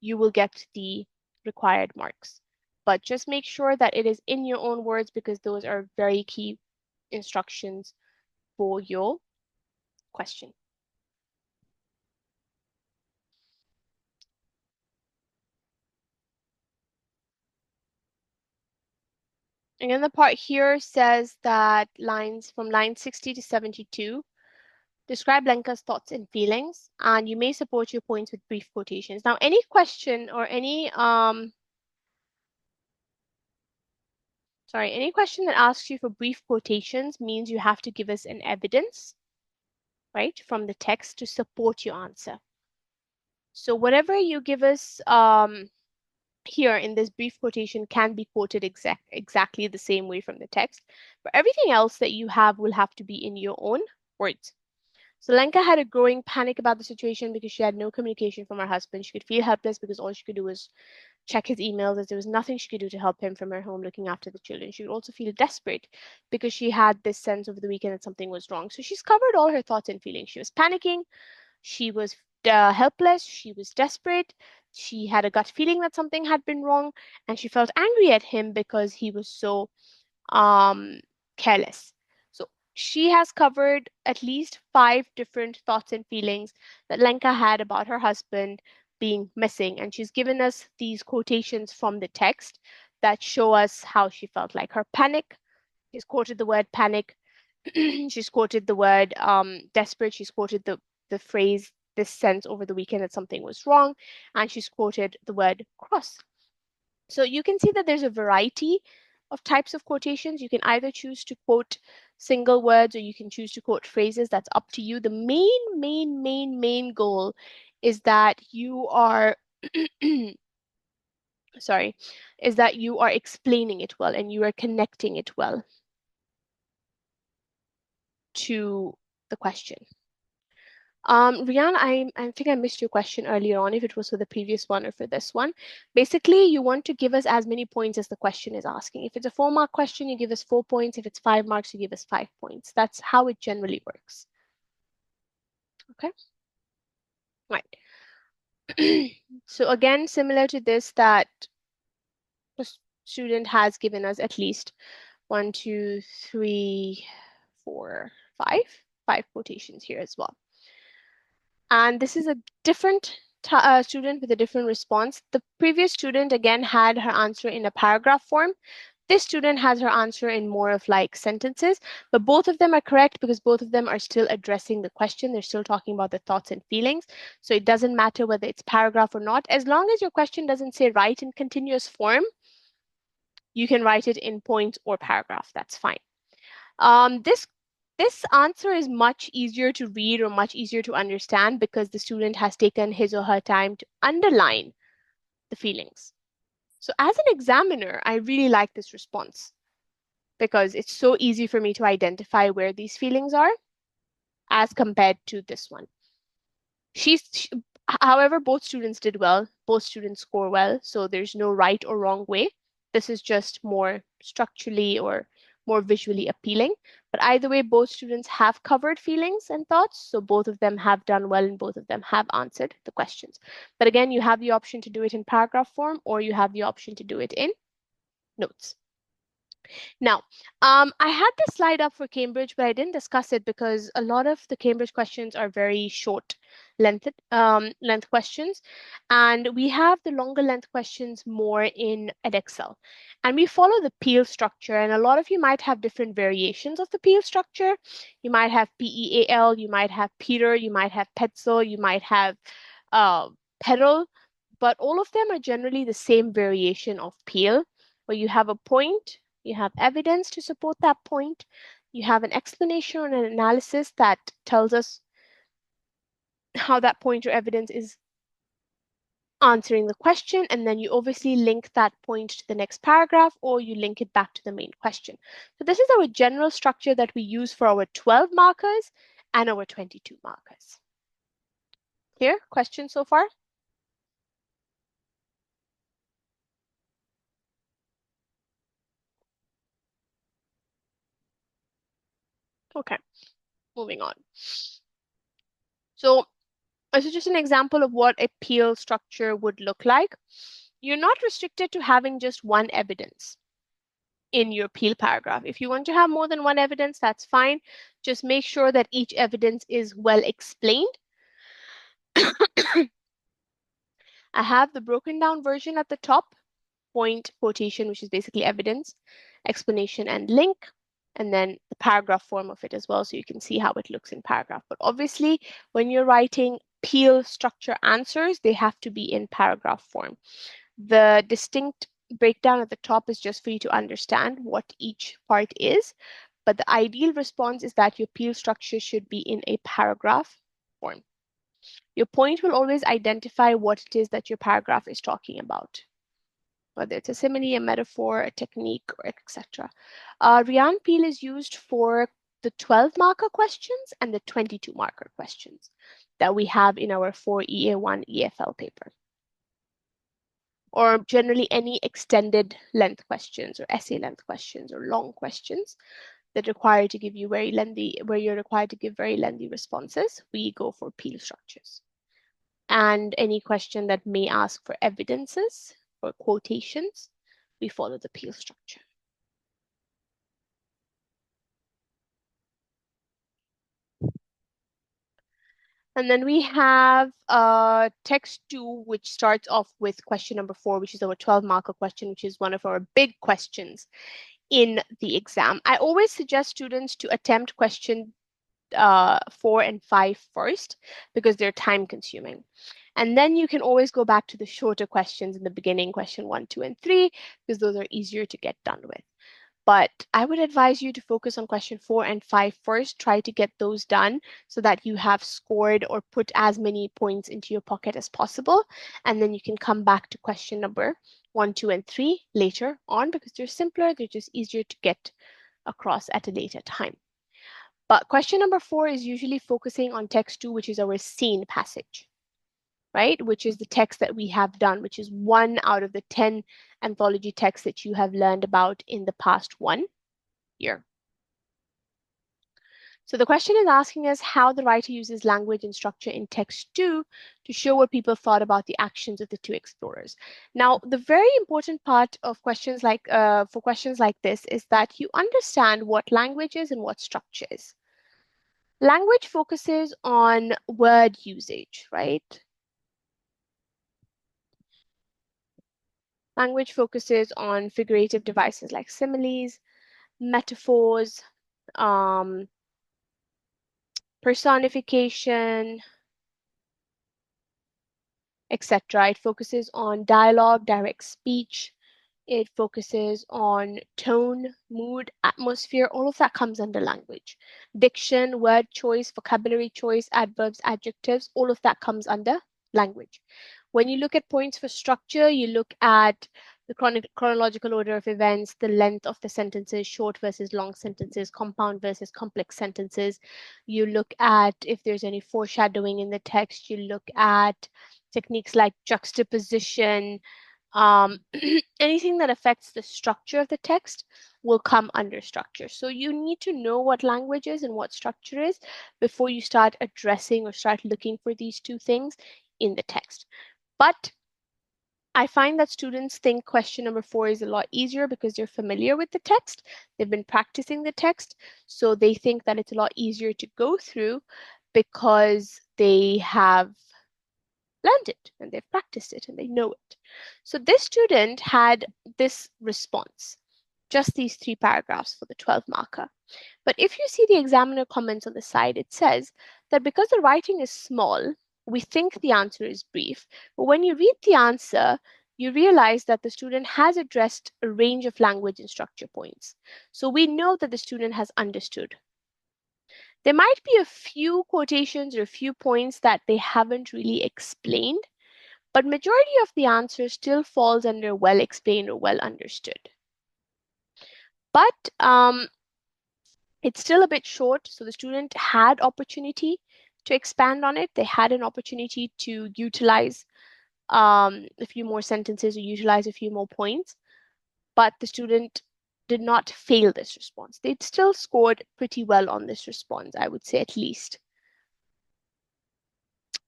[SPEAKER 1] you will get the required marks. But just make sure that it is in your own words, because those are very key instructions for your question. And then the part here says that lines from line 60 to 72 describe Lenka's thoughts and feelings, and you may support your points with brief quotations. Now, any question or any question that asks you for brief quotations means you have to give us an evidence, right, from the text to support your answer. So whatever you give us here in this brief quotation can be quoted exactly the same way from the text, but everything else that you have will have to be in your own words. So Lenka had a growing panic about the situation because she had no communication from her husband. She could feel helpless because all she could do was check his emails, as there was nothing she could do to help him from her home looking after the children. She would also feel desperate because she had this sense over the weekend that something was wrong. So she's covered all her thoughts and feelings. She was panicking, she was helpless, she was desperate, she had a gut feeling that something had been wrong, and she felt angry at him because he was so careless. So she has covered at least 5 different thoughts and feelings that Lenka had about her husband being missing, and she's given us these quotations from the text that show us how she felt. Like her panic, she's quoted the word panic. She's quoted the word desperate. She's quoted the phrase, this sense over the weekend that something was wrong, and she's quoted the word cross. So you can see that there's a variety of types of quotations. You can either choose to quote single words or you can choose to quote phrases. That's up to you. The main goal is that you are sorry, is that you are explaining it well and you are connecting it well to the question. Rian, I think I missed your question earlier on, if it was for the previous one or for this one. Basically, you want to give us as many points as the question is asking. If it's a 4-mark question, you give us 4 points. If it's 5 marks, you give us 5 points. That's how it generally works. Okay, right. So again, similar to this, that the student has given us at least 1, 2, 3, 4, 5 quotations here as well. And this is a different student with a different response. The previous student again had her answer in a paragraph form. This student has her answer in more of like sentences, but both of them are correct because both of them are still addressing the question. They're still talking about the thoughts and feelings. So it doesn't matter whether it's paragraph or not. As long as your question doesn't say write in continuous form, you can write it in point or paragraph. That's fine. This answer is much easier to read or much easier to understand because the student has taken his or her time to underline the feelings. So as an examiner, I really like this response because it's so easy for me to identify where these feelings are as compared to this one. However, both students did well. Both students score well, so there's no right or wrong way. This is just more structurally or more visually appealing. But either way, both students have covered feelings and thoughts, so both of them have done well and both of them have answered the questions. But again, you have the option to do it in paragraph form or you have the option to do it in notes. Now, I had this slide up for Cambridge, but I didn't discuss it because a lot of the Cambridge questions are very short length questions, and we have the longer length questions more in Edexcel. And we follow the peel structure, and a lot of you might have different variations of the peel structure. You might have PEAL, you might have Peter, you might have Petzl, you might have Pedal, but all of them are generally the same variation of peel, where you have a point, you have evidence to support that point, you have an explanation or an analysis that tells us how that point or evidence is answering the question, and then you obviously link that point to the next paragraph, or you link it back to the main question. So this is our general structure that we use for our 12 markers and our 22 markers. Clear? Questions so far? Okay, moving on. So this is just an example of what a PL structure would look like. You're not restricted to having just one evidence in your PL paragraph. If you want to have more than one evidence, that's fine. Just make sure that each evidence is well explained. I have the broken down version at the top, point, quotation, which is basically evidence, explanation, and link, and then the paragraph form of it as well, so you can see how it looks in paragraph. But obviously, when you're writing PL structure answers, they have to be in paragraph form. The distinct breakdown at the top is just for you to understand what each part is, but the ideal response is that your PL structure should be in a paragraph form. Your point will always identify what it is that your paragraph is talking about, whether it's a simile, a metaphor, a technique, or etc. Rian Peel is used for the 12 marker questions and the 22 marker questions that we have in our 4EA1 EFL paper, or generally any extended length questions or essay length questions or long questions that require to give you very lengthy, where you're required to give very lengthy responses, we go for Peel structures. And any question that may ask for evidences or quotations, we follow the Peel structure. And then we have text 2, which starts off with question number 4, which is our 12 marker question, which is one of our big questions in the exam. I always suggest students to attempt question 4 and 5 first, because they're time consuming. And then you can always go back to the shorter questions in the beginning, question 1, 2, and 3, because those are easier to get done with. But I would advise you to focus on question 4 and 5 first. Try to get those done so that you have scored or put as many points into your pocket as possible. And then you can come back to question number 1, 2, and 3 later on, because they're simpler. They're just easier to get across at a later time. But question number 4 is usually focusing on text 2, which is our scene passage, right? Which is the text that we have done, which is 1 out of the 10 anthology texts that you have learned about in the past 1 year. So the question is asking us how the writer uses language and structure in text 2 to show what people thought about the actions of the 2 explorers. Now, the very important part of questions like for questions like this is that you understand what language is and what structure is. Language focuses on word usage, right? Language focuses on figurative devices like similes, metaphors, personification, etc. It focuses on dialogue, direct speech. It focuses on tone, mood, atmosphere. All of that comes under language. Diction, word choice, vocabulary choice, adverbs, adjectives, all of that comes under language. When you look at points for structure, you look at the chronological order of events, the length of the sentences, short versus long sentences, compound versus complex sentences. You look at if there's any foreshadowing in the text. You look at techniques like juxtaposition. Anything that affects the structure of the text will come under structure. So you need to know what language is and what structure is before you start addressing or start looking for these two things in the text. But I find that students think question number 4 is a lot easier because they're familiar with the text. They've been practicing the text. So they think that it's a lot easier to go through because they have learned it and they've practiced it and they know it. So this student had this response, just these 3 paragraphs for the 12 marker. But if you see the examiner comments on the side, it says that because the writing is small, we think the answer is brief. But when you read the answer, you realize that the student has addressed a range of language and structure points. So we know that the student has understood. There might be a few quotations or a few points that they haven't really explained, but majority of the answer still falls under well explained or well understood. But it's still a bit short, so the student had opportunity to expand on it. They had an opportunity to utilize a few more sentences or utilize a few more points, but the student did not fail this response. They'd still scored pretty well on this response, I would say at least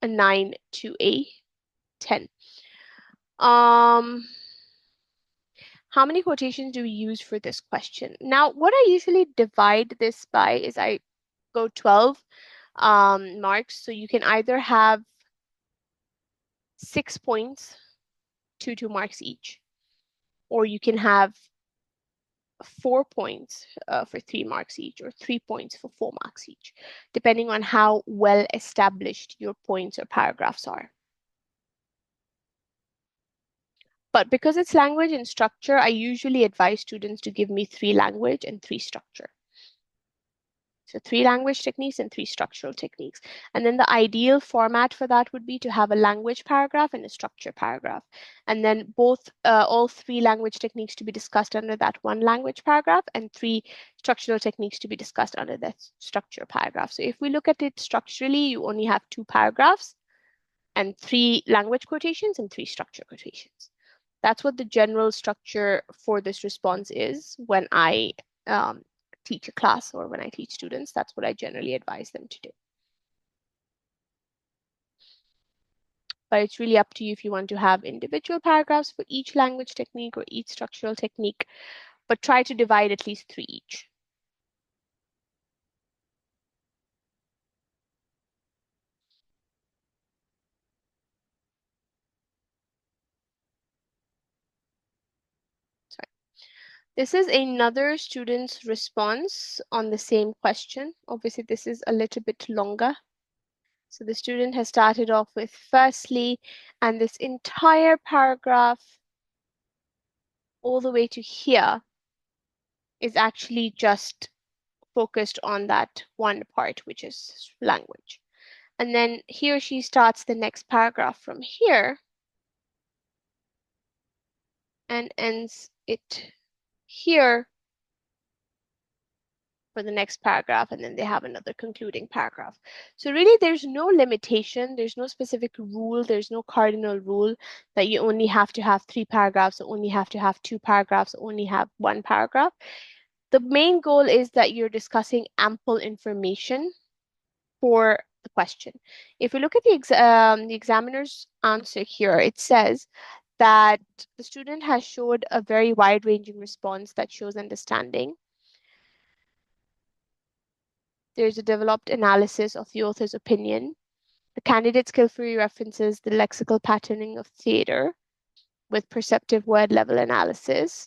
[SPEAKER 1] a 9 to a 10. How many quotations do we use for this question? Now, what I usually divide this by is I go 12 marks. So you can either have 6 points, 2 marks each, or you can have 4 points for 3 marks each, or 3 points for 4 marks each, depending on how well established your points or paragraphs are. But because it's language and structure, I usually advise students to give me 3 language and 3 structure. So 3 language techniques and 3 structural techniques. And then the ideal format for that would be to have a language paragraph and a structure paragraph. And then all 3 language techniques to be discussed under that 1 language paragraph and 3 structural techniques to be discussed under that structure paragraph. So if we look at it structurally, you only have 2 paragraphs and 3 language quotations and 3 structure quotations. That's what the general structure for this response is when I teach a class or when I teach students. That's what I generally advise them to do. But it's really up to you if you want to have individual paragraphs for each language technique or each structural technique, but try to divide at least 3 each. Sorry. This is another student's response on the same question. Obviously, this is a little bit longer. So the student has started off with firstly, and this entire paragraph all the way to here is actually just focused on that one part, which is language. And then he or she starts the next paragraph from here and ends it here for the next paragraph, and then they have another concluding paragraph. So really there's no limitation, there's no specific rule, there's no cardinal rule that you only have to have 3 paragraphs or only have to have 2 paragraphs or only have 1 paragraph. The main goal is that you're discussing ample information for the question. If we look at the examiner's answer here, it says that the student has showed a very wide-ranging response that shows understanding. There's a developed analysis of the author's opinion. The candidate skillfully references the lexical patterning of theater with perceptive word level analysis,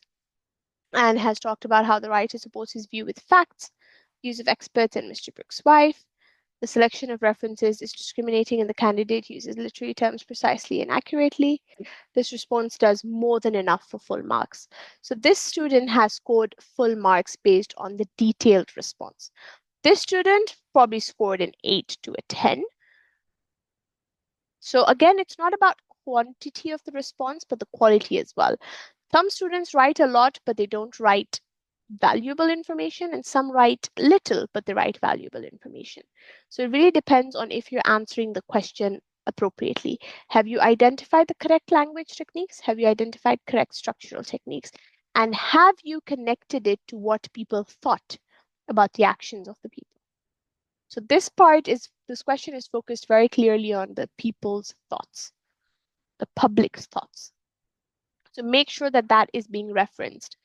[SPEAKER 1] and has talked about how the writer supports his view with facts, use of experts, and Mr. Brooks' wife. The selection of references is discriminating and the candidate uses literary terms precisely and accurately. This response does more than enough for full marks. So this student has scored full marks based on the detailed response. This student probably scored an 8 to a 10. So again, it's not about quantity of the response, but the quality as well. Some students write a lot, but they don't write valuable information, and some write little, but they write valuable information. So it really depends on if you're answering the question appropriately. Have you identified the correct language techniques? Have you identified correct structural techniques? And have you connected it to what people thought about the actions of the people? So this question is focused very clearly on the people's thoughts, the public's thoughts. So make sure that that is being referenced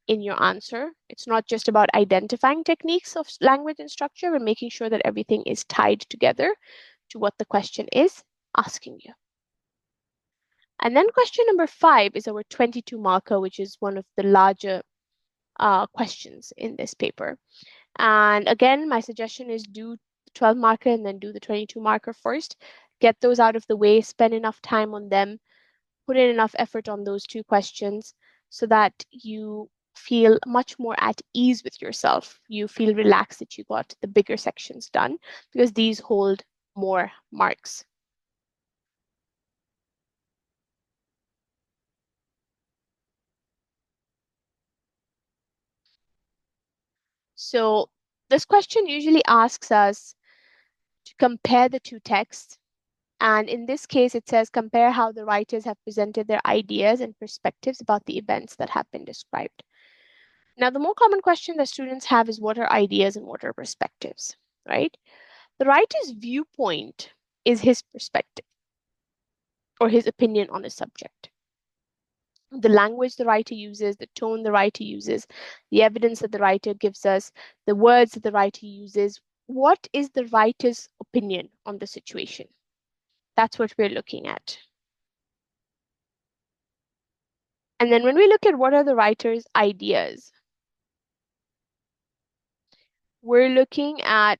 [SPEAKER 1] in your answer. It's not just about identifying techniques of language and structure, but making sure that everything is tied together to what the question is asking you. And then question number 5 is our 22 marker, which is one of the larger questions in this paper. And again, my suggestion is do the 12 marker and then do the 22 marker first. Get those out of the way, spend enough time on them, put in enough effort on those 2 questions so that you feel much more at ease with yourself. You feel relaxed that you got the bigger sections done because these hold more marks. So this question usually asks us to compare the two texts. And in this case, it says compare how the writers have presented their ideas and perspectives about the events that have been described. Now, the more common question that students have is what are ideas and what are perspectives, right? The writer's viewpoint is his perspective or his opinion on a subject. The language the writer uses, the tone the writer uses, the evidence that the writer gives us, the words that the writer uses. What is the writer's opinion on the situation? That's what we're looking at. And then when we look at what are the writer's ideas, we're looking at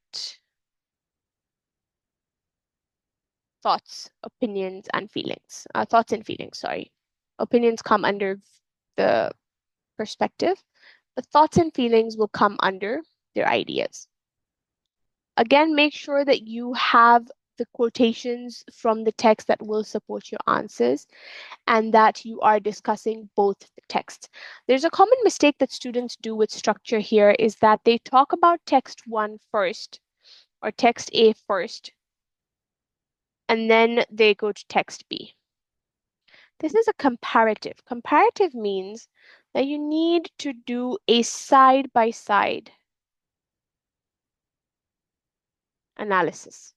[SPEAKER 1] thoughts, opinions, and feelings. Thoughts and feelings, sorry. Opinions come under the perspective, but thoughts and feelings will come under their ideas. Again, make sure that you have the quotations from the text that will support your answers and that you are discussing both the texts. There's a common mistake that students do with structure here is that they talk about text 1 first or text A first, and then they go to text B. This is a comparative. Comparative means that you need to do a side-by-side analysis.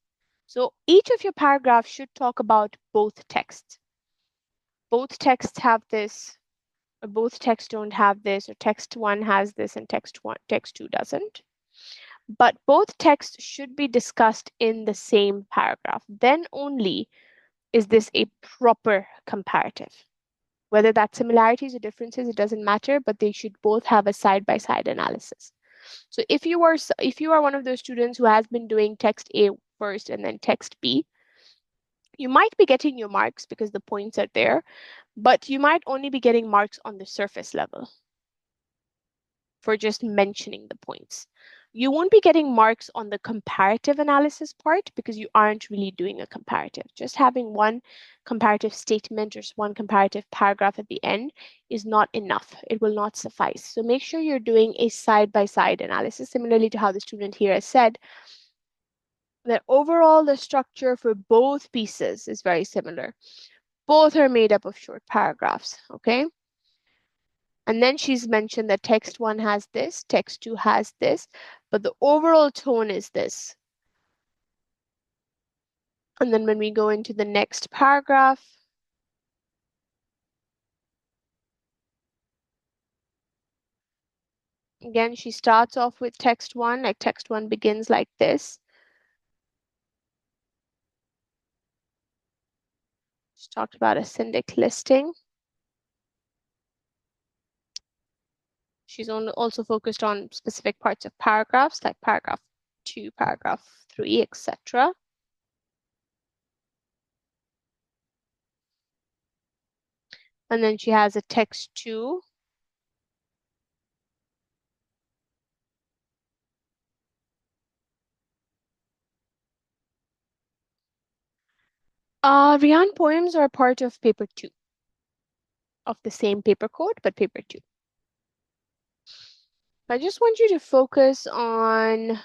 [SPEAKER 1] So each of your paragraphs should talk about both texts. Both texts have this, or both texts don't have this, or text 1 has this and text 2 doesn't. But both texts should be discussed in the same paragraph. Then only is this a proper comparative. Whether that's similarities or differences, it doesn't matter, but they should both have a side-by-side analysis. So if you are one of those students who has been doing text A first and then text B, you might be getting your marks because the points are there, but you might only be getting marks on the surface level for just mentioning the points. You won't be getting marks on the comparative analysis part because you aren't really doing a comparative. Just having one comparative statement or one comparative paragraph at the end is not enough. It will not suffice. So make sure you're doing a side-by-side analysis, similarly to how the student here has said that overall the structure for both pieces is very similar. Both are made up of short paragraphs, okay? And then she's mentioned that text 1 has this, text 2 has this, but the overall tone is this. And then when we go into the next paragraph, again, she starts off with text 1, like text 1 begins like this. She talked about a syndic listing. She's also focused on specific parts of paragraphs, like paragraph 2, paragraph 3, etc. And then she has a text 2. Rian poems are part of paper 2, of the same paper code, but paper 2. I just want you to focus on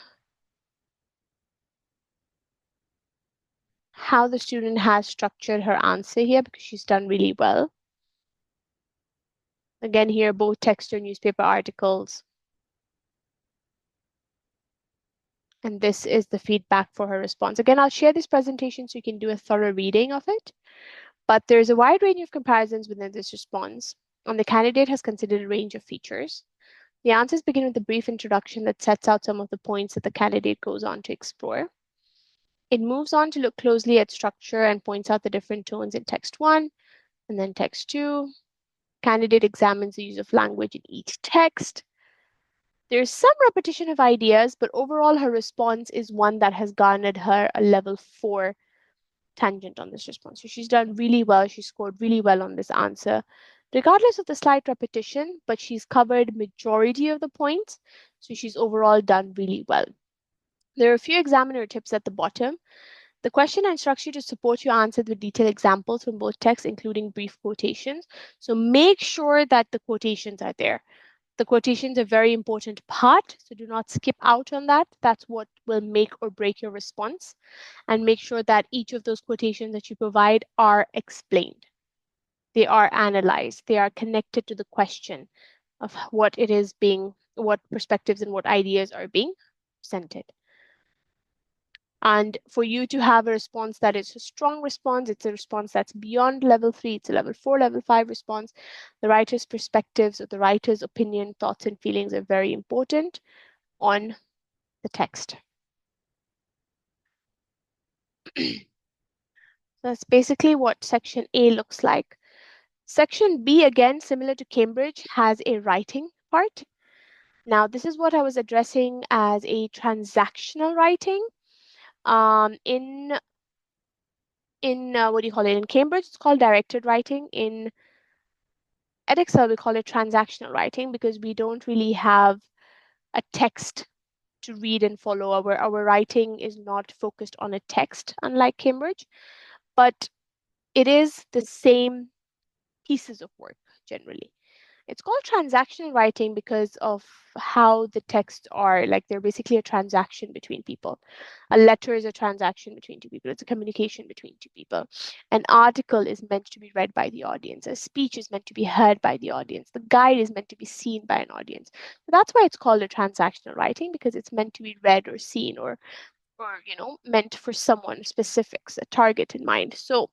[SPEAKER 1] how the student has structured her answer here because she's done really well. Again, here, both text or newspaper articles. And this is the feedback for her response. Again, I'll share this presentation so you can do a thorough reading of it. But there's a wide range of comparisons within this response. And the candidate has considered a range of features. The answers begin with a brief introduction that sets out some of the points that the candidate goes on to explore. It moves on to look closely at structure and points out the different tones in text 1 and then text 2. Candidate examines the use of language in each text. There's some repetition of ideas, but overall her response is one that has garnered her a level 4 tangent on this response. So she's done really well. She scored really well on this answer, regardless of the slight repetition, but she's covered majority of the points. So she's overall done really well. There are a few examiner tips at the bottom. The question instructs you to support your answer with detailed examples from both texts, including brief quotations. So make sure that the quotations are there. The quotations are a very important part, so do not skip out on that. That's what will make or break your response. And make sure that each of those quotations that you provide are explained. They are analyzed. They are connected to the question of what it is being, what perspectives and what ideas are being presented. And for you to have a response that is a strong response, it's a response that's beyond level 3, it's a level 4, level 5 response. The writer's perspectives or the writer's opinion, thoughts, and feelings are very important on the text. That's basically what section A looks like. Section B, again, similar to Cambridge, has a writing part. Now, this is what I was addressing as a transactional writing. In what do you call it? In Cambridge, it's called directed writing. In Edexcel, we call it transactional writing because we don't really have a text to read and follow. Our writing is not focused on a text, unlike Cambridge, but it is the same pieces of work generally. It's called transactional writing because of how the texts are. Like they're basically a transaction between people. A letter is a transaction between two people. It's a communication between two people. An article is meant to be read by the audience. A speech is meant to be heard by the audience. The guide is meant to be seen by an audience. So that's why it's called a transactional writing, because it's meant to be read or seen or meant for someone specifics, a target in mind. So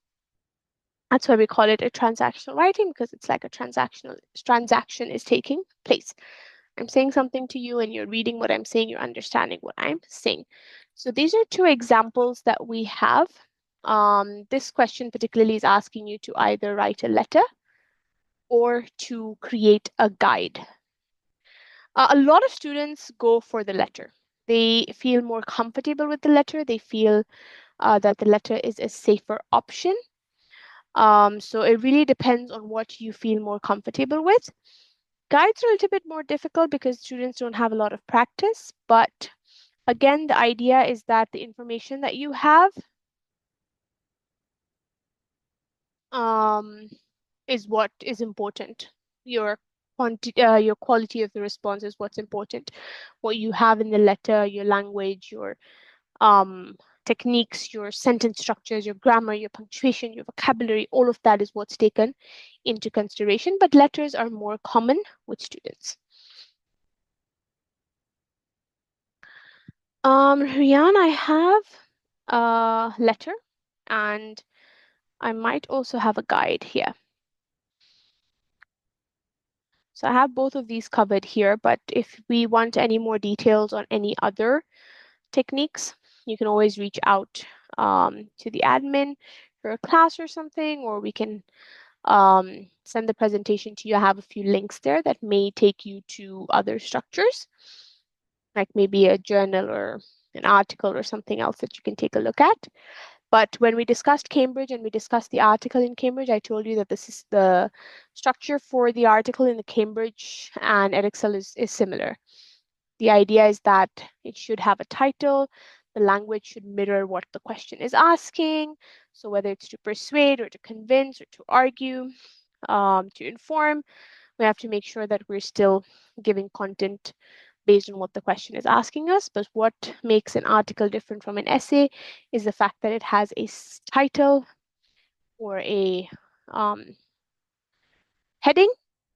[SPEAKER 1] that's why we call it a transactional writing, because it's like a transaction is taking place. I'm saying something to you and you're reading what I'm saying, you're understanding what I'm saying. So these are two examples that we have. This question particularly is asking you to either write a letter or to create a guide. A lot of students go for the letter. They feel more comfortable with the letter. They feel that the letter is a safer option. So it really depends on what you feel more comfortable with. Guides are a little bit more difficult because students don't have a lot of practice, but again, the idea is that the information that you have is what is important. Your quality of the response is what's important. What you have in the letter, your language, your techniques, your sentence structures, your grammar, your punctuation, your vocabulary, all of that is what's taken into consideration, but letters are more common with students. Rian, I have a letter and I might also have a guide here. So I have both of these covered here, but if we want any more details on any other techniques, you can always reach out to the admin for a class or something, or we can send the presentation to you. I have a few links there that may take you to other structures, like maybe a journal or an article or something else that you can take a look at. But when we discussed Cambridge and we discussed the article in Cambridge, I told you that this is the structure for the article in the Cambridge and Edexcel is similar. The idea is that it should have a title, the language should mirror what the question is asking. So whether it's to persuade or to convince or to argue, to inform, we have to make sure that we're still giving content based on what the question is asking us. But what makes an article different from an essay is the fact that it has a title or a heading,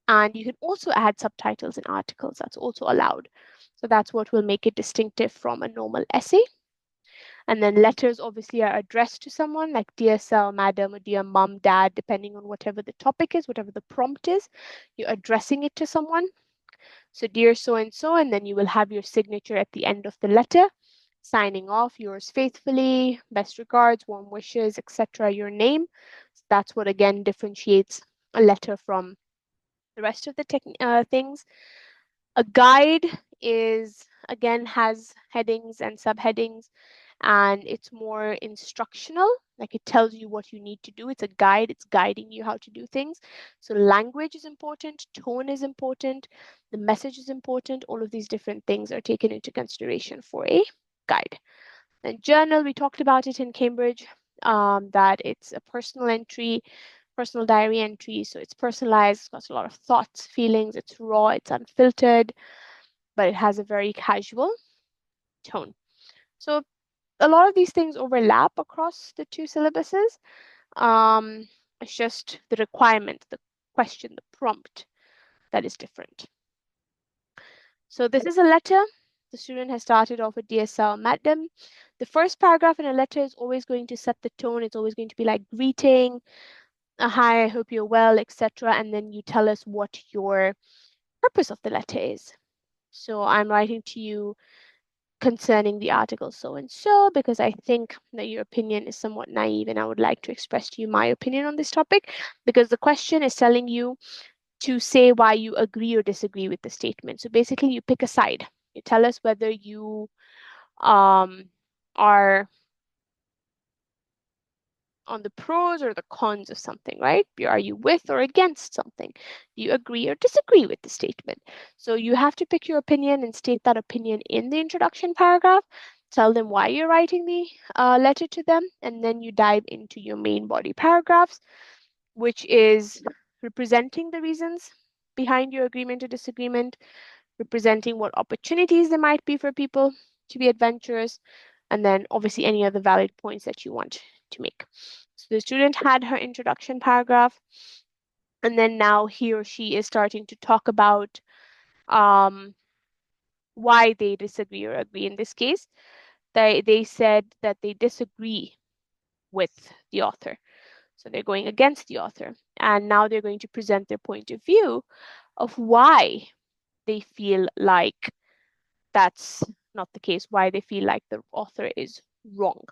[SPEAKER 1] and you can also add subtitles in articles. That's also allowed. So that's what will make it distinctive from a normal essay. And then letters obviously are addressed to someone, like dear sir, madam, or dear mom, dad, depending on whatever the topic is, whatever the prompt is, you're addressing it to someone. So dear so-and-so, and then you will have your signature at the end of the letter, signing off, yours faithfully, best regards, warm wishes, etc., your name. So that's what again differentiates a letter from the rest of the things. A guide is again has headings and subheadings, and it's more instructional, like it tells you what you need to do. It's a guide, it's guiding you how to do things. So language is important, tone is important, the message is important. All of these different things are taken into consideration for a guide. Then journal, we talked about it in Cambridge, that it's a personal entry personal diary entry. So it's personalized, it's got a lot of thoughts, feelings, it's raw, it's unfiltered, but it has a very casual tone. So a lot of these things overlap across the two syllabuses. Um, it's just the requirement, the question, the prompt that is different. So this is a letter. The student has started off with DSL Madam. The first paragraph in a letter is always going to set the tone. It's always going to be like greeting, hi, I hope you're well, etc. And then you tell us what your purpose of the letter is. So I'm writing to you concerning the article so and so because I think that your opinion is somewhat naive and I would like to express to you my opinion on this topic, because the question is telling you to say why you agree or disagree with the statement. So basically you pick a side. You tell us whether you are on the pros or the cons of something, right? Are you with or against something? Do you agree or disagree with the statement? So you have to pick your opinion and state that opinion in the introduction paragraph. Tell them why you're writing the letter to them, and then you dive into your main body paragraphs, which is representing the reasons behind your agreement or disagreement, representing what opportunities there might be for people to be adventurous, and then obviously any other valid points that you want to make. So the student had her introduction paragraph, and then now he or she is starting to talk about why they disagree or agree. In this case, they said that they disagree with the author. So they're going against the author. And now they're going to present their point of view of why they feel like that's not the case, why they feel like the author is wrong.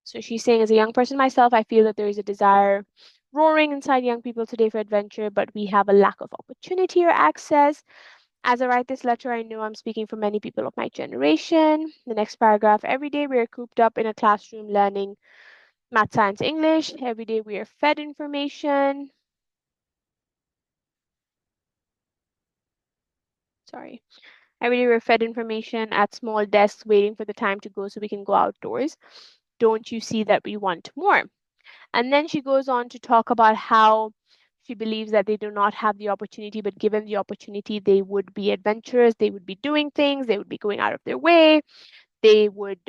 [SPEAKER 1] So she's saying, as a young person myself, I feel that there is a desire roaring inside young people today for adventure, but we have a lack of opportunity or access. As I write this letter, I know I'm speaking for many people of my generation. The next paragraph, every day we are cooped up in a classroom learning math, science, English. Every day we are fed information. Sorry. Every day we're fed information at small desks waiting for the time to go so we can go outdoors. Don't you see that we want more? And then she goes on to talk about how she believes that they do not have the opportunity, but given the opportunity, they would be adventurous, they would be doing things, they would be going out of their way, they would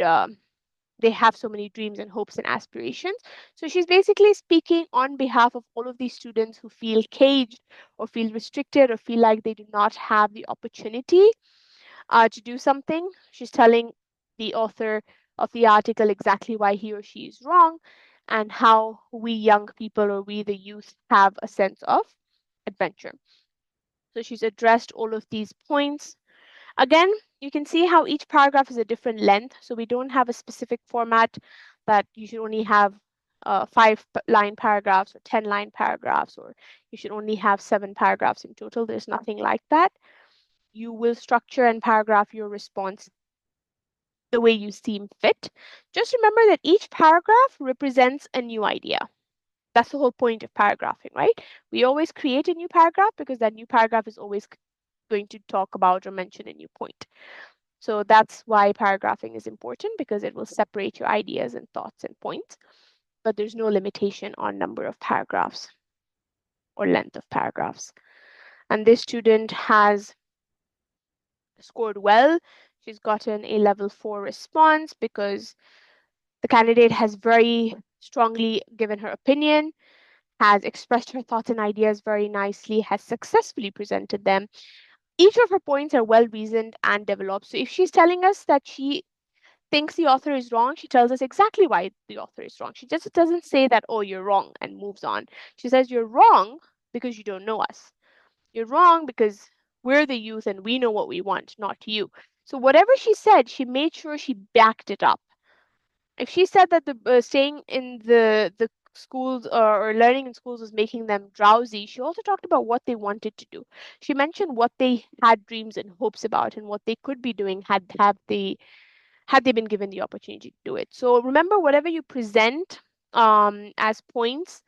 [SPEAKER 1] they have so many dreams and hopes and aspirations. So she's basically speaking on behalf of all of these students who feel caged or feel restricted or feel like they do not have the opportunity to do something. She's telling the author of the article exactly why he or she is wrong and how we young people or we the youth have a sense of adventure. So she's addressed all of these points. Again, you can see how each paragraph is a different length. So we don't have a specific format that you should only have 5-line paragraphs or 10-line paragraphs, or you should only have 7 paragraphs in total. There's nothing like that. You will structure and paragraph your response the way you seem fit. Just remember that each paragraph represents a new idea. That's the whole point of paragraphing, right? We always create a new paragraph because that new paragraph is always going to talk about or mention a new point. So that's why paragraphing is important, because it will separate your ideas and thoughts and points, but there's no limitation on number of paragraphs or length of paragraphs. And this student has scored well. She's gotten a level 4 response because the candidate has very strongly given her opinion, has expressed her thoughts and ideas very nicely, has successfully presented them. Each of her points are well reasoned and developed. So if she's telling us that she thinks the author is wrong, she tells us exactly why the author is wrong. She just doesn't say that, oh, you're wrong, and moves on. She says, you're wrong because you don't know us. You're wrong because we're the youth and we know what we want, not you. So whatever she said, she made sure she backed it up. If she said that the staying in the schools or learning in schools was making them drowsy, she also talked about what they wanted to do. She mentioned what they had dreams and hopes about and what they could be doing had they been given the opportunity to do it. So remember, whatever you present as points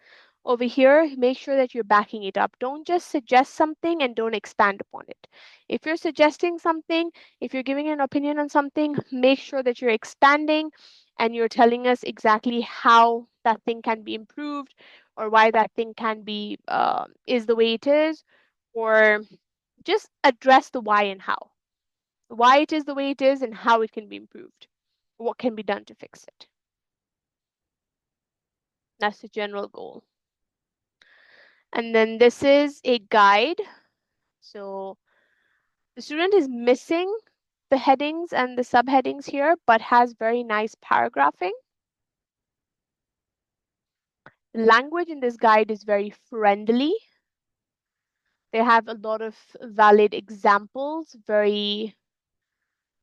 [SPEAKER 1] over here, make sure that you're backing it up. Don't just suggest something and don't expand upon it. If you're suggesting something, if you're giving an opinion on something, make sure that you're expanding and you're telling us exactly how that thing can be improved, or why that thing can be is the way it is, or just address the why and how. Why it is the way it is and how it can be improved. What can be done to fix it. That's the general goal. And then this is a guide. So the student is missing the headings and the subheadings here, but has very nice paragraphing. The language in this guide is very friendly. They have a lot of valid examples, very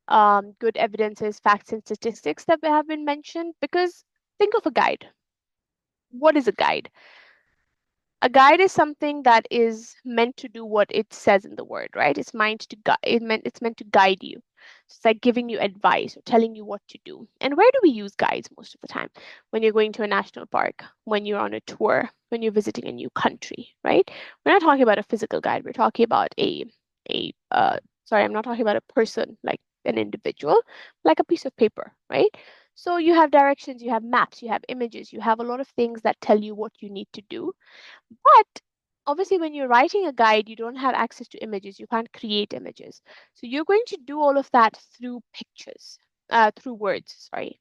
[SPEAKER 1] good evidences, facts, and statistics that have been mentioned. Because think of a guide. What is a guide? A guide is something that is meant to do what it says in the word, right? It's meant to it's meant to guide you. So it's like giving you advice or telling you what to do. And where do we use guides most of the time? When you're going to a national park, when you're on a tour, when you're visiting a new country, right? We're not talking about a physical guide. We're talking about sorry, I'm not talking about a person, like an individual, like a piece of paper, right? So you have directions, you have maps, you have images, you have a lot of things that tell you what you need to do. But obviously, when you're writing a guide, you don't have access to images. You can't create images. So you're going to do all of that through pictures, through words, sorry.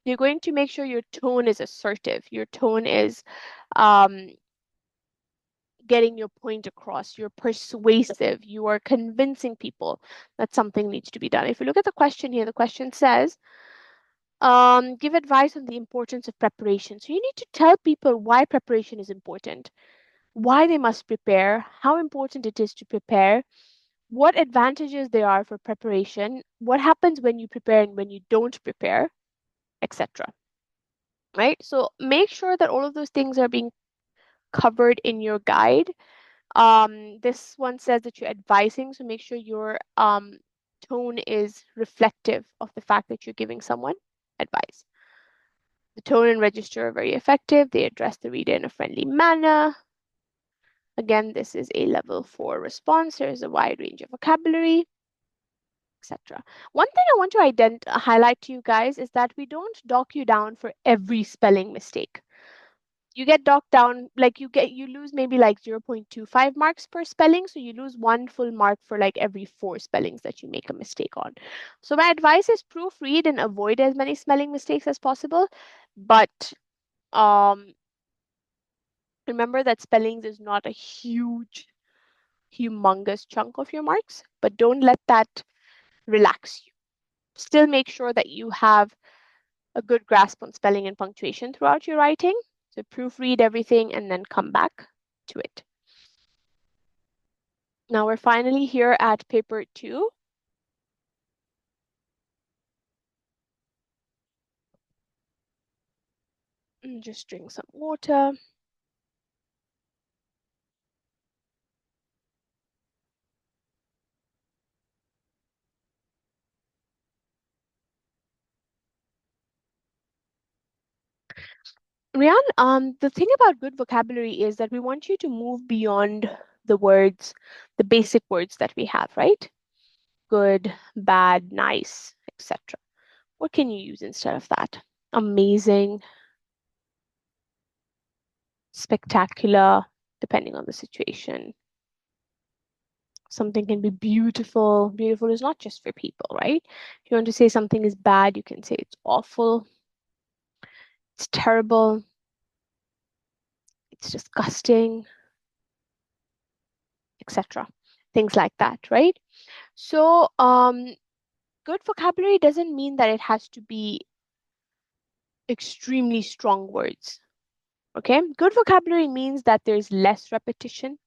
[SPEAKER 1] You're going to make sure your tone is assertive. Your tone is um, getting your point across. You're persuasive. You are convincing people that something needs to be done. If you look at the question here, the question says, give advice on the importance of preparation. So you need to tell people why preparation is important, why they must prepare, how important it is to prepare, what advantages there are for preparation, what happens when you prepare and when you don't prepare, etc. Right? So make sure that all of those things are being covered in your guide. This one says that you're advising, so make sure your tone is reflective of the fact that you're giving someone advice. The tone and register are very effective. They address the reader in a friendly manner. Again, this is a level 4 response. There's a wide range of vocabulary, etc. One thing I want to highlight to you guys is that we don't dock you down for every spelling mistake. You get docked down, like you lose maybe like 0.25 marks per spelling. So you lose 1 full mark for like every 4 spellings that you make a mistake on. So my advice is proofread and avoid as many spelling mistakes as possible. But remember that spellings is not a humongous chunk of your marks, but don't let that relax you. Still make sure that you have a good grasp on spelling and punctuation throughout your writing. So proofread everything and then come back to it. Now we're finally here at paper 2. Just drink some water. Rian, the thing about good vocabulary is that we want you to move beyond the words, the basic words that we have, right? Good, bad, nice, etc. What can you use instead of that? Amazing, spectacular, depending on the situation. Something can be beautiful. Beautiful is not just for people, right? If you want to say something is bad, you can say it's awful, it's terrible, it's disgusting, etc. Things like that, right? So, good vocabulary doesn't mean that it has to be extremely strong words. Okay? Good vocabulary means that there's less repetition.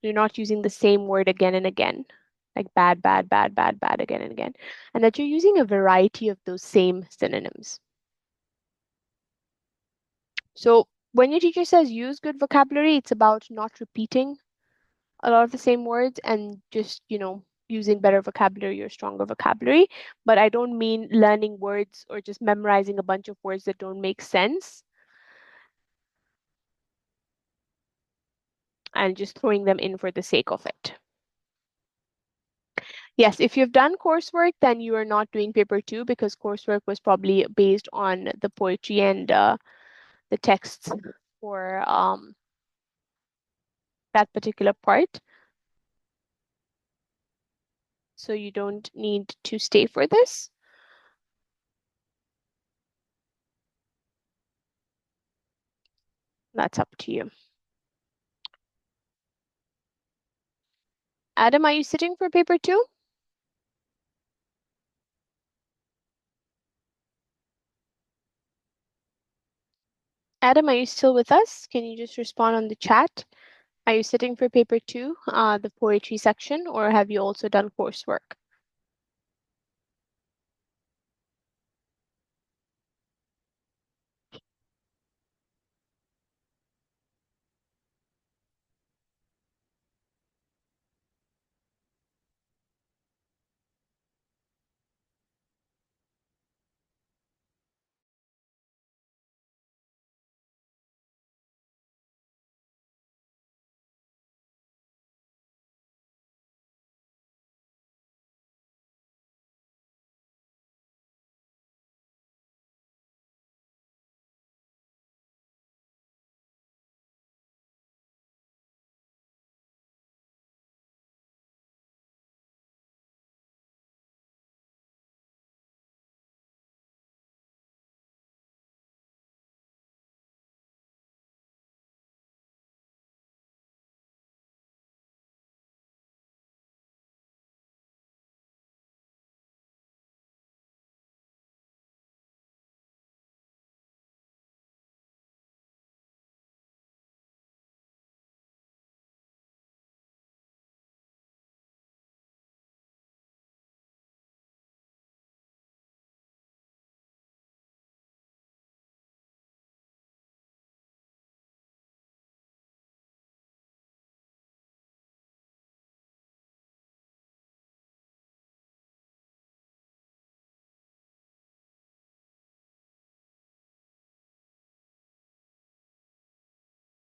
[SPEAKER 1] You're not using the same word again and again, like bad, bad, bad, bad, bad again and again, and that you're using a variety of those same synonyms. So when your teacher says use good vocabulary, it's about not repeating a lot of the same words and just, using better vocabulary or stronger vocabulary. But I don't mean learning words or just memorizing a bunch of words that don't make sense and just throwing them in for the sake of it. Yes, if you've done coursework, then you are not doing paper two because coursework was probably based on the poetry and the texts for that particular part. So you don't need to stay for this. That's up to you. Adam, are you sitting for paper two? Adam, are you still with us? Can you just respond on the chat? Are you sitting for paper two, the poetry section, or have you also done coursework?